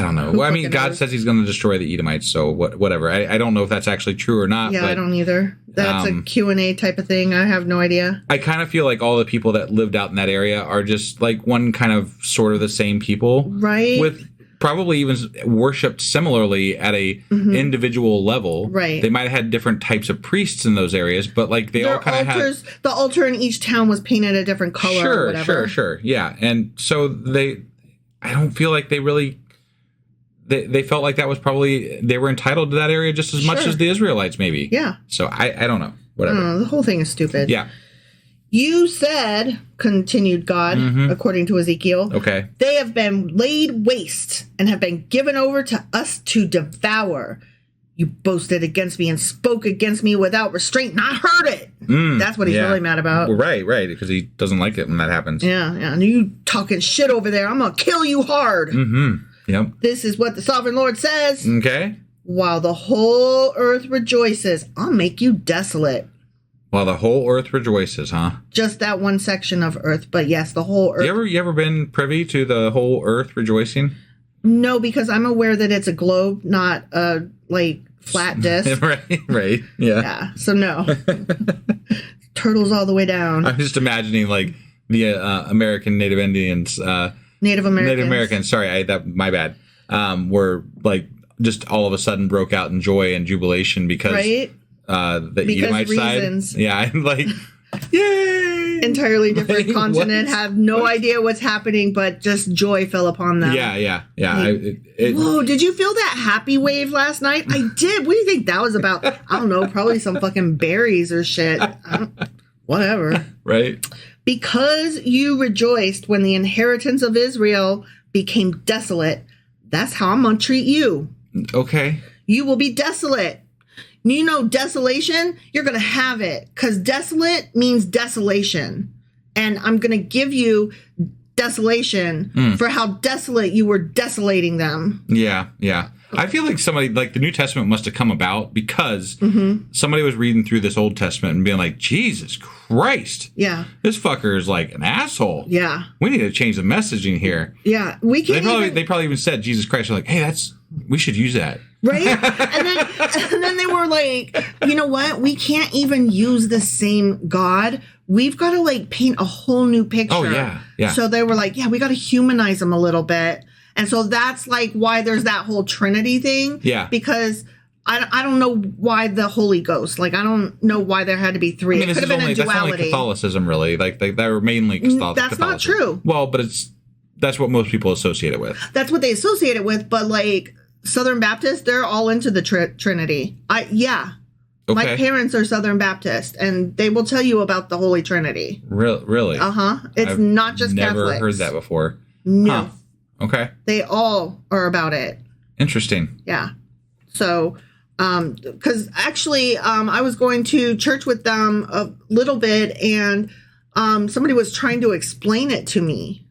don't know. Well, I mean, God says he's going to destroy the Edomites, so whatever. I don't know if that's actually true or not. Yeah, but, I don't either. That's a Q&A type of thing. I have no idea. I kind of feel like all the people that lived out in that area are just like one kind of sort of the same people. Right. With probably even worshipped similarly at a individual level. Right. They might have had different types of priests in those areas, but like they all kind of had... The altar in each town was painted a different color or whatever. Sure. Yeah. And so I don't feel like they really... They felt like that was probably... They were entitled to that area just as much as the Israelites, maybe. Yeah. So I don't know. Whatever. The whole thing is stupid. Yeah. You said, continued God, according to Ezekiel, okay, they have been laid waste and have been given over to us to devour. You boasted against me and spoke against me without restraint, and I heard it. That's what he's really mad about. Well, right, because he doesn't like it when that happens. Yeah. And you talking shit over there. I'm going to kill you hard. Yep. This is what the sovereign Lord says. Okay. While the whole earth rejoices, I'll make you desolate. Well, the whole earth rejoices, huh? Just that one section of earth, but yes, the whole earth. You ever been privy to the whole earth rejoicing? No, because I'm aware that it's a globe, not a flat disc. right. Yeah. Yeah. So no. Turtles all the way down. I'm just imagining the American Native Indians. Native Americans. Sorry, my bad. Were just all of a sudden broke out in joy and jubilation because the Edomite reasons. side. Yeah, yay! Entirely different continent, have no idea what's happening, but just joy fell upon them. Yeah. Whoa, did you feel that happy wave last night? I did. What do you think that was about? I don't know, probably some fucking berries or shit. Whatever. Right. Because you rejoiced when the inheritance of Israel became desolate, that's how I'm going to treat you. Okay. You will be desolate. You know, desolation, you're going to have it because desolate means desolation. And I'm going to give you desolation for how desolate you were desolating them. Yeah. I feel like somebody, the New Testament must have come about because somebody was reading through this Old Testament and being like, Jesus Christ. Yeah. This fucker is like an asshole. Yeah. We need to change the messaging here. Yeah. We can't they probably even said Jesus Christ. They're like, hey, we should use that. Right? and then they were like, you know what? We can't even use the same God. We've got to paint a whole new picture. Oh, yeah. So they were like, yeah, we got to humanize them a little bit. And so that's why there's that whole Trinity thing. Yeah. Because I don't know why the Holy Ghost. I don't know why there had to be three. It could have been a duality. That's only Catholicism, really. They were mainly Catholicism. That's not true. Well, but that's what most people associate it with. That's what they associate it with. But Southern Baptists, they're all into the Trinity. Okay. My parents are Southern Baptist, and they will tell you about the Holy Trinity. Really? It's not just Catholics. Catholics. Never heard that before. No. Huh. Okay. They all are about it. Interesting. Yeah. So, because actually, I was going to church with them a little bit, and somebody was trying to explain it to me,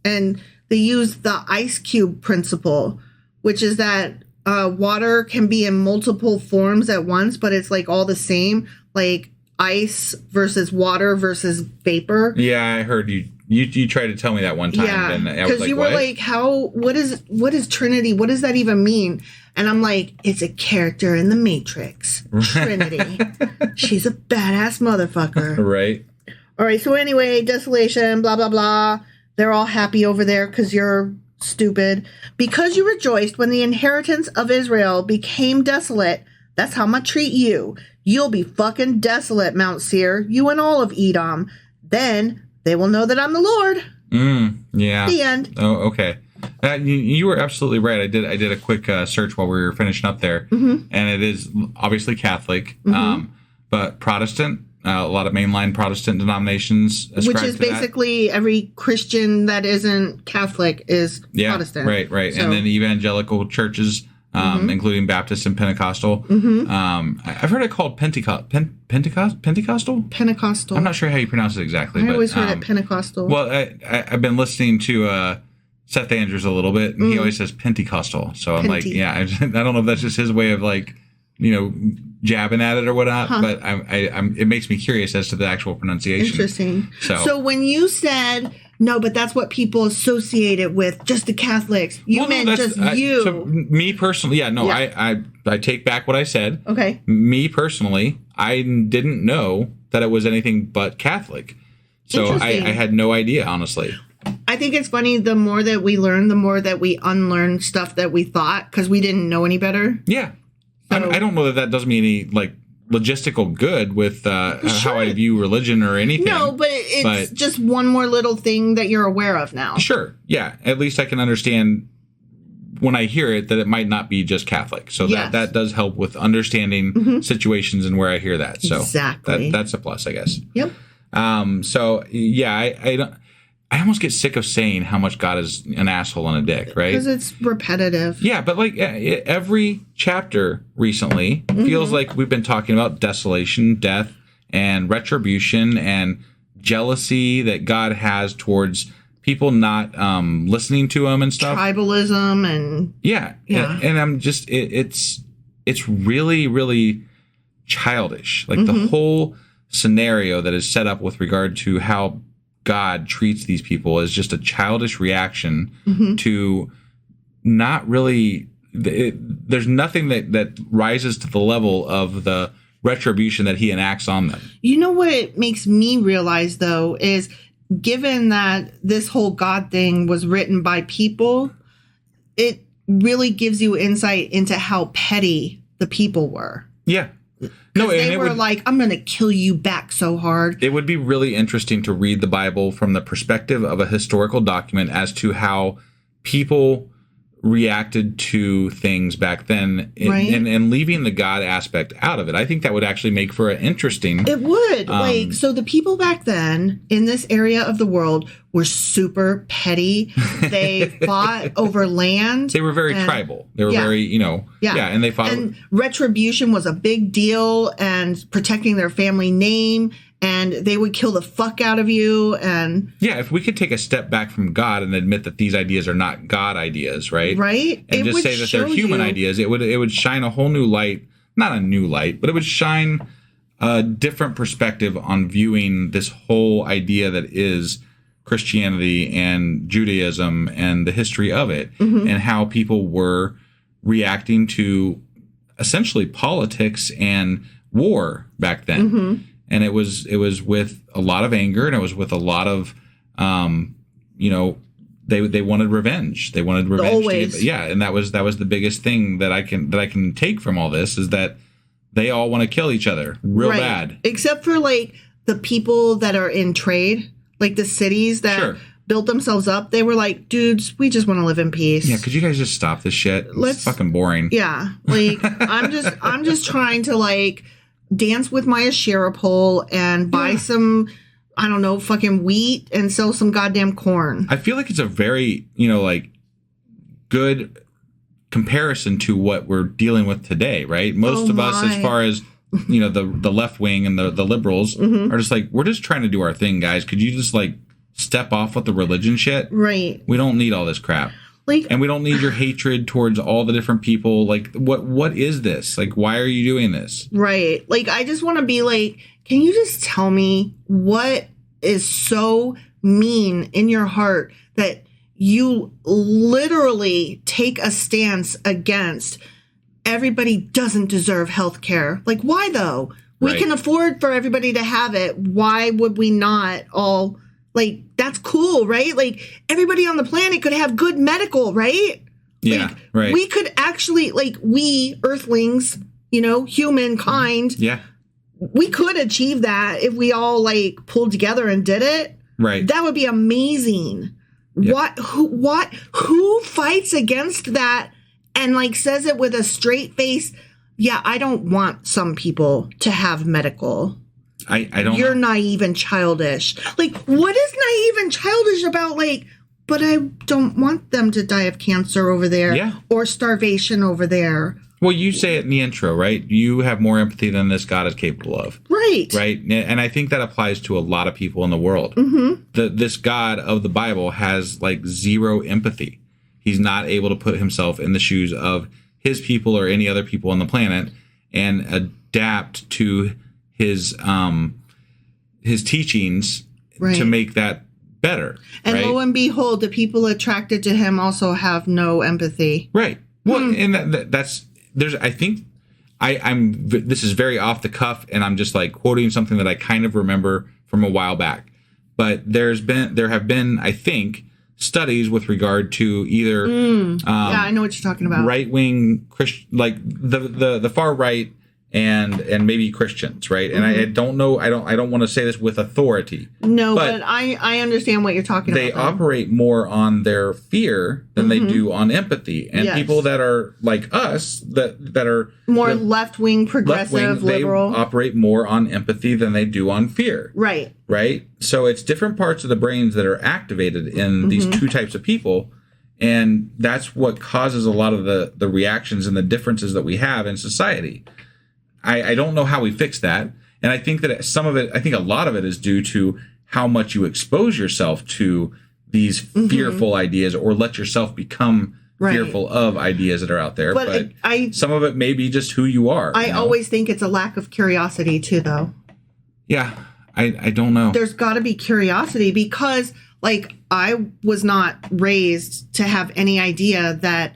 and they used the ice cube principle, which is that water can be in multiple forms at once, but it's all the same, ice versus water versus vapor. Yeah, I heard you. You tried to tell me that one time. Yeah, because you were like, what is Trinity? What does that even mean? And I'm like, it's a character in the Matrix. Trinity. She's a badass motherfucker. Right. All right. So anyway, desolation, blah, blah, blah. They're all happy over there because you're stupid. Because you rejoiced when the inheritance of Israel became desolate, that's how I'm going to treat you. You'll be fucking desolate, Mount Seir, you and all of Edom. Then they will know that I'm the Lord. Yeah. The end. Oh, okay. You were absolutely right. I did a quick search while we were finishing up there, and it is obviously Catholic, but Protestant. A lot of mainline Protestant denominations ascribe which is basically that. Every Christian that isn't Catholic is Protestant. Right. So. And then evangelical churches, including Baptist and Pentecostal. I've heard it called Pentecostal? Pentecostal. I'm not sure how you pronounce it exactly. I always heard it Pentecostal. Well, I've been listening to Seth Andrews a little bit, and he always says Pentecostal. So I'm like, I don't know if that's just his way of jabbing at it or whatnot, but it makes me curious as to the actual pronunciation. Interesting. So when you said no, but that's what people associate it with, just the Catholics. You meant just you. So me personally, I take back what I said. Okay. Me personally, I didn't know that it was anything but Catholic. So I had no idea, honestly. I think it's funny, the more that we learn, the more that we unlearn stuff that we thought because we didn't know any better. Yeah. So, I don't know that does me any logistical good with how I view religion or anything. No, but it's just one more little thing that you're aware of now. Sure. Yeah. At least I can understand when I hear it that it might not be just Catholic. So that does help with understanding situations and where I hear that. So exactly. That's a plus, I guess. Yep. So yeah, I almost get sick of saying how much God is an asshole and a dick, right? Because it's repetitive. Yeah, but every chapter recently feels like we've been talking about desolation, death, and retribution and jealousy that God has towards people not listening to him and stuff. Tribalism and... Yeah. And I'm just... It's really, really childish. The whole scenario that is set up with regard to how God treats these people is just a childish reaction to not really. There's nothing that rises to the level of the retribution that he enacts on them. You know what it makes me realize, though, is given that this whole God thing was written by people, it really gives you insight into how petty the people were. Yeah. No, they were like, I'm going to kill you back so hard. It would be really interesting to read the Bible from the perspective of a historical document as to how people reacted to things back then, and leaving the God aspect out of it. I think that would actually make for an interesting. It would. So the people back then in this area of the world were super petty. They fought over land. They were very tribal. They were very, and they fought. And retribution was a big deal, and protecting their family name. And they would kill the fuck out of you. And if we could take a step back from God and admit that these ideas are not God ideas, right? Right. And just say that they're human ideas, it would shine a whole new light, not a new light, but it would shine a different perspective on viewing this whole idea that is Christianity and Judaism and the history of it, and how people were reacting to essentially politics and war back then. And it was with a lot of anger, and it was with a lot of, they wanted revenge. They wanted revenge. Always. And that was the biggest thing that I can take from all this is that they all want to kill each other real bad. Except for like the people that are in trade, like the cities that built themselves up. They were like, dudes, we just want to live in peace. Yeah, could you guys just stop this shit? It's fucking boring. Yeah, like I'm just trying to like dance with my Asherah pole and buy some, I don't know, fucking wheat and sell some goddamn corn. I feel like it's a very, good comparison to what we're dealing with today, right? Most of us, as far as, the left wing and the liberals are just like, we're just trying to do our thing, guys. Could you just like step off with the religion shit? Right. We don't need all this crap. And we don't need your hatred towards all the different people. Like, what is this? Like, why are you doing this? Right. Like, I just want to be like, can you just tell me what is so mean in your heart that you literally take a stance against everybody doesn't deserve health care? Like, why though? We can afford for everybody to have it. Why would we not all... Like, that's cool, right? Like, everybody on the planet could have good medical, right? Yeah, like, right. We could actually, like, we Earthlings, humankind. Yeah. We could achieve that if we all, like, pulled together and did it. Right. That would be amazing. Yeah. Who fights against that and, like, says it with a straight face? Yeah, I don't want some people to have medical. I don't. You're naive and childish. Like, what is naive and childish about, like, but I don't want them to die of cancer over there or starvation over there. Well, you say it in the intro, right? You have more empathy than this God is capable of. Right. Right. And I think that applies to a lot of people in the world. This God of the Bible has like zero empathy. He's not able to put himself in the shoes of his people or any other people on the planet and adapt to his teachings to make that better. And lo and behold, the people attracted to him also have no empathy. Right. Well, and that's there's. I think I'm. This is very off the cuff, and I'm just like quoting something that I kind of remember from a while back. But there have been, I think, studies with regard to either. I know what you're talking about. Right wing Christian, like the far right. And maybe Christians, right? And I don't know. I don't want to say this with authority. No, but I understand what you're talking about. They operate more on their fear than they do on empathy. And people that are like us, that are more left-wing, progressive, liberal, they operate more on empathy than they do on fear. Right. Right. So it's different parts of the brains that are activated in these two types of people. And that's what causes a lot of the reactions and the differences that we have in society. I don't know how we fix that. And I think that a lot of it is due to how much you expose yourself to these fearful ideas or let yourself become fearful of ideas that are out there. But some of it may be just who you are. I always think it's a lack of curiosity too, though. Yeah, I don't know. There's got to be curiosity because, like, I was not raised to have any idea that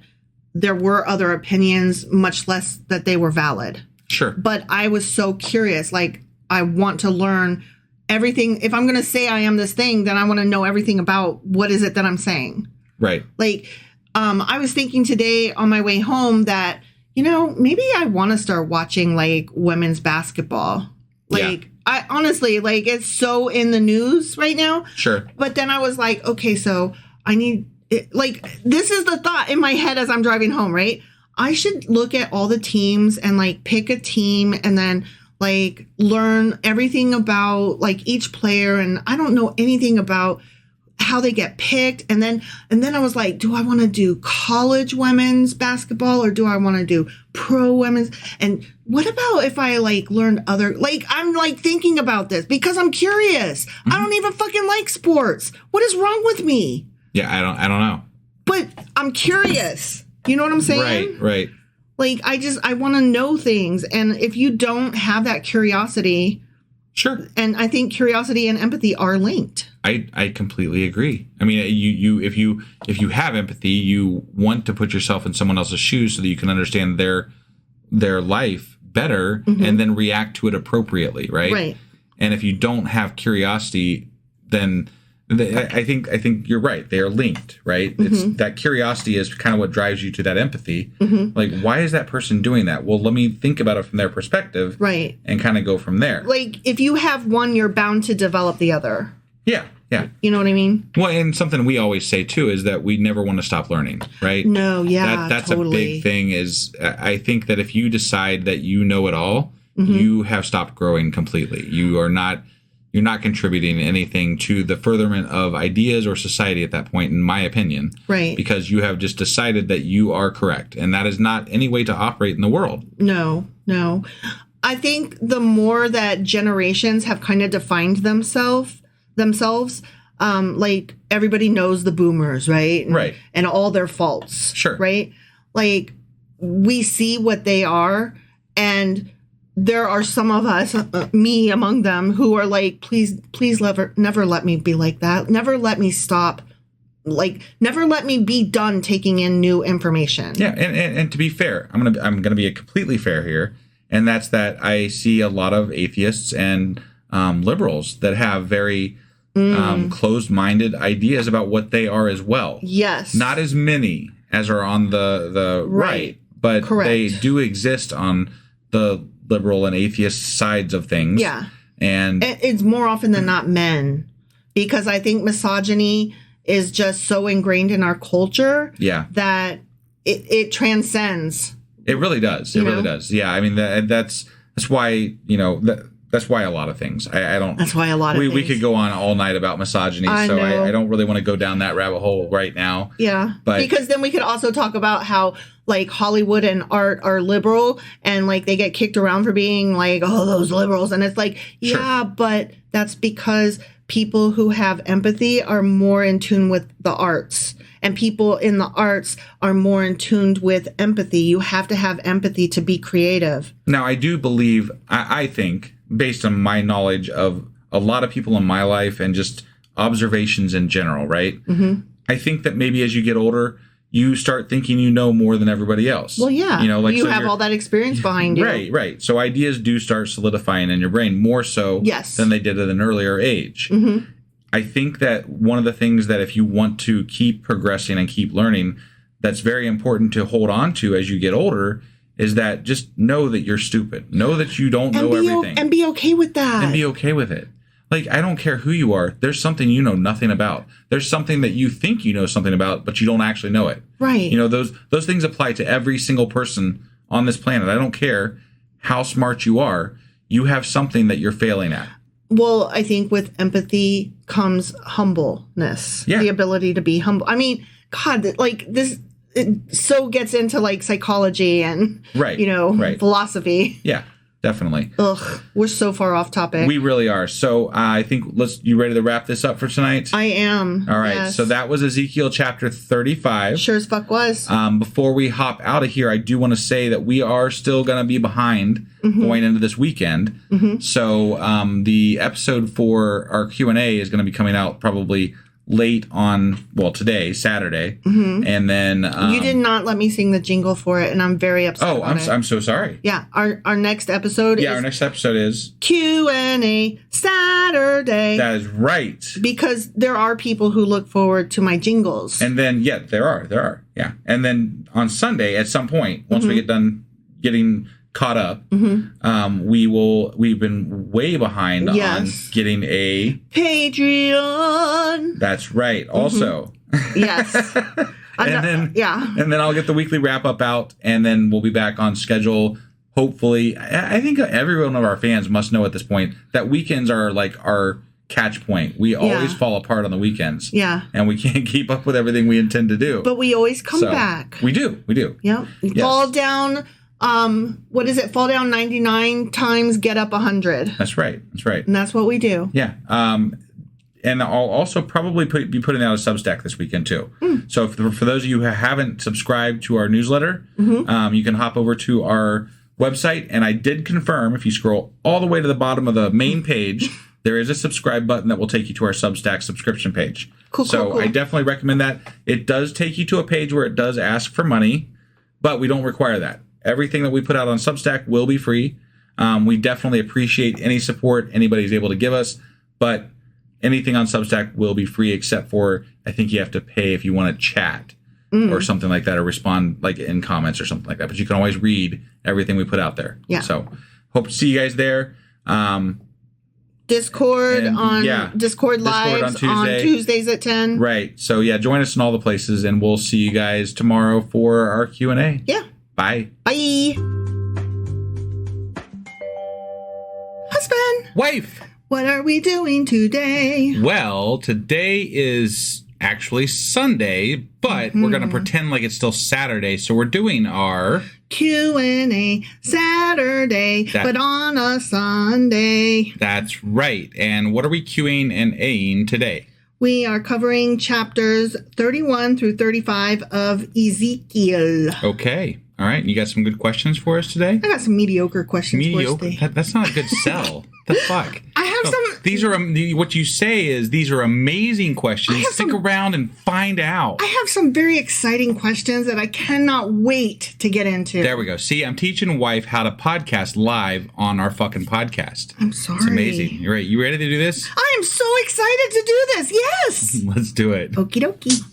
there were other opinions, much less that they were valid. Sure. But I was so curious. Like, I want to learn everything. If I'm going to say I am this thing, then I want to know everything about what is it that I'm saying. Right. Like, I was thinking today on my way home that, maybe I want to start watching, like, women's basketball. Like, yeah. I honestly, like, it's so in the news right now. Sure. But then I was like, okay, so I need, this is the thought in my head as I'm driving home, right? I should look at all the teams and, like, pick a team and then, like, learn everything about, like, each player. And I don't know anything about how they get picked. And then I was like, do I want to do college women's basketball or do I want to do pro women's? And what about if I, like, learned other, like, I'm, like, thinking about this because I'm curious. Mm-hmm. I don't even fucking like sports. What is wrong with me? Yeah, I don't know. But I'm curious. You know what I'm saying? Right. Like, I want to know things. And if you don't have that curiosity. Sure. And I think curiosity and empathy are linked. I completely agree. I mean, if you have empathy, you want to put yourself in someone else's shoes so that you can understand their life better mm-hmm. and then react to it appropriately, right? Right. And if you don't have curiosity, then I think you're right. They are linked, right? Mm-hmm. It's that curiosity is kind of what drives you to that empathy. Mm-hmm. Like, why is that person doing that? Well, let me think about it from their perspective, right? And kind of go from there. Like, if you have one, you're bound to develop the other. Yeah. You know what I mean? Well, and something we always say too is that we never want to stop learning, right? No, yeah, that's totally. a big thing. Is I think that if you decide that you know it all, mm-hmm. you have stopped growing completely. You're not contributing anything to the furtherment of ideas or society at that point, in my opinion. Right. Because you have just decided that you are correct. And that is not any way to operate in the world. No. I think the more that generations have kind of defined themselves, like, everybody knows the boomers, right? Right. And all their faults. Sure. Right? Like, we see what they are, and there are some of us, me among them, who are like, please never let me be like that. Never let me stop. Like, never let me be done taking in new information. Yeah, and to be fair, I'm gonna be completely fair here, and that's that I see a lot of atheists and liberals that have very closed-minded ideas about what they are as well. Yes, not as many as are on the right, but correct. They do exist on the liberal and atheist sides of things. Yeah. And it's more often than not men, because I think misogyny is just so ingrained in our culture that it transcends. It really does. It really does. Yeah. I mean, that's why, that's why a lot of things. I don't. That's why a lot of things. We could go on all night about misogyny, I don't really want to go down that rabbit hole right now. Yeah. But because then we could also talk about how, like, Hollywood and art are liberal, and, like, they get kicked around for being like, oh, those liberals. And it's like, yeah, sure. But that's because people who have empathy are more in tune with the arts, and people in the arts are more in tune with empathy. You have to have empathy to be creative. Now, I do believe, I think, based on my knowledge of a lot of people in my life and just observations in general, right? Mm-hmm. I think that maybe as you get older, you start thinking you know more than everybody else. Well, yeah. You have all that experience behind you. Right. So ideas do start solidifying in your brain more so than they did at an earlier age. Mm-hmm. I think that one of the things that if you want to keep progressing and keep learning, that's very important to hold on to as you get older, is that just know that you're stupid. Know that you don't know everything. And be okay with that. And be okay with it. Like, I don't care who you are. There's something you know nothing about. There's something that you think you know something about, but you don't actually know it. Right. Those things apply to every single person on this planet. I don't care how smart you are. You have something that you're failing at. Well, I think with empathy comes humbleness. Yeah. The ability to be humble. I mean, God, like, this... It so gets into, like, psychology and, philosophy. Yeah. definitely. Ugh, we're so far off topic. We really are. So I think you ready to wrap this up for tonight? I am. All right. Yes. So that was Ezekiel chapter 35. Sure as fuck was. Before we hop out of here, I do want to say that we are still going to be behind going into this weekend. So the episode for our Q&A is going to be coming out probably late on, today, Saturday. And then... you did not let me sing the jingle for it, and I'm very upset about it. I'm so sorry. Yeah, our next episode our next episode is... Q&A Saturday. That is right. Because there are people who look forward to my jingles. And then, there are. Yeah. And then on Sunday, at some point, once we get done getting caught up, we've been way behind on getting a Patreon. That's right. Also. Yes. And then I'll get the weekly wrap up out, and then we'll be back on schedule. Hopefully, I think every one of our fans must know at this point that weekends are like our catch point. We always fall apart on the weekends. Yeah. And we can't keep up with everything we intend to do. But we always come back. We do. Yeah. Yes. Fall down. What is it? Fall down 99 times, get up 100. That's right. And that's what we do. Yeah. And I'll also probably be putting out a Substack this weekend too. So for those of you who haven't subscribed to our newsletter, you can hop over to our website. And I did confirm, if you scroll all the way to the bottom of the main page, there is a subscribe button that will take you to our Substack subscription page. Cool. I definitely recommend that. It does take you to a page where it does ask for money, but we don't require that. Everything that we put out on Substack will be free. We definitely appreciate any support anybody's able to give us, but anything on Substack will be free, except for, I think you have to pay if you want to chat or something like that, or respond like in comments or something like that. But you can always read everything we put out there. Yeah. So hope to see you guys there. Discord lives on Tuesdays at 10. Right. So join us in all the places, and we'll see you guys tomorrow for our Q&A. Yeah. Bye. Bye. Husband. Wife. What are we doing today? Well, today is actually Sunday, but we're going to pretend like it's still Saturday. So we're doing our Q&A Saturday, but on a Sunday. That's right. And what are we Qing and Aing today? We are covering chapters 31 through 35 of Ezekiel. Okay. All right. You got some good questions for us today? I got some mediocre questions for us today. That's not a good sell. The fuck? I have some... These are... What you say is these are amazing questions. Stick around and find out. I have some very exciting questions that I cannot wait to get into. There we go. See, I'm teaching wife how to podcast live on our fucking podcast. I'm sorry. It's amazing. You're right. You ready to do this? I am so excited to do this. Yes. Let's do it. Okie dokie.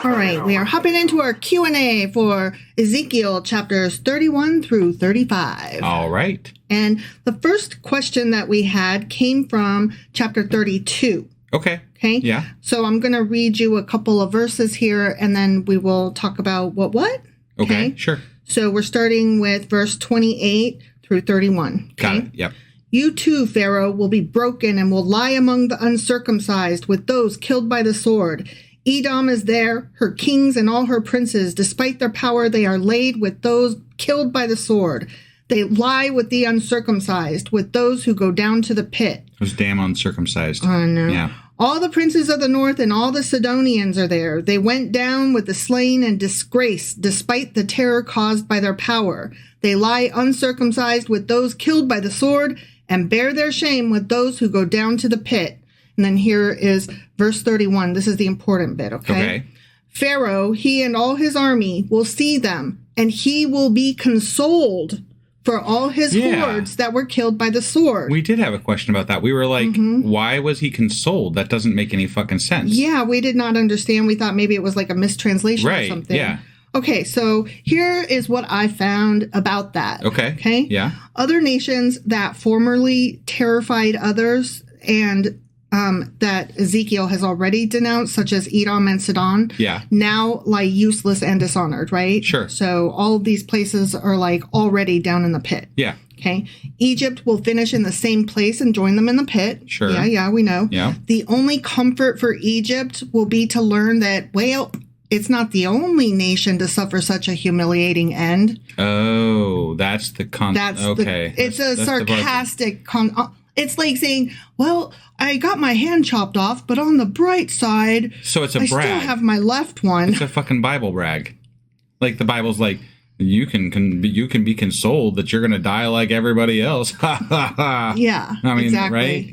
All right, we are hopping into our Q&A for Ezekiel chapters 31 through 35. All right. And the first question that we had came from chapter 32. Okay. Yeah. So I'm going to read you a couple of verses here, and then we will talk about what? Okay, sure. So we're starting with verse 28 through 31. Okay? Got it. Yep. You too, Pharaoh, will be broken and will lie among the uncircumcised with those killed by the sword. Edom is there, her kings and all her princes. Despite their power, they are laid with those killed by the sword. They lie with the uncircumcised, with those who go down to the pit. Those damn uncircumcised. Oh, no. Yeah. All the princes of the north and all the Sidonians are there. They went down with the slain and disgrace, despite the terror caused by their power. They lie uncircumcised with those killed by the sword, and bear their shame with those who go down to the pit. And then here is verse 31. This is the important bit, okay? Pharaoh, he and all his army will see them, and he will be consoled for all his hordes that were killed by the sword. We did have a question about that. We were like, why was he consoled? That doesn't make any fucking sense. Yeah, we did not understand. We thought maybe it was like a mistranslation or something. Yeah. Okay, so here is what I found about that. Okay. Yeah. Other nations that formerly terrified others and that Ezekiel has already denounced, such as Edom and Sidon, now lie useless and dishonored, right? Sure. So all of these places are like already down in the pit. Yeah. Okay. Egypt will finish in the same place and join them in the pit. Sure. Yeah, we know. Yeah. The only comfort for Egypt will be to learn that, well, it's not the only nation to suffer such a humiliating end. Oh, that's the okay. It's a sarcastic it's like saying, well, I got my hand chopped off, but on the bright side, so it's a I brag. still have my left one. It's a fucking Bible brag. Like the Bible's like, you can be consoled that you're going to die like everybody else. Yeah, I mean, exactly. Right?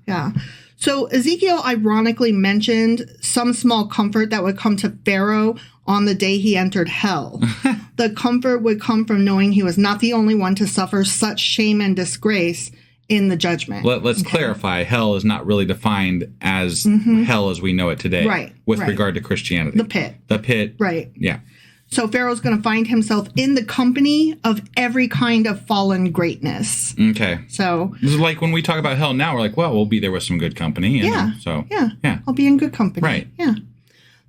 Yeah. So Ezekiel ironically mentioned some small comfort that would come to Pharaoh on the day he entered hell. The comfort would come from knowing he was not the only one to suffer such shame and disgrace in the judgment. Let's clarify. Hell is not really defined as hell as we know it today. Right. With regard to Christianity. The pit. Right. Yeah. So Pharaoh's going to find himself in the company of every kind of fallen greatness. Okay. So this is like when we talk about hell now, we're like, well, we'll be there with some good company. Yeah. I'll be in good company. Right. Yeah.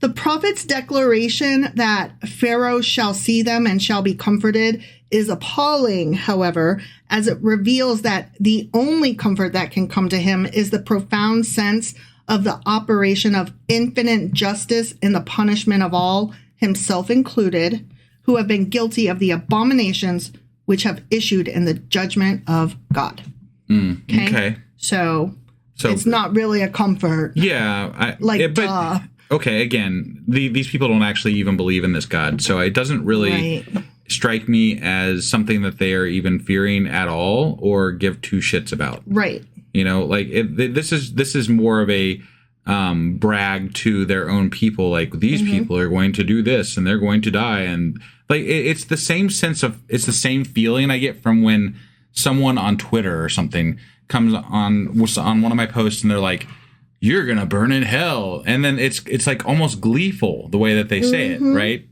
The prophet's declaration that Pharaoh shall see them and shall be comforted is appalling, however, as it reveals that the only comfort that can come to him is the profound sense of the operation of infinite justice in the punishment of all, himself included, who have been guilty of the abominations which have issued in the judgment of God. Okay. So it's not really a comfort. Yeah. Duh. Okay, again, these people don't actually even believe in this God, so it doesn't really strike me as something that they are even fearing at all or give two shits about. Right. You know, like this is more of a brag to their own people. Like these people are going to do this and they're going to die, and like it's the same it's the same feeling I get from when someone on Twitter or something comes on one of my posts and they're like, you're going to burn in hell. And then it's like almost gleeful the way that they say it, right?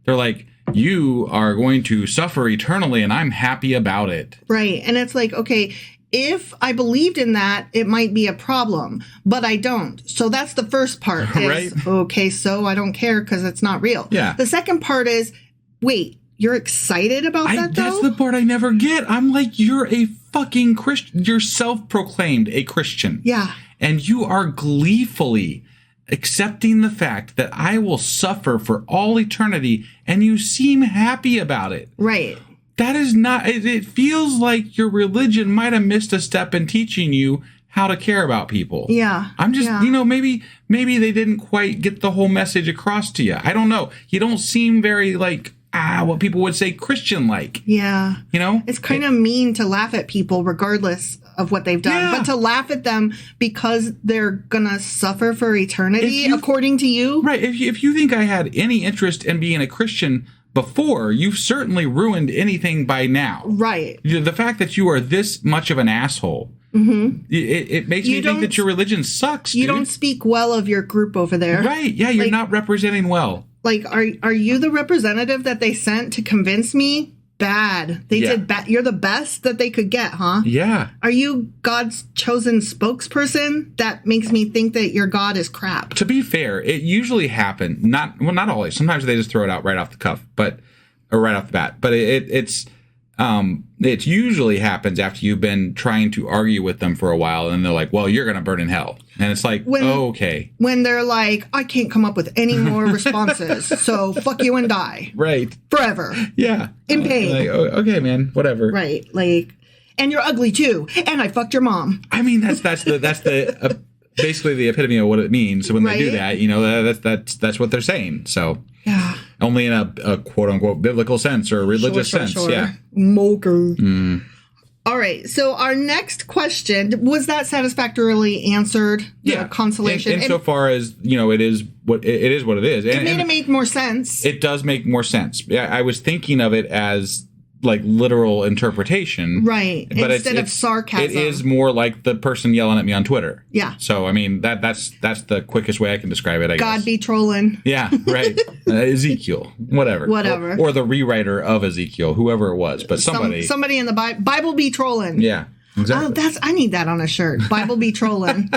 They're like, you are going to suffer eternally and I'm happy about it. Right. And it's like, okay, if I believed in that, it might be a problem, but I don't. So that's the first part. Right. Okay, so I don't care because it's not real. Yeah. The second part is, wait, you're excited about that though? That's the part I never get. I'm like, you're a fucking Christian. You're self-proclaimed a Christian. Yeah. And you are gleefully accepting the fact that I will suffer for all eternity, and you seem happy about it. Right. That is not, it feels like your religion might have missed a step in teaching you how to care about people. Yeah. I'm just, maybe they didn't quite get the whole message across to you. I don't know. You don't seem very like, what people would say Christian-like. Yeah. You know? It's kind of mean to laugh at people regardless of what they've done, but to laugh at them because they're gonna suffer for eternity, according to you. Right. If you think I had any interest in being a Christian before, you've certainly ruined anything by now. Right. The fact that you are this much of an asshole, it makes me think that your religion sucks, dude. You don't speak well of your group over there. Right. Yeah, you're not representing well. Like, are you the representative that they sent to convince me? Bad. They did bad. You're the best that they could get, huh? Yeah. Are you God's chosen spokesperson? That makes me think that your God is crap. To be fair, it usually happens. Not always. Sometimes they just throw it out right off the cuff, or right off the bat. But it usually happens after you've been trying to argue with them for a while, and they're like, "Well, you're going to burn in hell," and it's like, okay. When they're like, "I can't come up with any more responses, so fuck you and die." Right. Forever. Yeah. In pain. Like, okay, man, whatever. Right. Like, and you're ugly too, and I fucked your mom. I mean, that's the basically the epitome of what it means. So when they do that, that's what they're saying. So. Yeah. Only in a quote-unquote biblical sense or a religious sense. Sure. Yeah. Moker. All right. So our next question, was that satisfactorily answered? Yeah. Consolation. Insofar as, it is what it is. It made it make more sense. It does make more sense. Yeah. I was thinking of it as like literal interpretation. Right. But instead of sarcasm. It is more like the person yelling at me on Twitter. Yeah. So, I mean, that's the quickest way I can describe it, I guess. God be trolling. Yeah, right. Ezekiel. Whatever. Or the rewriter of Ezekiel, whoever it was. But somebody. Somebody in the Bible be trolling. Yeah, exactly. Oh, I need that on a shirt. Bible be trolling.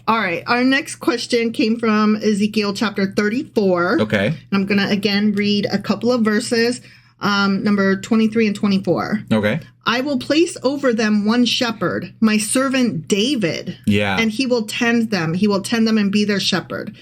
All right. Our next question came from Ezekiel chapter 34. Okay. I'm going to again read a couple of verses. number 23 and 24. Okay. I will place over them one shepherd, my servant David. Yeah. And he will tend them. He will tend them and be their shepherd.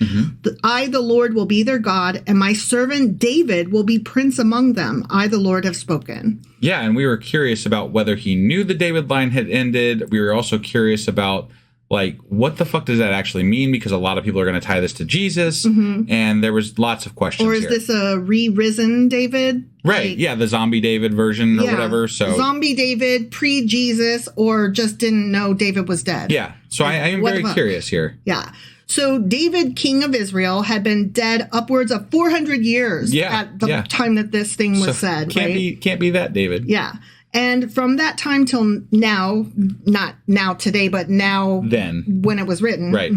I, the Lord, will be their God, and my servant David will be prince among them. I, the Lord, have spoken. Yeah, and we were curious about whether he knew the David line had ended. We were also curious about, like, what the fuck does that actually mean? Because a lot of people are going to tie this to Jesus, and there was lots of questions. Or is this a re-risen David? Right, like, yeah, the zombie David version or whatever. So zombie David, pre-Jesus, or just didn't know David was dead. Yeah, so I am very curious here. Yeah. So David, king of Israel, had been dead upwards of 400 years at the time that this thing was said. Can't be that David. Yeah. And from that time till now, not now today, but now then when it was written, right.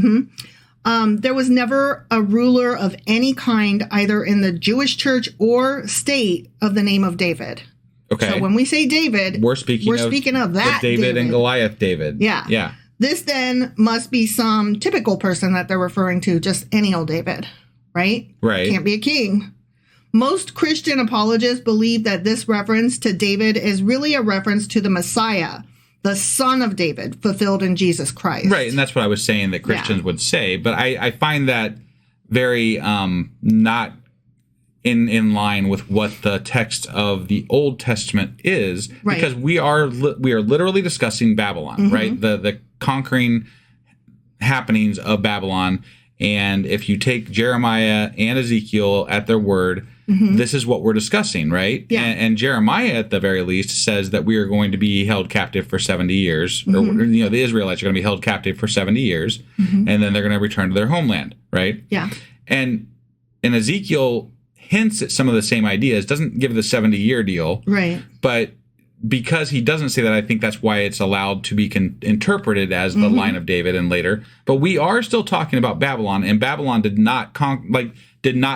There was never a ruler of any kind, either in the Jewish church or state, of the name of David. Okay. So when we say David, we're speaking of that David and Goliath David. Yeah. Yeah. This then must be some typical person that they're referring to, just any old David, right? Right. Can't be a king. Most Christian apologists believe that this reference to David is really a reference to the Messiah, the son of David, fulfilled in Jesus Christ. Right, and that's what I was saying that Christians would say. But I find that very not in line with what the text of the Old Testament is, because we are literally discussing Babylon, right? The conquering happenings of Babylon. And if you take Jeremiah and Ezekiel at their word, this is what we're discussing, right? Yeah. And Jeremiah, at the very least, says that we are going to be held captive for 70 years. Or, the Israelites are going to be held captive for 70 years. And then they're going to return to their homeland, right? Yeah. And Ezekiel hints at some of the same ideas, doesn't give the 70-year deal. Right. But because he doesn't say that, I think that's why it's allowed to be interpreted as the line of David and later. But we are still talking about Babylon, and Babylon did not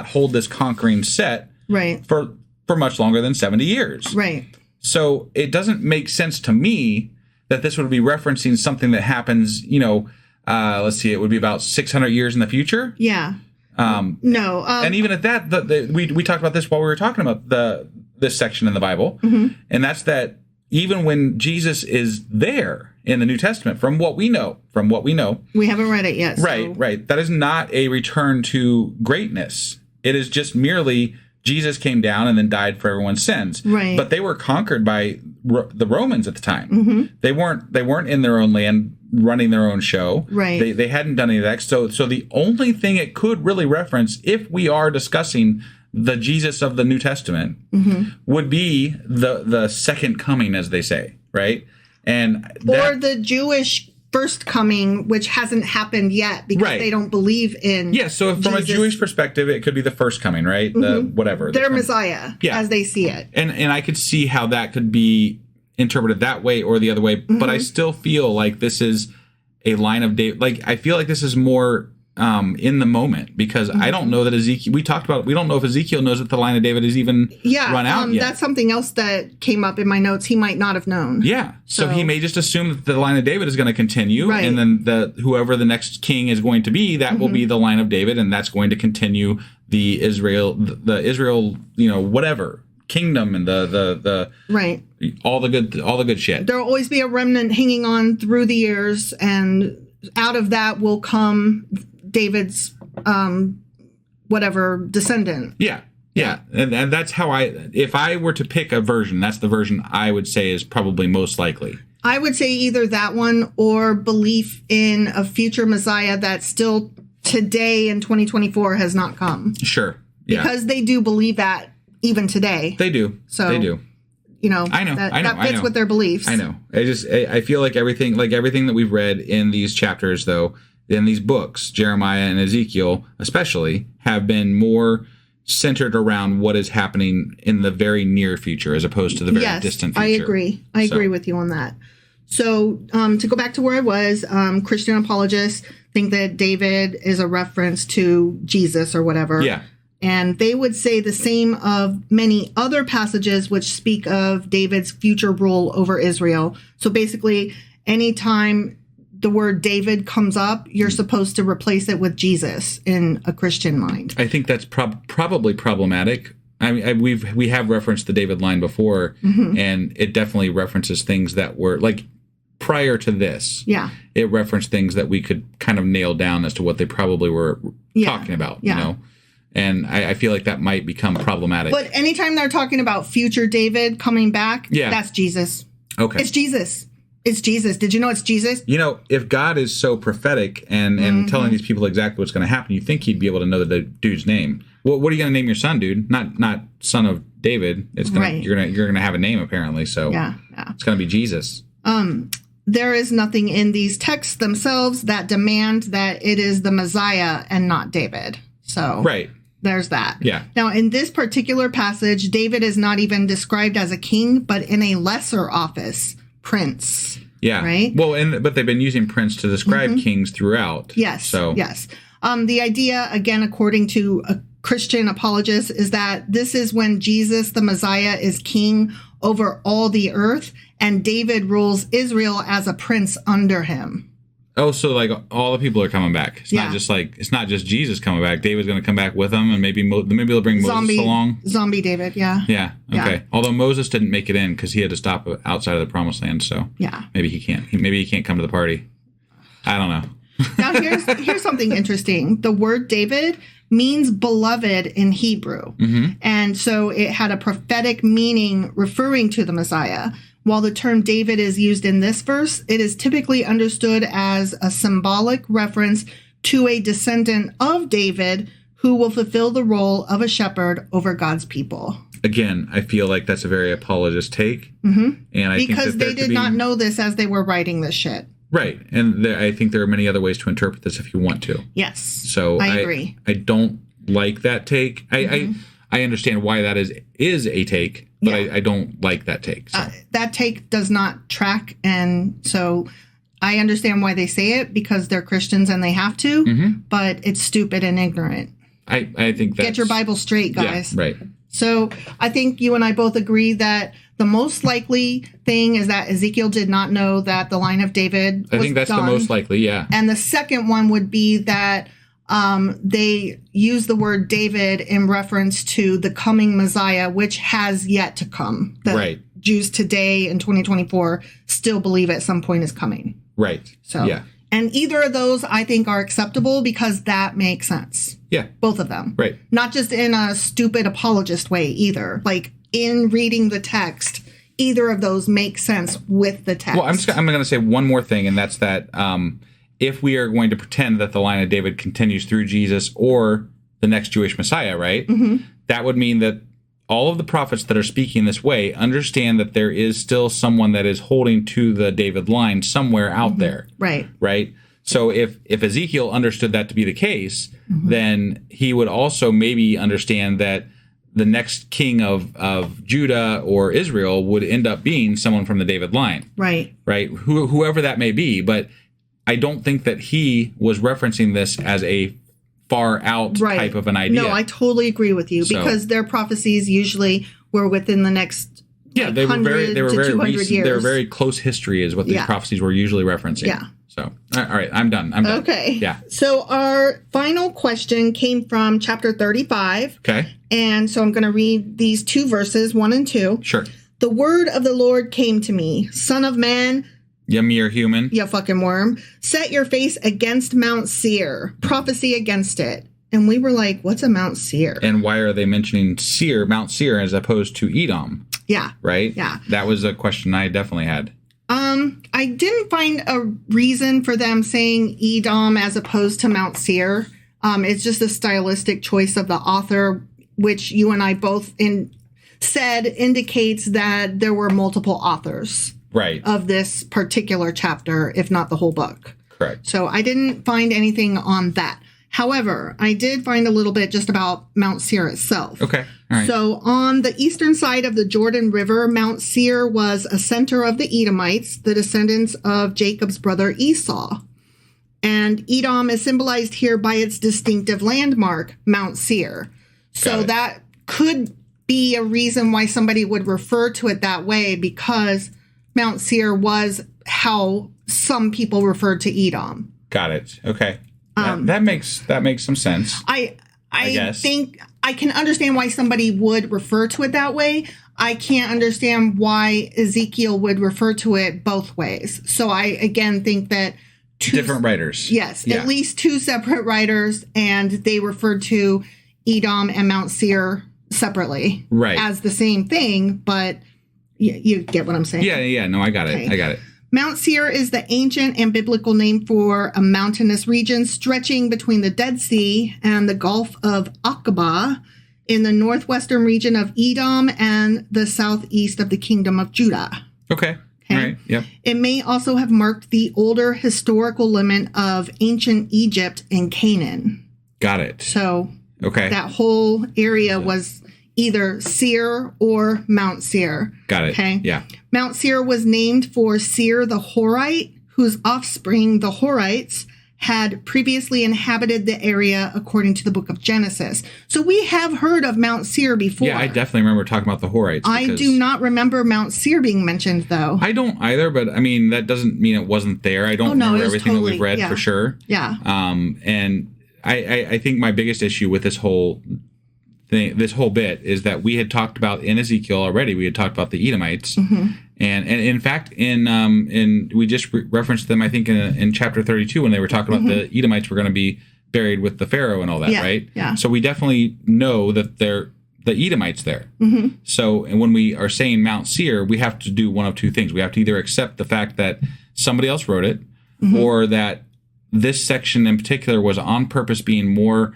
hold this conquering set for much longer than 70 years. Right. So it doesn't make sense to me that this would be referencing something that happens, let's see, it would be about 600 years in the future. Yeah. No. And even at that, we talked about this while we were talking about this section in the Bible, and that's that even when Jesus is there in the New Testament, from what we know, we haven't read it yet. Right. That is not a return to greatness. It is just merely Jesus came down and then died for everyone's sins. Right. But they were conquered by the Romans at the time. They weren't in their own land running their own show. Right. They hadn't done any of that. So the only thing it could really reference, if we are discussing the Jesus of the New Testament, would be the second coming, as they say, right? Or the Jewish first coming, which hasn't happened yet because they don't believe in so from Jesus. A Jewish perspective, it could be the first coming, right? Their Messiah, as they see it. And I could see how that could be interpreted that way or the other way, but I still feel like this is a line of David. Like, I feel like this is more in the moment, because I don't know that Ezekiel, we don't know if Ezekiel knows that the line of David is even run out yet. That's something else that came up in my notes. He might not have known. Yeah. So he may just assume that the line of David is going to continue, and then whoever the next king is going to be, that will be the line of David, and that's going to continue the Israel, whatever kingdom and the all the good shit. There'll always be a remnant hanging on through the years, and out of that will come David's descendant. Yeah. And that's how if I were to pick a version, that's the version I would say is probably most likely. I would say either that one or belief in a future Messiah that still today in 2024 has not come. Sure. Yeah. Because they do believe that even today. They do. So they do. I know. That fits with their beliefs. I know. I feel like everything that we've read in these chapters, though, in these books, Jeremiah and Ezekiel especially, have been more centered around what is happening in the very near future as opposed to the very distant future. I agree. I agree with you on that. So to go back to where I was, Christian apologists think that David is a reference to Jesus or whatever. Yeah. And they would say the same of many other passages which speak of David's future rule over Israel. So basically, anytime the word David comes up, you're supposed to replace it with Jesus in a Christian mind. I think that's probably problematic I mean, we have referenced the David line before, and it definitely references things that were like prior to this. Yeah. It referenced things that we could kind of nail down as to what they probably were talking about, you know? And I feel like that might become problematic. But anytime they're talking about future David coming back, that's Jesus. Okay. It's Jesus. It's Jesus. Did you know it's Jesus? You know, if God is so prophetic and telling these people exactly what's going to happen, you think he'd be able to know the dude's name. Well, what are you going to name your son, dude? Not son of David. It's gonna you're gonna have a name apparently. So it's going to be Jesus. There is nothing in these texts themselves that demand that it is the Messiah and not David. So there's that. Yeah. Now, in this particular passage, David is not even described as a king, but in a lesser office, prince. Yeah. Right? Well, but they've been using prince to describe kings throughout. Yes. So. Yes. The idea, again, according to a Christian apologist, is that this is when Jesus, the Messiah, is king over all the earth, and David rules Israel as a prince under him. Oh, so like all the people are coming back. It's not just Jesus coming back. David's going to come back with them, and maybe they'll bring Moses along. Zombie David, yeah. Yeah. Okay. Yeah. Although Moses didn't make it in because he had to stop outside of the Promised Land, so maybe he can't. Maybe he can't come to the party. I don't know. Now here's something interesting. The word David means beloved in Hebrew, and so it had a prophetic meaning referring to the Messiah. While the term David is used in this verse, it is typically understood as a symbolic reference to a descendant of David who will fulfill the role of a shepherd over God's people. Again, I feel like that's a very apologist take. And I because think they did not know this as they were writing this shit. Right. And I think there are many other ways to interpret this if you want to. Yes. So I agree. I don't like that take. I understand why that is a take, but I don't like that take. So. That take does not track, and so I understand why they say it because they're Christians and they have to, but it's stupid and ignorant. I think that's... Get your Bible straight, guys. Yeah, right. So I think you and I both agree that the most likely thing is that Ezekiel did not know that the line of David was I think that's done. The most likely, yeah. And the second one would be that they use the word David in reference to the coming Messiah, which has yet to come. The Jews today in 2024 still believe at some point is coming. Right. So, and either of those I think are acceptable because that makes sense. Yeah. Both of them. Right. Not just in a stupid apologist way either. Like in reading the text, either of those make sense with the text. Well, I'm going to say one more thing, and that's that if we are going to pretend that the line of David continues through Jesus or the next Jewish Messiah, right, that would mean that all of the prophets that are speaking this way understand that there is still someone that is holding to the David line somewhere out there. Right. Right. So if Ezekiel understood that to be the case, then he would also maybe understand that the next king of Judah or Israel would end up being someone from the David line. Right. Right. Whoever that may be. But I don't think that he was referencing this as a far out type of an idea. No, I totally agree with you because their prophecies usually were within the next they were very recent. Years. They were very close history is what these prophecies were usually referencing. Yeah. So, all right, I'm done. Okay. Yeah. So our final question came from chapter 35. Okay. And so I'm going to read these two verses, 1 and 2. Sure. The word of the Lord came to me, Son of man, you mere human. You fucking worm. Set your face against Mount Seir. Prophecy against it. And we were like, what's a Mount Seir? And why are they mentioning Mount Seir, as opposed to Edom? Yeah. Right? Yeah. That was a question I definitely had. I didn't find a reason for them saying Edom as opposed to Mount Seir. It's just a stylistic choice of the author, which you and I both said indicates that there were multiple authors. Right. Of this particular chapter, if not the whole book. Correct. So I didn't find anything on that. However, I did find a little bit just about Mount Seir itself. Okay. All right. So on the eastern side of the Jordan River, Mount Seir was a center of the Edomites, the descendants of Jacob's brother Esau. And Edom is symbolized here by its distinctive landmark, Mount Seir. So that could be a reason why somebody would refer to it that way, because Mount Seir was how some people referred to Edom. Got it. Okay. That makes some sense. I think I can understand why somebody would refer to it that way. I can't understand why Ezekiel would refer to it both ways. So I, again, think that different writers. Yes, at least two separate writers, and they referred to Edom and Mount Seir separately as the same thing, but you get what I'm saying. Yeah. No, I got it. Mount Seir is the ancient and biblical name for a mountainous region stretching between the Dead Sea and the Gulf of Aqaba in the northwestern region of Edom and the southeast of the kingdom of Judah. Okay. All right. Yep. It may also have marked the older historical limit of ancient Egypt and Canaan. Got it. So that whole area was either Seir or Mount Seir. Got it. Okay. Yeah. Mount Seir was named for Seir the Horite, whose offspring, the Horites, had previously inhabited the area according to the book of Genesis. So we have heard of Mount Seir before. Yeah, I definitely remember talking about the Horites. I do not remember Mount Seir being mentioned, though. I don't either, but I mean, that doesn't mean it wasn't there. I don't remember everything that we've read for sure. Yeah. And I think my biggest issue with this whole thing, this whole bit, is that we had talked about in Ezekiel already. We had talked about the Edomites, and in fact, in we just referenced them. I think in chapter 32 when they were talking about the Edomites were going to be buried with the Pharaoh and all that, right? Yeah. So we definitely know that they're the Edomites there. So, and when we are saying Mount Seir, we have to do one of two things. We have to either accept the fact that somebody else wrote it, or that this section in particular was on purpose being more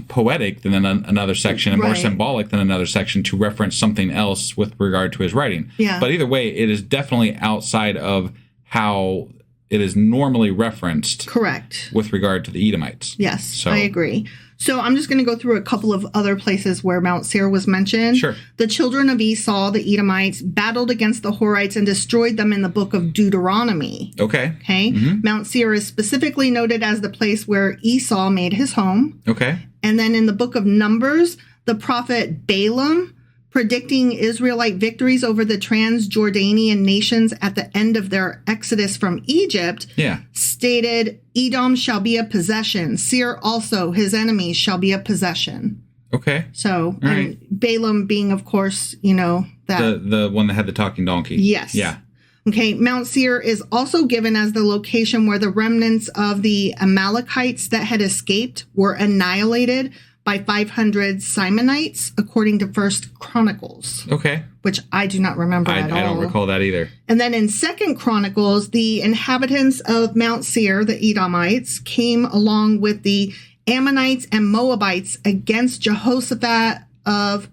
poetic than another section and more symbolic than another section to reference something else with regard to his writing. Yeah. But either way, it is definitely outside of how it is normally referenced. Correct. With regard to the Edomites. Yes, so, I agree. So I'm just going to go through a couple of other places where Mount Seir was mentioned. Sure. The children of Esau, the Edomites, battled against the Horites and destroyed them in the book of Deuteronomy. Okay. Mount Seir is specifically noted as the place where Esau made his home. Okay. And then in the book of Numbers, the prophet Balaam, predicting Israelite victories over the Transjordanian nations at the end of their exodus from Egypt, stated, Edom shall be a possession. Seir also, his enemies, shall be a possession. Okay. So, and Balaam being, of course, that the one that had the talking donkey. Yes. Yeah. Okay, Mount Seir is also given as the location where the remnants of the Amalekites that had escaped were annihilated by 500 Simonites, according to First Chronicles. Okay. Which I do not remember at all. I don't recall that either. And then in Second Chronicles, the inhabitants of Mount Seir, the Edomites, came along with the Ammonites and Moabites against Jehoshaphat of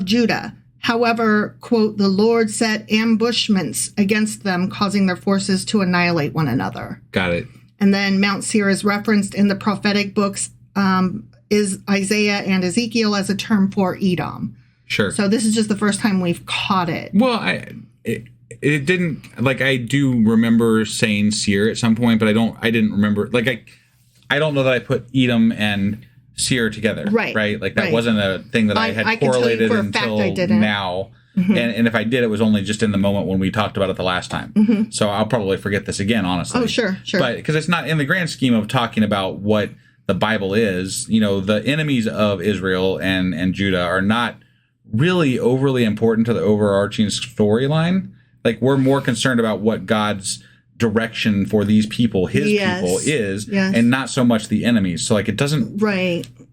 Judah. However, quote, the Lord set ambushments against them, causing their forces to annihilate one another. Got it. And then Mount Seir is referenced in the prophetic books is Isaiah and Ezekiel as a term for Edom. Sure. So this is just the first time we've caught it. Well, it didn't, like, I do remember saying Seir at some point, but I didn't remember, like, I don't know that I put Edom and Seir together. Right. Like, that wasn't a thing that I had correlated until now. And if I did, it was only just in the moment when we talked about it the last time. So I'll probably forget this again, honestly. Oh, sure. But because it's not in the grand scheme of talking about what the Bible is, the enemies of Israel and Judah are not really overly important to the overarching storyline. Like, we're more concerned about what God's direction for these people, his people, is, and not so much the enemies. So, like, it doesn't...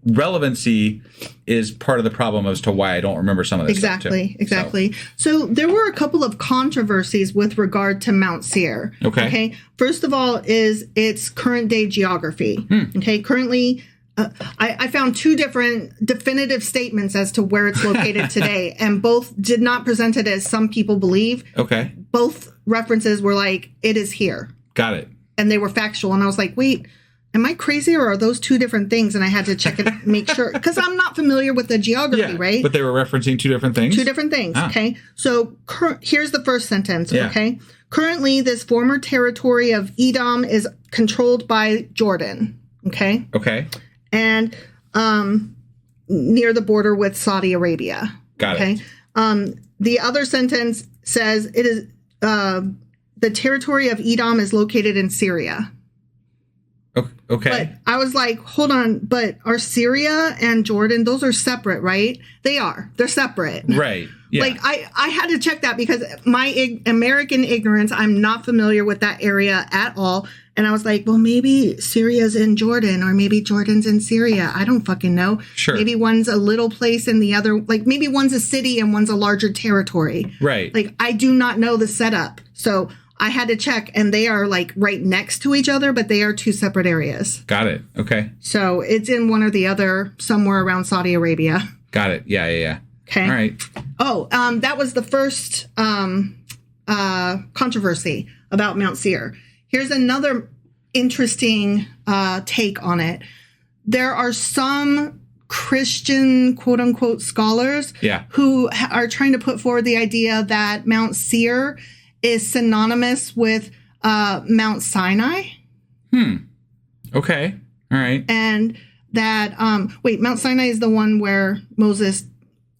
Relevancy is part of the problem as to why I don't remember some of this stuff, too. Exactly. So there were a couple of controversies with regard to Mount Seir. Okay. First of all is its current day geography. Okay. Currently, I found two different definitive statements as to where it's located today, and both did not present it as some people believe. Okay. Both references were like, it is here. Got it. And they were factual. And I was like, wait, am I crazy, or are those two different things? And I had to check it, make sure, because I'm not familiar with the geography, right? But they were referencing two different things? Two different things, okay? So here's the first sentence, okay? Currently, this former territory of Edom is controlled by Jordan, okay? Okay. And near the border with Saudi Arabia. Got it. The other sentence says it is the territory of Edom is located in Syria. Okay. But I was like, hold on, but are Syria and Jordan, those are separate, right? They are. They're separate. Right. Yeah. Like, I had to check that because my American ignorance, I'm not familiar with that area at all. And I was like, well, maybe Syria's in Jordan or maybe Jordan's in Syria. I don't fucking know. Sure. Maybe one's a little place and the other, like maybe one's a city and one's a larger territory. Right. Like, I do not know the setup. So I had to check, and they are like right next to each other, but they are two separate areas. Got it. Okay. So it's in one or the other, somewhere around Saudi Arabia. Got it. Yeah. Okay. All right. Oh, that was the first controversy about Mount Seir. Here's another interesting take on it. There are some Christian, quote unquote, scholars who are trying to put forward the idea that Mount Seir is synonymous with Mount Sinai. Okay. All right. And that, Mount Sinai is the one where Moses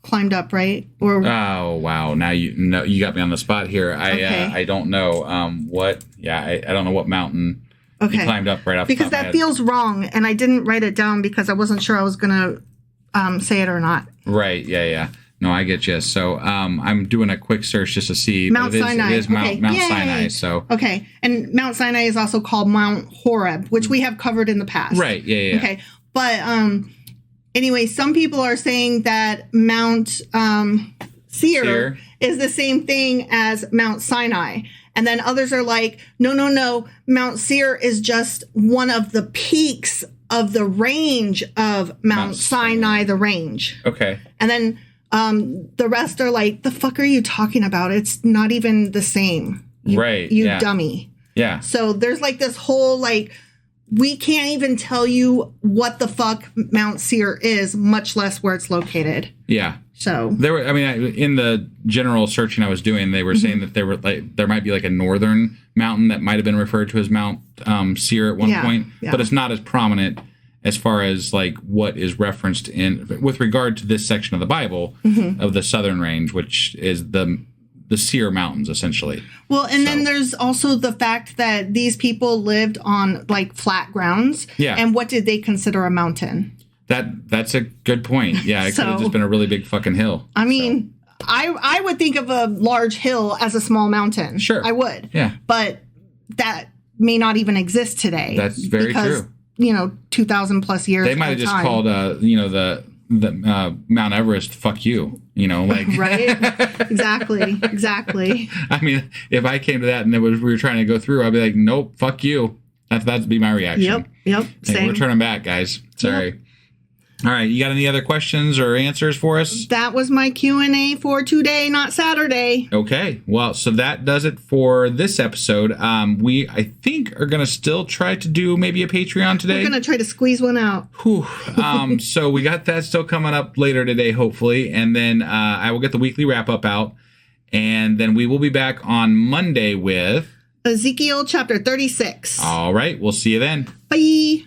climbed up, right? Or oh, wow. Now you got me on the spot here. I don't know what. Yeah, I don't know what mountain he climbed up right off. Because that feels wrong, and I didn't write it down because I wasn't sure I was going to say it or not. Right. Yeah. No, I get you. So I'm doing a quick search just to see. Mount Sinai. It is Mount Sinai. So okay, and Mount Sinai is also called Mount Horeb, which we have covered in the past. Right. Yeah. Okay, but anyway, some people are saying that Mount Seir is the same thing as Mount Sinai. And then others are like, no. Mount Seir is just one of the peaks of the range of Mount Sinai, the range. Okay. And then the rest are like, the fuck are you talking about? It's not even the same. You dummy. Yeah. So there's like this whole like, we can't even tell you what the fuck Mount Seir is, much less where it's located. Yeah. So in the general searching I was doing, they were saying that there might be like a northern mountain that might have been referred to as Mount Seir at one point, but it's not as prominent as far as like what is referenced with regard to this section of the Bible of the southern range, which is the Seir Mountains, essentially. Well, and then there's also the fact that these people lived on like flat grounds. Yeah. And what did they consider a mountain? That's a good point. Yeah, it could have just been a really big fucking hill. I mean, I would think of a large hill as a small mountain. Sure. I would. Yeah. But that may not even exist today. That's very true. 2,000 plus years. They might have just called the Mount Everest "fuck you," like right. Exactly. I mean, if I came to that and we were trying to go through, I'd be like, nope, fuck you. That'd be my reaction. Yep. Same. We're turning back, guys. Sorry. Yep. All right, you got any other questions or answers for us? That was my Q&A for today, not Saturday. Okay, well, so that does it for this episode. We, I think, are going to still try to do maybe a Patreon today. We're going to try to squeeze one out. So we got that still coming up later today, hopefully. And then I will get the weekly wrap-up out. And then we will be back on Monday with Ezekiel chapter 36. All right, we'll see you then. Bye.